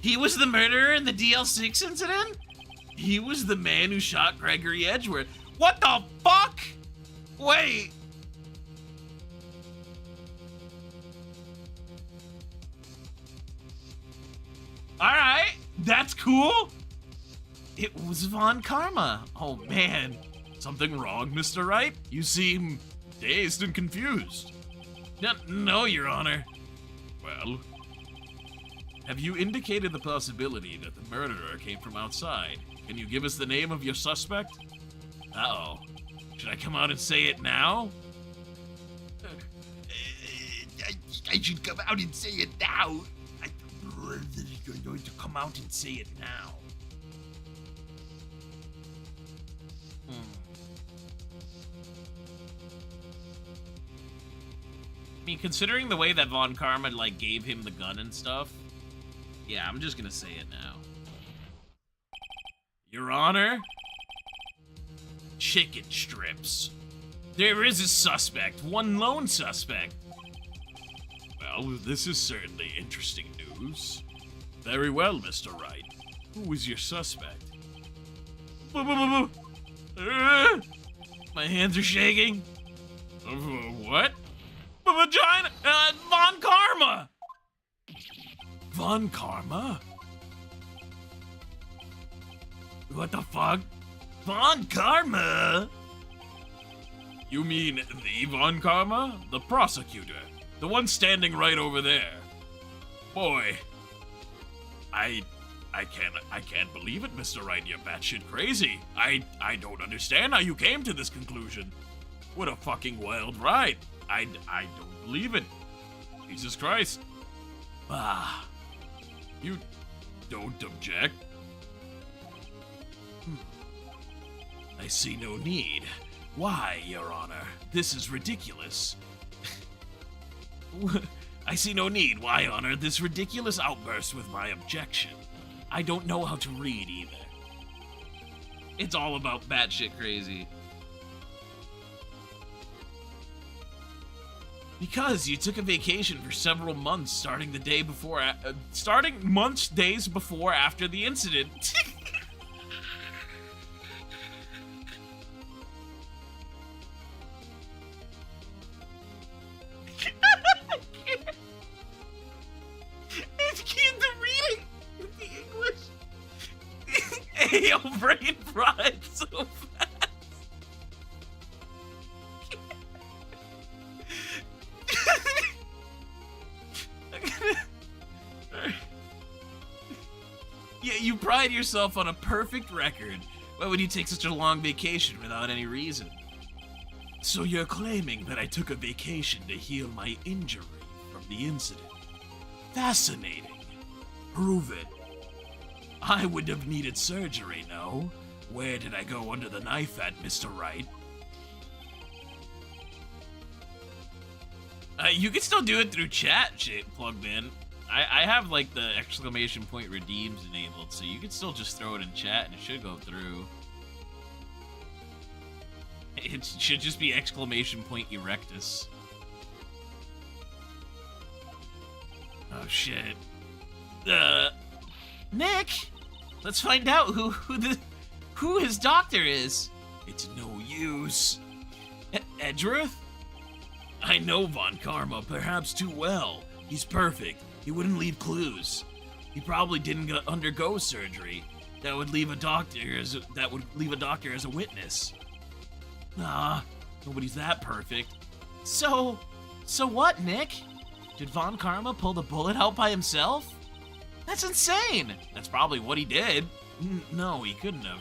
He was the murderer in the DL6 incident? He was the man who shot Gregory Edgeworth. What the fuck? Wait. Alright, that's cool. It was Von Karma. Oh man. Something wrong, Mr. Wright? You seem dazed and confused. No, Your Honor. Well, have you indicated the possibility that the murderer came from outside? Can you give us the name of your suspect? Uh-oh. Should I come out and say it now? I should come out and say it now. You're going to come out and say it now. I mean, considering the way that Von Karma, like, gave him the gun and stuff, yeah, I'm just gonna say it now. Your Honor? Chicken strips. There is a suspect, one lone suspect. well, this is certainly interesting news. Very well, Mr. Wright. Who is your suspect? My hands are shaking. What? Vagina! Von Karma! Von Karma? What the fuck? Von Karma? You mean the Von Karma? The prosecutor. The one standing right over there. Boy, I can't believe it, Mr. Wright. You're batshit crazy. I don't understand how you came to this conclusion. What a fucking wild ride. I don't believe it. Jesus Christ. Ah. You don't object? I see no need. Why, Your Honor? This is ridiculous. I see no need. Why, Honor? This ridiculous outburst with my objection. I don't know how to read either. It's all about batshit crazy. Because you took a vacation for several months, starting days before after the incident. Your brain fried so fast. Yeah, you pride yourself on a perfect record. Why would you take such a long vacation without any reason? So you're claiming that I took a vacation to heal my injury from the incident. Fascinating. Prove it. I would have needed surgery, no? Where did I go under the knife at, Mr. Wright? You can still do it through chat shit plugged in. I have, like, the exclamation point redeems enabled, so you can still just throw it in chat and it should go through. It should just be exclamation point erectus. Oh, shit. Nick, let's find out who his doctor is. It's no use. Edgeworth? I know Von Karma perhaps too well. He's perfect. He wouldn't leave clues. He probably didn't undergo surgery. That would leave a doctor as a witness. Nah, nobody's that perfect. So what, Nick? Did Von Karma pull the bullet out by himself? That's insane. That's probably what he did. No, he couldn't have.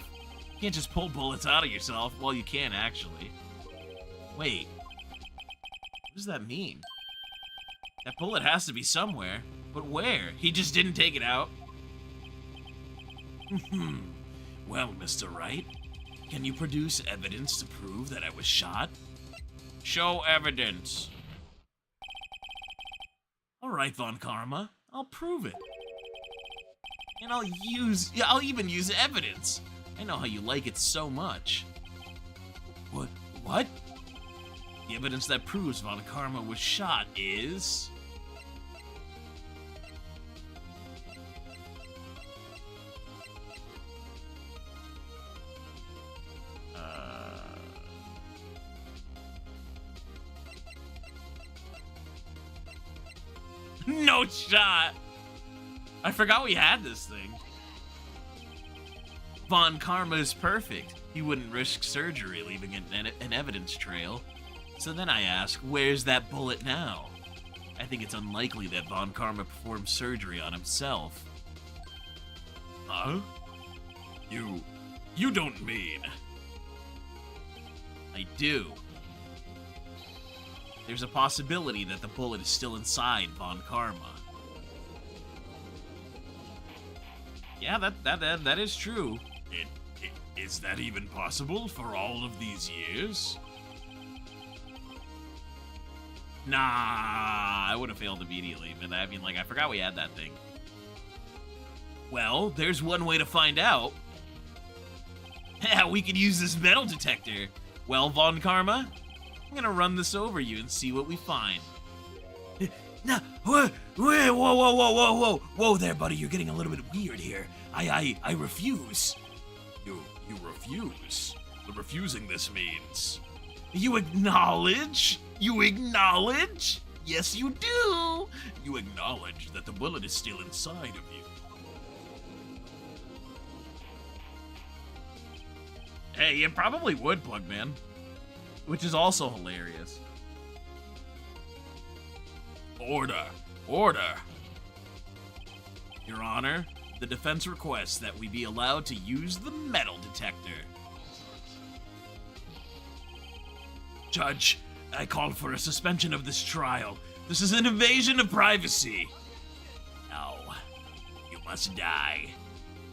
You can't just pull bullets out of yourself. Well, you can, actually. Wait. What does that mean? That bullet has to be somewhere. But where? He just didn't take it out? Well, Mr. Wright, can you produce evidence to prove that I was shot? Show evidence. All right, Von Karma, I'll prove it. And I'll even use evidence. I know how you like it so much. What? The evidence that proves Von Karma was shot is... No shot! I forgot we had this thing. Von Karma is perfect. He wouldn't risk surgery leaving an evidence trail. So then I ask, where's that bullet now? I think it's unlikely that Von Karma performed surgery on himself. Huh? You don't mean... I do. There's a possibility that the bullet is still inside Von Karma. Yeah, that is true. Is that even possible for all of these years? Nah, I would have failed immediately, but I mean, like, I forgot we had that thing. Well, there's one way to find out. Yeah, we could use this metal detector. Well, Von Karma, I'm gonna run this over you and see what we find. No, whoa there, buddy. You're getting a little bit weird here. I refuse. You refuse? What refusing this means? You acknowledge? You acknowledge? Yes, you do. You acknowledge that the bullet is still inside of you. Hey, you probably would, Plugman. Which is also hilarious. Order! Your Honor, the defense requests that we be allowed to use the metal detector. Judge, I call for a suspension of this trial. This is an invasion of privacy. No, you must die.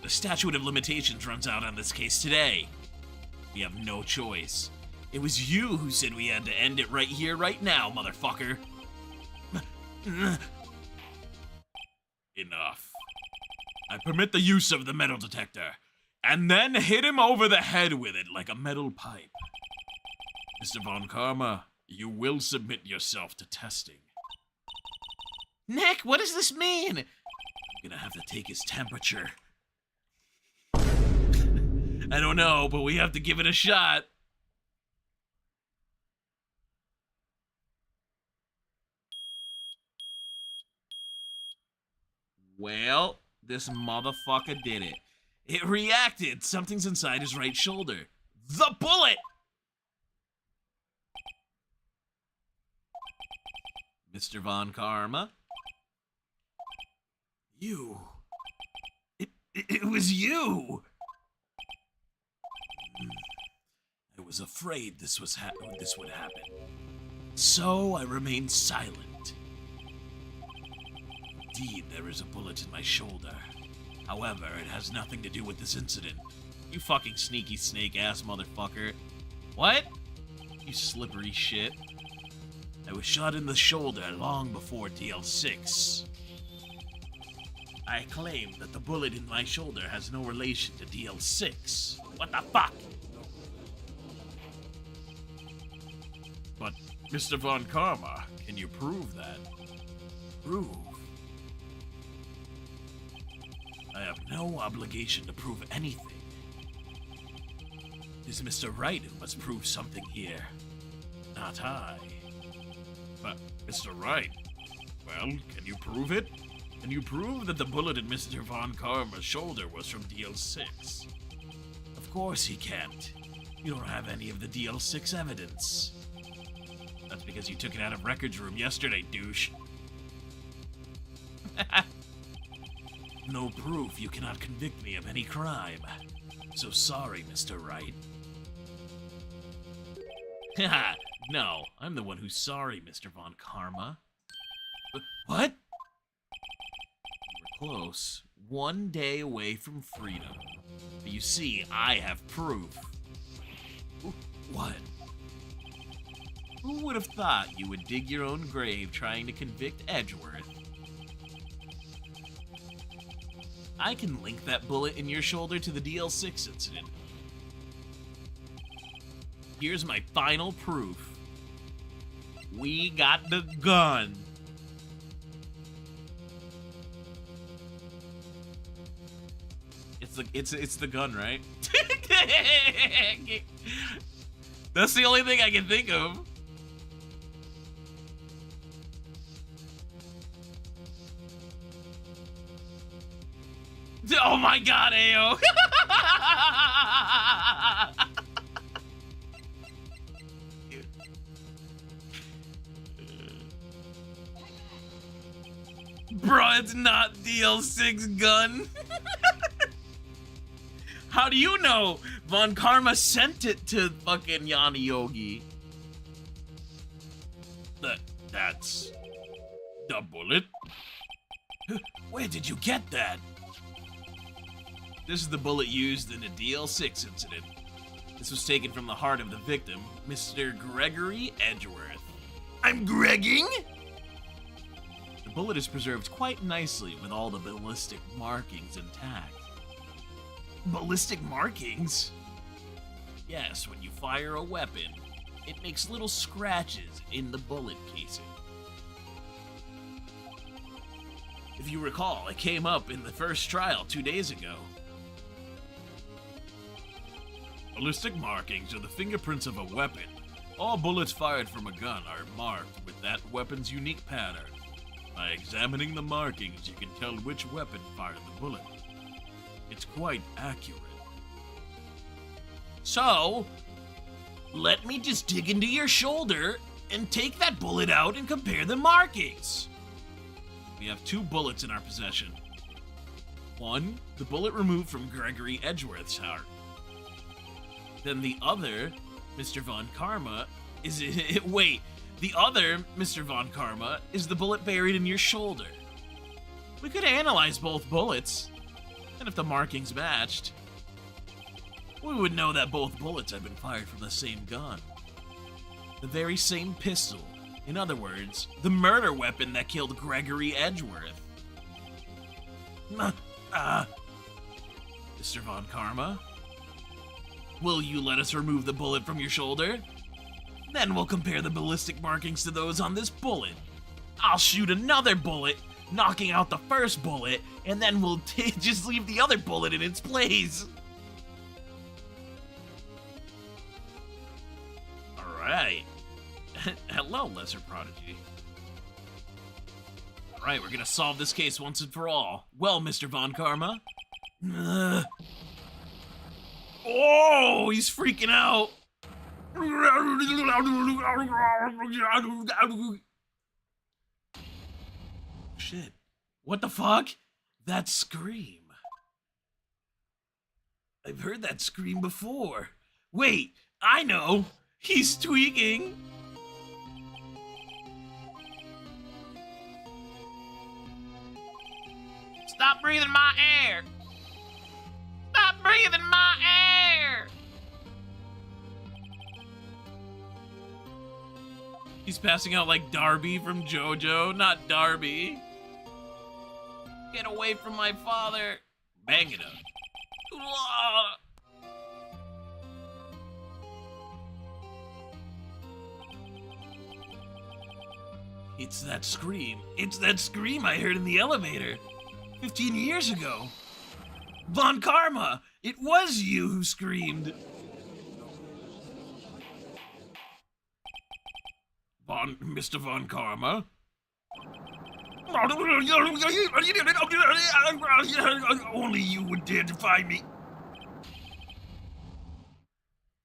The statute of limitations runs out on this case today. We have no choice. It was you who said we had to end it right here, right now, motherfucker. Enough. I permit the use of the metal detector, and then hit him over the head with it like a metal pipe. Mr. Von Karma, you will submit yourself to testing. Nick, what does this mean? I'm gonna have to take his temperature. I don't know, but we have to give it a shot. Well, this motherfucker did it. It reacted. Something's inside his right shoulder. The bullet! Mr. Von Karma? You. It was you! I was afraid this would happen. So I remained silent. Indeed, there is a bullet in my shoulder. However, it has nothing to do with this incident. You fucking sneaky snake-ass motherfucker. What? You slippery shit. I was shot in the shoulder long before DL6. I claim that the bullet in my shoulder has no relation to DL6. What the fuck? But, Mr. Von Karma, can you prove that? Prove? no obligation to prove anything. It is Mr. Wright who must prove something here, not I. But, Mr. Wright, well, can you prove it? Can you prove that the bullet in Mr. Von Karma's shoulder was from DL6? Of course he can't. You don't have any of the DL6 evidence. That's because you took it out of records room yesterday, douche. No proof, you cannot convict me of any crime. So sorry, Mr. Wright. Haha, no, I'm the one who's sorry, Mr. Von Karma. What? We're close. 1 day away from freedom. But you see, I have proof. What? Who would have thought you would dig your own grave trying to convict Edgeworth? I can link that bullet in your shoulder to the DL6 incident. Here's my final proof. We got the gun. It's the gun, right? That's the only thing I can think of. Oh my god, Ao! Bro, it's not DL6 gun. How do you know? Von Karma sent it to fucking Yana Yogi. That's the bullet? Where did you get that? This is the bullet used in a DL6 incident. This was taken from the heart of the victim, Mr. Gregory Edgeworth. I'm Gregging? The bullet is preserved quite nicely with all the ballistic markings intact. Ballistic markings? Yes, when you fire a weapon, it makes little scratches in the bullet casing. If you recall, it came up in the first trial 2 days ago. Ballistic markings are the fingerprints of a weapon. All bullets fired from a gun are marked with that weapon's unique pattern. By examining the markings, you can tell which weapon fired the bullet. It's quite accurate. So, let me just dig into your shoulder and take that bullet out and compare the markings. We have 2 bullets in our possession. One, the bullet removed from Gregory Edgeworth's heart. Then the other, Mr. Von Karma, wait, the other, Mr. Von Karma, is the bullet buried in your shoulder. We could analyze both bullets, and if the markings matched, we would know that both bullets had been fired from the same gun. The very same pistol. In other words, the murder weapon that killed Gregory Edgeworth. Mr. Von Karma, will you let us remove the bullet from your shoulder? Then we'll compare the ballistic markings to those on this bullet. I'll shoot another bullet, knocking out the first bullet, and then we'll just leave the other bullet in its place. Alright. Hello, Lesser Prodigy. Alright, we're gonna solve this case once and for all. Well, Mr. Von Karma. Oh, he's freaking out. Shit. What the fuck? That scream. I've heard that scream before. Wait, I know. He's tweaking. Stop breathing my air! Stop breathing my air! He's passing out like Darby from JoJo, not Darby. Get away from my father. Bang it up. It's that scream. It's that scream I heard in the elevator 15 years ago. Von Karma! It was you who screamed! Mr. Von Karma? Only you would dare defy me.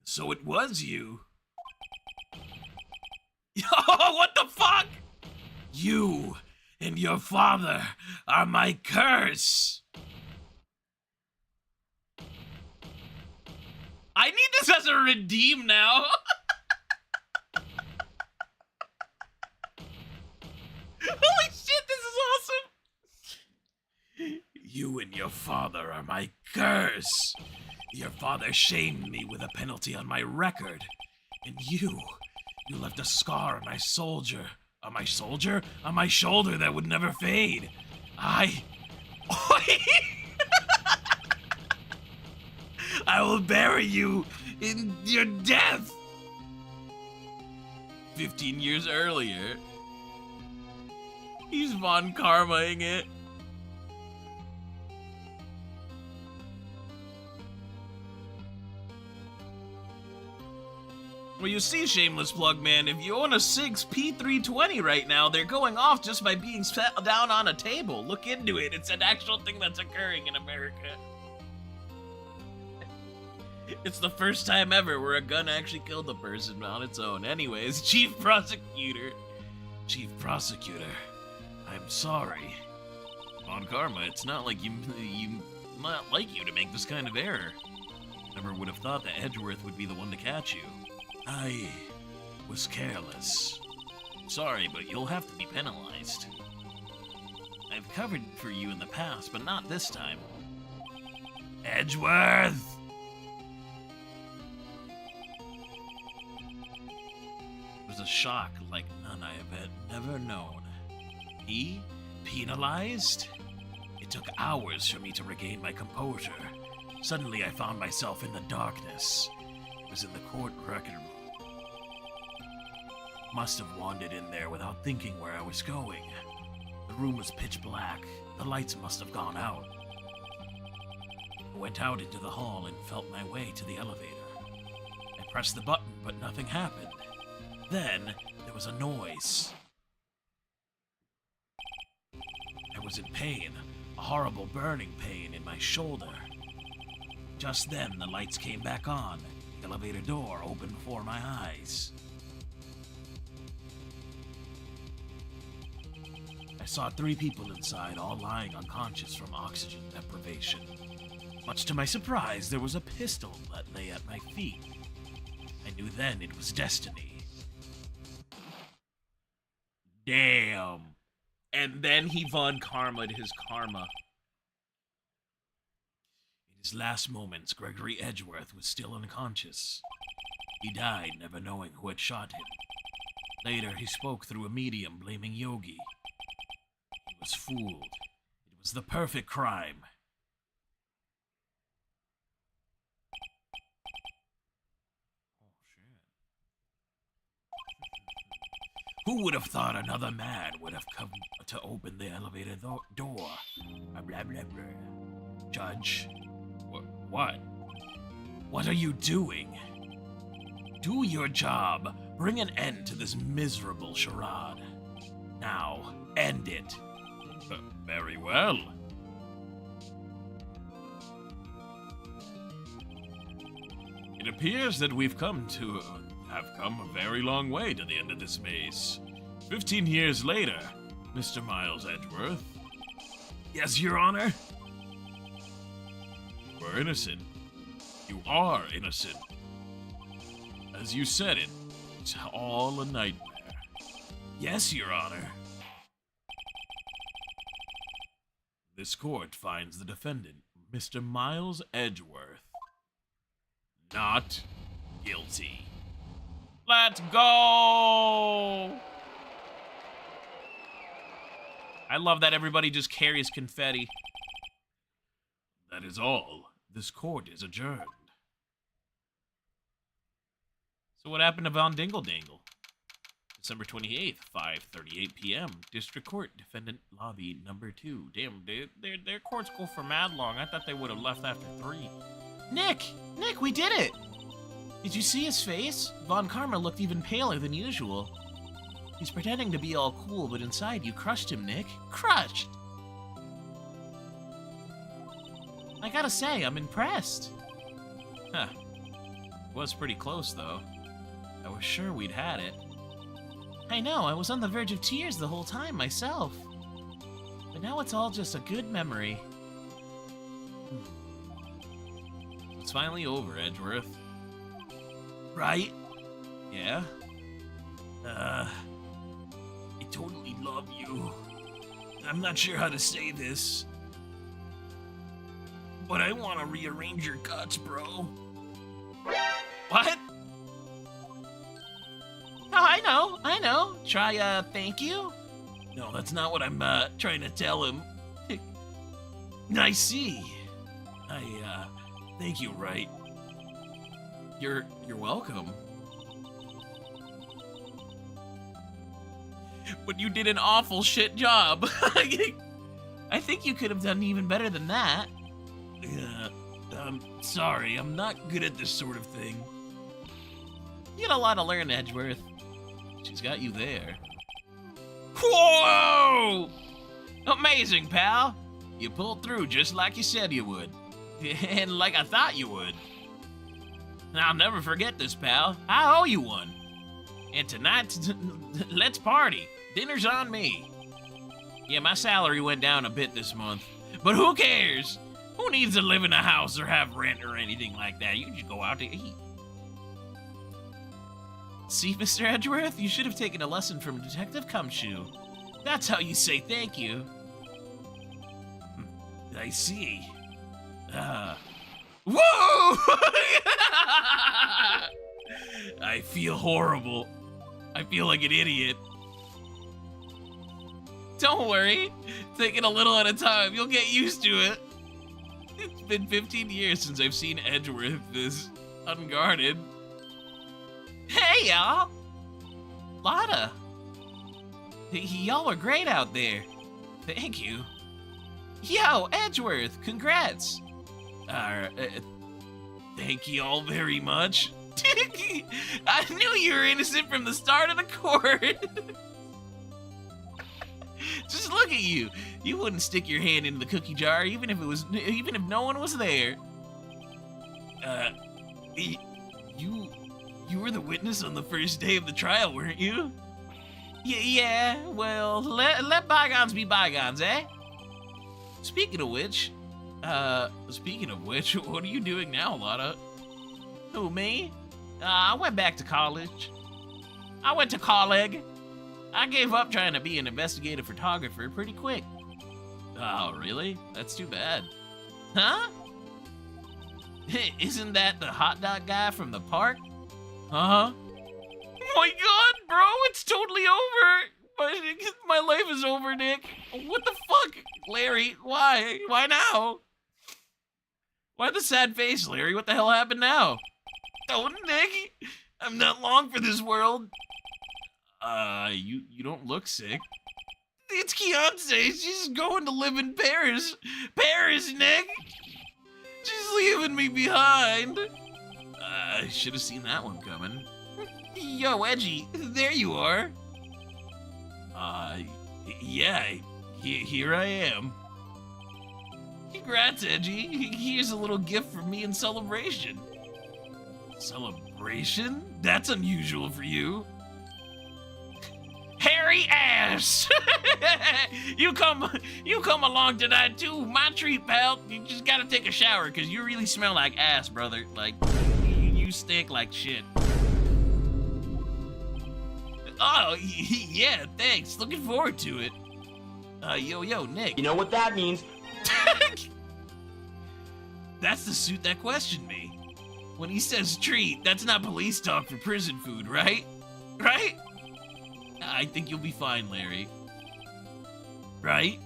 So it was you. What the fuck? You and your father are my curse. I need this as a redeem now. Holy shit, this is awesome. You and your father are my curse. Your father shamed me with a penalty on my record. And you left a scar on my soldier. On my soldier? On my shoulder that would never fade. I will bury you in your death. 15 years earlier, he's Von Karma-ing it. Well, you see, shameless plug man, if you own a SIG's P320 right now, they're going off just by being set down on a table. Look into it. It's an actual thing that's occurring in America. It's the first time ever where a gun actually killed a person on its own. Anyways, Chief Prosecutor. Chief Prosecutor, I'm sorry. Von Karma, it's not like not like you to make this kind of error. Never would have thought that Edgeworth would be the one to catch you. I was careless. Sorry, but you'll have to be penalized. I've covered for you in the past, but not this time. Edgeworth! It was a shock like none I have ever known. He? Penalized? It took hours for me to regain my composure. Suddenly I found myself in the darkness. It was in the court record room. Must have wandered in there without thinking where I was going. The room was pitch black. The lights must have gone out. I went out into the hall and felt my way to the elevator. I pressed the button, but nothing happened. Then, there was a noise. I was in pain, a horrible burning pain in my shoulder. Just then, the lights came back on. The elevator door opened before my eyes. I saw 3 people inside, all lying unconscious from oxygen deprivation. Much to my surprise, there was a pistol that lay at my feet. I knew then it was destiny. Damn. And then he Von Karma'd his karma. In his last moments, Gregory Edgeworth was still unconscious. He died, never knowing who had shot him. Later, he spoke through a medium, blaming Yogi. He was fooled. It was the perfect crime. Who would have thought another man would have come to open the elevator door? Blah, blah, blah, blah. Judge? What? What are you doing? Do your job. Bring an end to this miserable charade. Now, end it. Very well. It appears that we've come a very long way to the end of this maze. 15 years later, Mr. Miles Edgeworth. Yes, Your Honor? You were innocent. You are innocent. As you said it, it's all a nightmare. Yes, Your Honor. This court finds the defendant, Mr. Miles Edgeworth, not guilty. Let's go! I love that everybody just carries confetti. That is all. This court is adjourned. So what happened to Von Dingle Dangle? December 28th, 5:38 p.m. District Court, Defendant Lobby Number 2. Damn, their courts go for mad long. I thought they would have left after 3. Nick, we did it! Did you see his face? Von Karma looked even paler than usual. He's pretending to be all cool, but inside you crushed him, Nick. Crushed! I gotta say, I'm impressed. Huh. Was pretty close, though. I was sure we'd had it. I know, I was on the verge of tears the whole time myself. But now it's all just a good memory. It's finally over, Edgeworth. Right? Yeah? I totally love you. I'm not sure how to say this, but I want to rearrange your guts, bro. What? Oh, I know. Try, thank you? No, that's not what I'm, trying to tell him. I see. Thank you, Wright. You're welcome. But you did an awful shit job. I think you could have done even better than that. Sorry, I'm not good at this sort of thing. You got a lot to learn, Edgeworth. She's got you there. Whoa! Amazing, pal. You pulled through just like you said you would. And like I thought you would. I'll never forget this, pal. I owe you one. And tonight, let's party. Dinner's on me. Yeah, my salary went down a bit this month. But who cares? Who needs to live in a house or have rent or anything like that? You just go out to eat. See, Mr. Edgeworth, you should have taken a lesson from Detective Cumshoe. That's how you say thank you. I see. Whoa! I feel horrible. I feel like an idiot. Don't worry. Take it a little at a time. You'll get used to it. It's been 15 years since I've seen Edgeworth this unguarded. Hey, y'all! Lotta! Y'all were great out there. Thank you. Yo, Edgeworth, congrats! Thank you all very much. I knew you were innocent from the start of the court. Just look at you. You wouldn't stick your hand into the cookie jar even if no one was there. You were the witness on the first day of the trial, weren't you? Yeah, well, let bygones be bygones, eh? Speaking of which, what are you doing now, Lotta? Who, me? I went back to college. I went to college. I gave up trying to be an investigative photographer pretty quick. Oh, really? That's too bad. Huh? Isn't that the hot dog guy from the park? Uh-huh. Oh my god, bro, it's totally over. My life is over, Nick. What the fuck? Larry, why? Why now? Why the sad face, Larry? What the hell happened now? Oh, Nick, I'm not long for this world. You don't look sick. It's Keontae. She's going to live in Paris. Paris, Nick. She's leaving me behind. I should have seen that one coming. Yo, Edgey, there you are. Yeah, here I am. Congrats, Edgey. Here's a little gift from me in celebration. Celebration? That's unusual for you. Hairy ass! You come along tonight too. My treat, pal. You just gotta take a shower because you really smell like ass, brother. Like, you stink like shit. Oh, yeah, thanks. Looking forward to it. Yo, Nick. You know what that means? That's the suit that questioned me. When he says treat, that's not police talk for prison food, right? Right? I think you'll be fine, Larry. Right?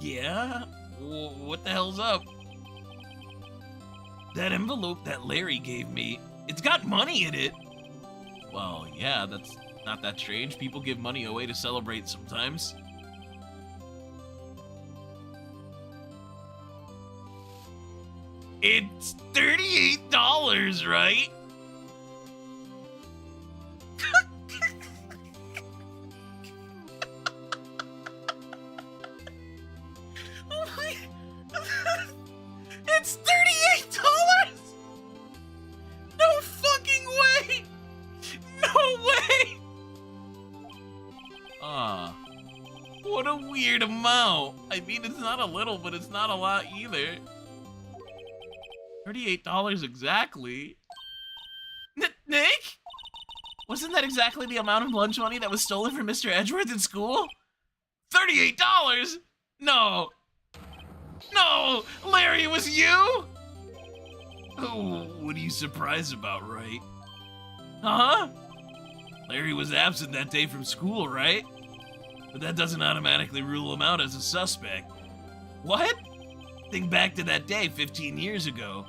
Yeah? What the hell's up? That envelope that Larry gave me, it's got money in it. Well, yeah, that's Not that strange. People give money away to celebrate sometimes. It's $38, right? Oh my... It's $38! No fucking way! No way! What a weird amount. I mean, it's not a little, but it's not a lot either. $38 exactly. Nick? Wasn't that exactly the amount of lunch money that was stolen from Mr. Edgeworth in school? $38? No. No! Larry, it was you? Oh, what are you surprised about, Wright? Huh? Larry was absent that day from school, right? But that doesn't automatically rule him out as a suspect. What? Think back to that day 15 years ago.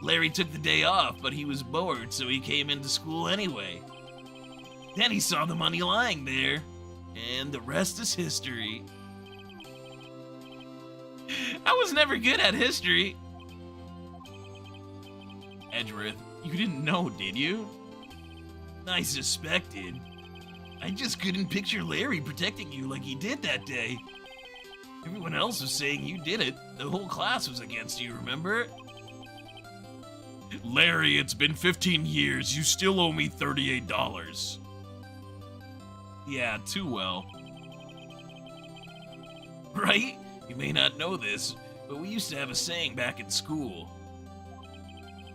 Larry took the day off, but he was bored, so he came into school anyway. Then he saw the money lying there, and the rest is history. I was never good at history. Edgeworth, you didn't know, did you? I suspected. I just couldn't picture Larry protecting you like he did that day. Everyone else was saying you did it. The whole class was against you, remember? Larry, it's been 15 years. You still owe me $38. Yeah, too well. Right? You may not know this, but we used to have a saying back in school.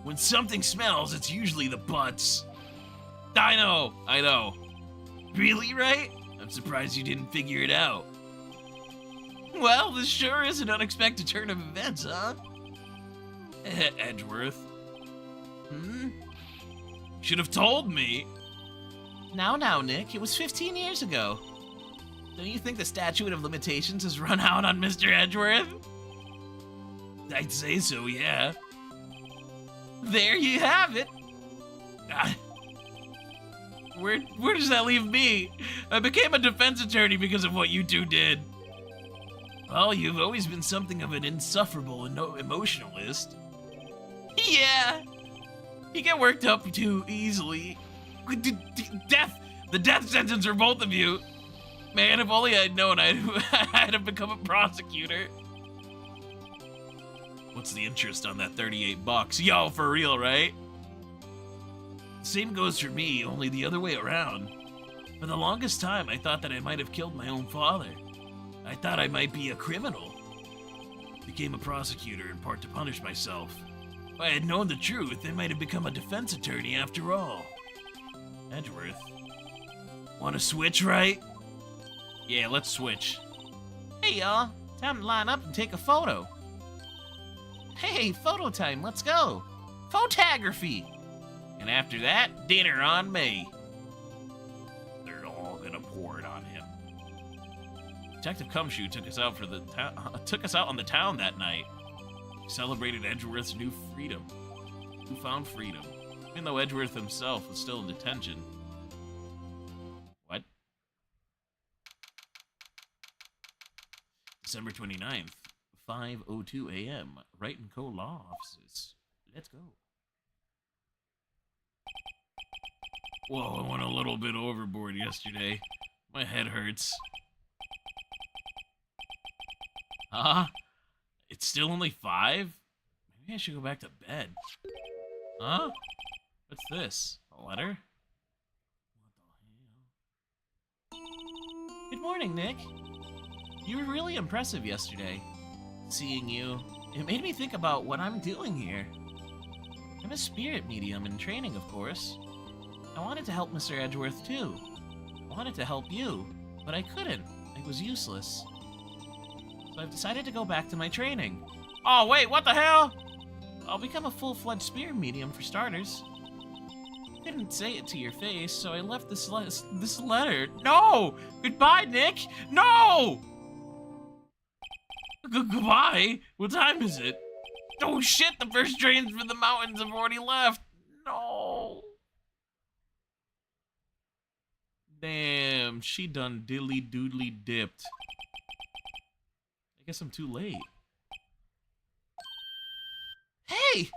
When something smells, it's usually the butts. I know. Really, right? I'm surprised you didn't figure it out. Well, this sure is an unexpected turn of events, huh? Edgeworth. Should have told me. Now, Nick, it was 15 years ago. Don't you think the statute of limitations has run out on Mr. Edgeworth? I'd say so, yeah. There you have it. Where does that leave me? I became a defense attorney because of what you two did. Well, you've always been something of an insufferable and emotionalist. Yeah. You get worked up too easily. Death! The death sentence for both of you. Man, if only I'd known, I'd have become a prosecutor. What's the interest on that $38? Yo, for real, right? Same goes for me, only the other way around. For the longest time, I thought that I might have killed my own father. I thought I might be a criminal. Became a prosecutor in part to punish myself. If I had known the truth, I might have become a defense attorney after all. Edgeworth. Want to switch, right? Yeah, let's switch. Hey, y'all. Time to line up and take a photo. Hey, photo time. Let's go. Photography. And after that, dinner on me. They're all gonna pour it on him. Detective Cumshoe took us out on the town that night. We celebrated Edgeworth's newfound freedom, even though Edgeworth himself was still in detention. What? December 29th, 5:02 a.m. Wright & Co. Law Offices. Let's go. Whoa, I went a little bit overboard yesterday. My head hurts. It's still only 5? Maybe I should go back to bed. Huh? What's this? A letter? What the hell? Good morning, Nick. You were really impressive yesterday. Seeing you, it made me think about what I'm doing here. I'm a spirit medium in training, of course. I wanted to help Mr. Edgeworth, too. I wanted to help you, but I couldn't. It was useless. So I've decided to go back to my training. Oh, wait, what the hell? I'll become a full-fledged spirit medium, for starters. I couldn't say it to your face, so I left this letter. No! Goodbye, Nick! No! Goodbye? What time is it? Oh, shit, the first trains for the mountains have already left. No. Damn, she done diddly doodly dipped. I guess I'm too late. Hey!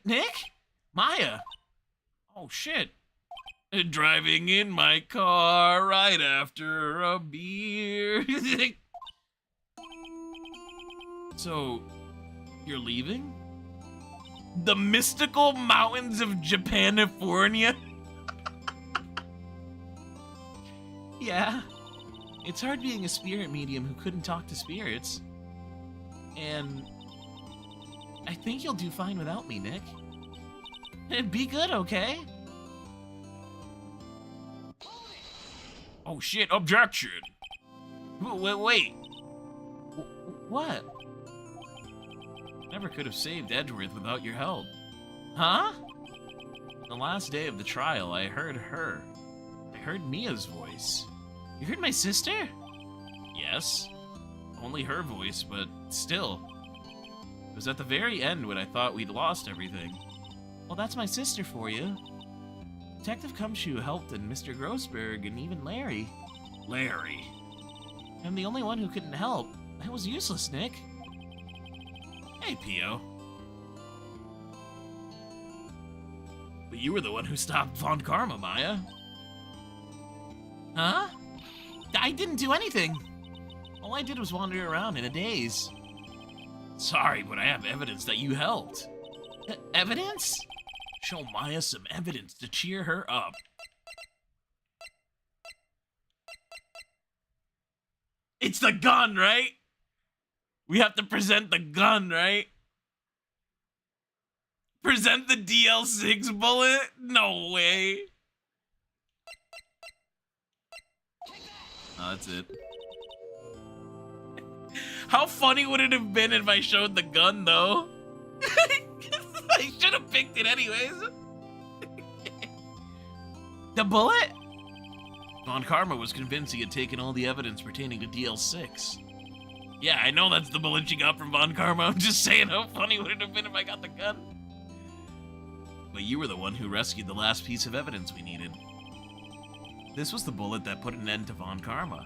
Nick? Maya! Oh, shit. Driving in my car right after a beer. So, you're leaving? The mystical mountains of Japanifornia? Yeah. It's hard being a spirit medium who couldn't talk to spirits. And I think you'll do fine without me, Nick. Be good, okay? Oh shit, objection! Wait. What? Never could have saved Edgeworth without your help. Huh? The last day of the trial, I heard her. I heard Mia's voice. You heard my sister? Yes. Only her voice, but still. It was at the very end when I thought we'd lost everything. Well, that's my sister for you. Detective Cumshoe helped, and Mr. Grossberg, and even Larry. Larry. I'm the only one who couldn't help. That was useless, Nick. Hey, Pio. But you were the one who stopped Von Karma, Maya. Huh? I didn't do anything. All I did was wander around in a daze. Sorry, but I have evidence that you helped. Evidence? Show Maya some evidence to cheer her up. It's the gun, right? We have to present the gun, right? Present the DL6 bullet? No way. Oh, that's it. How funny would it have been if I showed the gun, though? I should have picked it anyways. The bullet? Von Karma was convinced he had taken all the evidence pertaining to DL6. Yeah, I know that's the bullet she got from Von Karma. I'm just saying, how funny would it have been if I got the gun? But you were the one who rescued the last piece of evidence we needed. This was the bullet that put an end to Von Karma.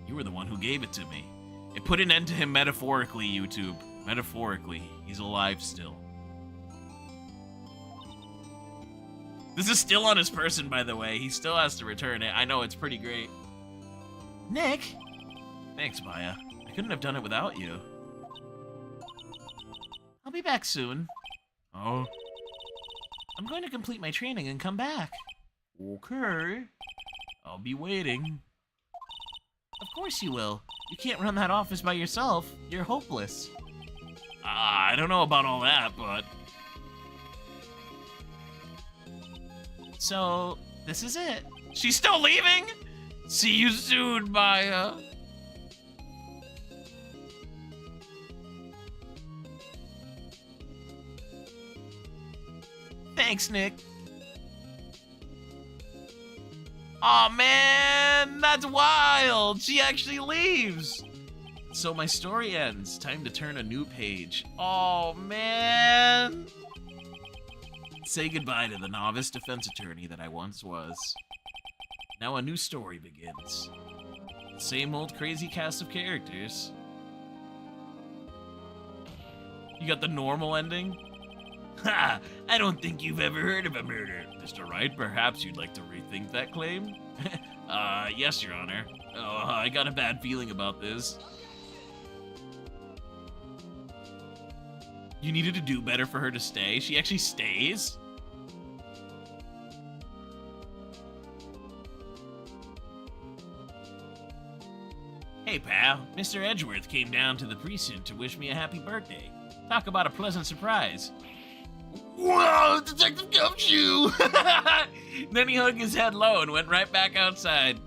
You were the one who gave it to me. It put an end to him metaphorically, YouTube. Metaphorically. He's alive still. This is still on his person, by the way. He still has to return it. I know, it's pretty great. Nick? Thanks, Maya. I couldn't have done it without you. I'll be back soon. Oh? I'm going to complete my training and come back. Okay. I'll be waiting. Of course you will. You can't run that office by yourself. You're hopeless. I don't know about all that, but... So, this is it. She's still leaving? See you soon, Maya. Thanks, Nick. Aw, man, that's wild. She actually leaves. So my story ends. Time to turn a new page. Oh, man. Say goodbye to the novice defense attorney that I once was. Now a new story begins. Same old crazy cast of characters. You got the normal ending? Ha! I don't think you've ever heard of a murder. Mr. Wright, perhaps you'd like to rethink that claim? Yes, Your Honor. I got a bad feeling about this. You needed to do better for her to stay? She actually stays? Hey, pal. Mr. Edgeworth came down to the precinct to wish me a happy birthday. Talk about a pleasant surprise. Whoa, Detective Gumshoe! Then he hung his head low and went right back outside.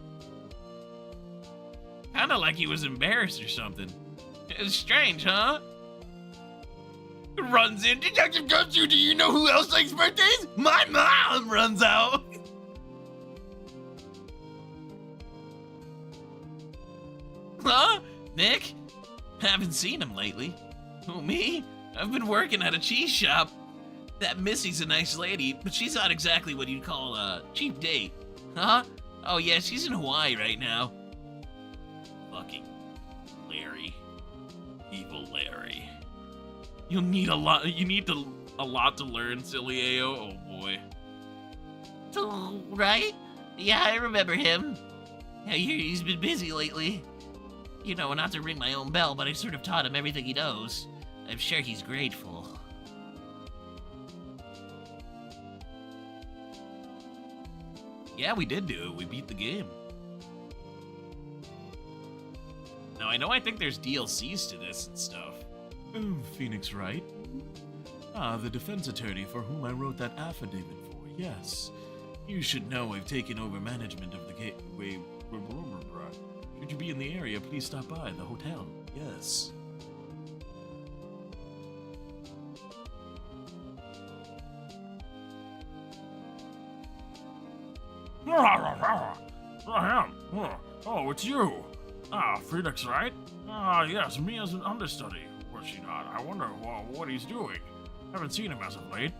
Kinda like he was embarrassed or something. It's strange, huh? Runs in, Detective Gumshoe, do you know who else likes birthdays? My mom runs out. Huh? Nick? Haven't seen him lately. Who, me? I've been working at a cheese shop. That Missy's a nice lady, but she's not exactly what you'd call a cheap date. Huh? Oh yeah, she's in Hawaii right now. Fucking Larry. Evil Larry. You need a lot to learn, silly AO. Oh boy. Right? Yeah, I remember him. Yeah, he's been busy lately. You know, not to ring my own bell, but I sort of taught him everything he knows. I'm sure he's grateful. Yeah, we did do it. We beat the game. Now, I think there's DLCs to this and stuff. Oh, Pheonix, Wright? Ah, the defense attorney for whom I wrote that affidavit for, yes. You should know I've taken over management of the gateway. Should you be in the area, please stop by the hotel. Yes. Oh, it's you. Ah, Pheonix, right? Ah, yes, me as an understudy. Was she not? I wonder what he's doing. Haven't seen him as of late.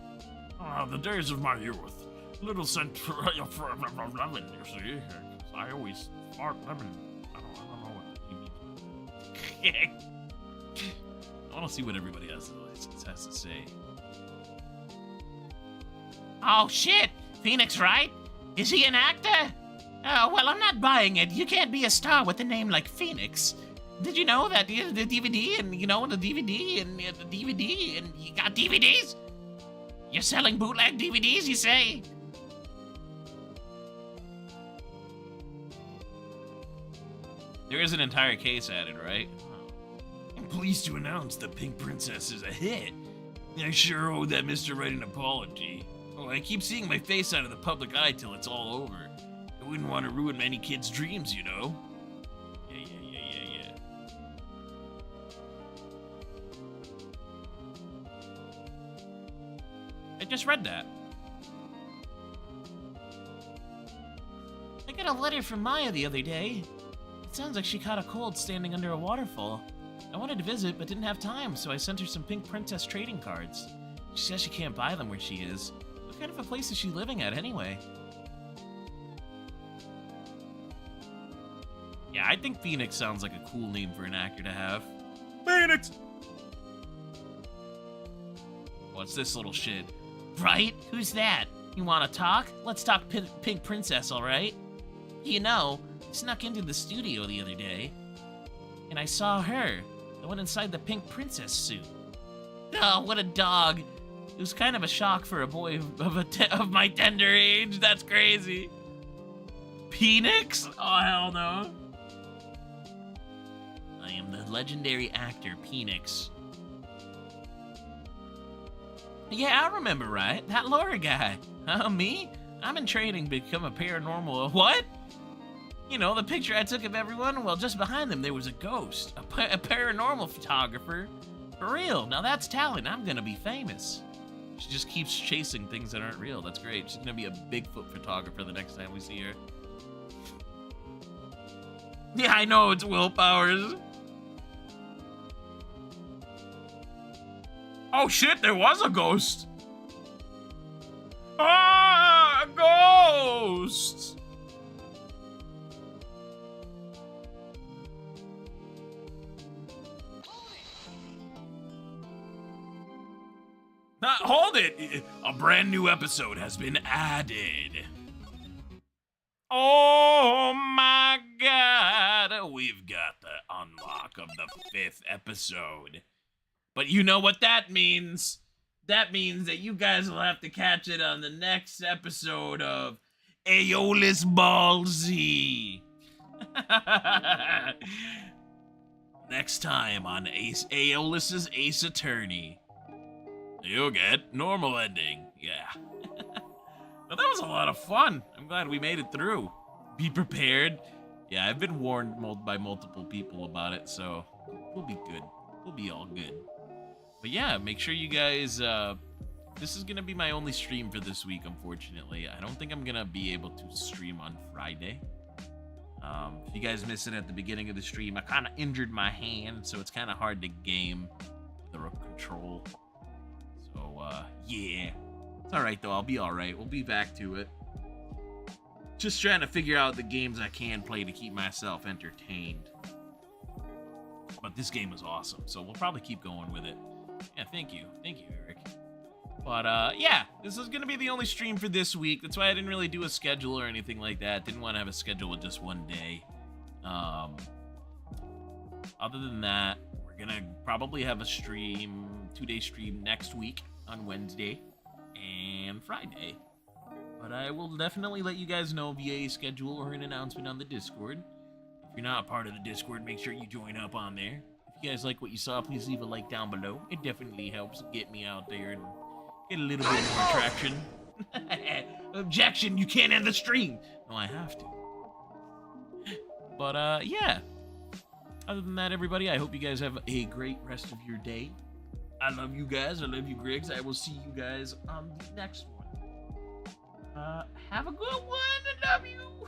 Ah, the days of my youth. Little scent for lemon, you see. I always fart lemon. I don't know what he means. I want to see what everybody has to say. Oh shit! Pheonix, right? Is he an actor? Oh, well, I'm not buying it. You can't be a star with a name like Pheonix. Did you know that the DVD and, the DVD and the DVD and you got DVDs? You're selling bootleg DVDs, you say? There is an entire case added, right? I'm pleased to announce the Pink Princess is a hit. I sure owe that Mr. Wright an apology. Oh, I keep seeing my face out of the public eye till it's all over. I wouldn't want to ruin many kids' dreams, you know? Yeah. I just read that. I got a letter from Maya the other day. It sounds like she caught a cold standing under a waterfall. I wanted to visit, but didn't have time, so I sent her some Pink Princess trading cards. She says she can't buy them where she is. What kind of a place is she living at, anyway? Yeah, I think Pheonix sounds like a cool name for an actor to have. Pheonix! What's this little shit? Right? Who's that? You wanna talk? Let's talk Pink Princess, alright? You know, I snuck into the studio the other day, and I saw her, the one inside the Pink Princess suit. Oh, what a dog. It was kind of a shock for a boy of my tender age. That's crazy. Pheonix? Oh, hell no. I am the legendary actor Pheonix. Yeah, I remember, right? That Laura guy. Me? I'm in training to become a paranormal... What? You know, the picture I took of everyone? Well, just behind them there was a ghost. A paranormal photographer. For real. Now that's talent. I'm gonna be famous. She just keeps chasing things that aren't real. That's great. She's gonna be a Bigfoot photographer the next time we see her. Yeah, I know, it's Will Powers. Oh shit, there was a ghost! Ah, a ghost! Hold it! A brand new episode has been added. Oh my god! We've got the unlock of the 5th episode. But you know what that means? That means that you guys will have to catch it on the next episode of Aeolus Ball Z. Next time on Aeolus's Ace Attorney. You'll get normal ending. Yeah. Well, that was a lot of fun. I'm glad we made it through. Be prepared. Yeah, I've been warned by multiple people about it, so we'll be good. We'll be all good. But yeah, make sure you guys, this is gonna be my only stream for this week, unfortunately. I don't think I'm gonna be able to stream on Friday. If you guys missed it at the beginning of the stream, I kind of injured my hand, so it's kind of hard to game the remote control. So, yeah. It's alright, though. I'll be alright. We'll be back to it. Just trying to figure out the games I can play to keep myself entertained. But this game is awesome, so we'll probably keep going with it. Yeah, thank you, Eric. But yeah, this is gonna be the only stream for this week. That's why I didn't really do a schedule or anything like that. Didn't want to have a schedule with just one day. Other than that, we're gonna probably have a stream, 2-day stream next week on Wednesday and Friday. But I will definitely let you guys know via a schedule or an announcement on the Discord. If you're not part of the Discord, make sure you join up on there. If you guys like what you saw, please leave a like down below. It definitely helps get me out there and get a little bit more traction. Objection, you can't end the stream. No, I have to. But yeah. Other than that, everybody, I hope you guys have a great rest of your day. I love you guys. I love you, Griggs. I will see you guys on the next one. Have a good one. I love you.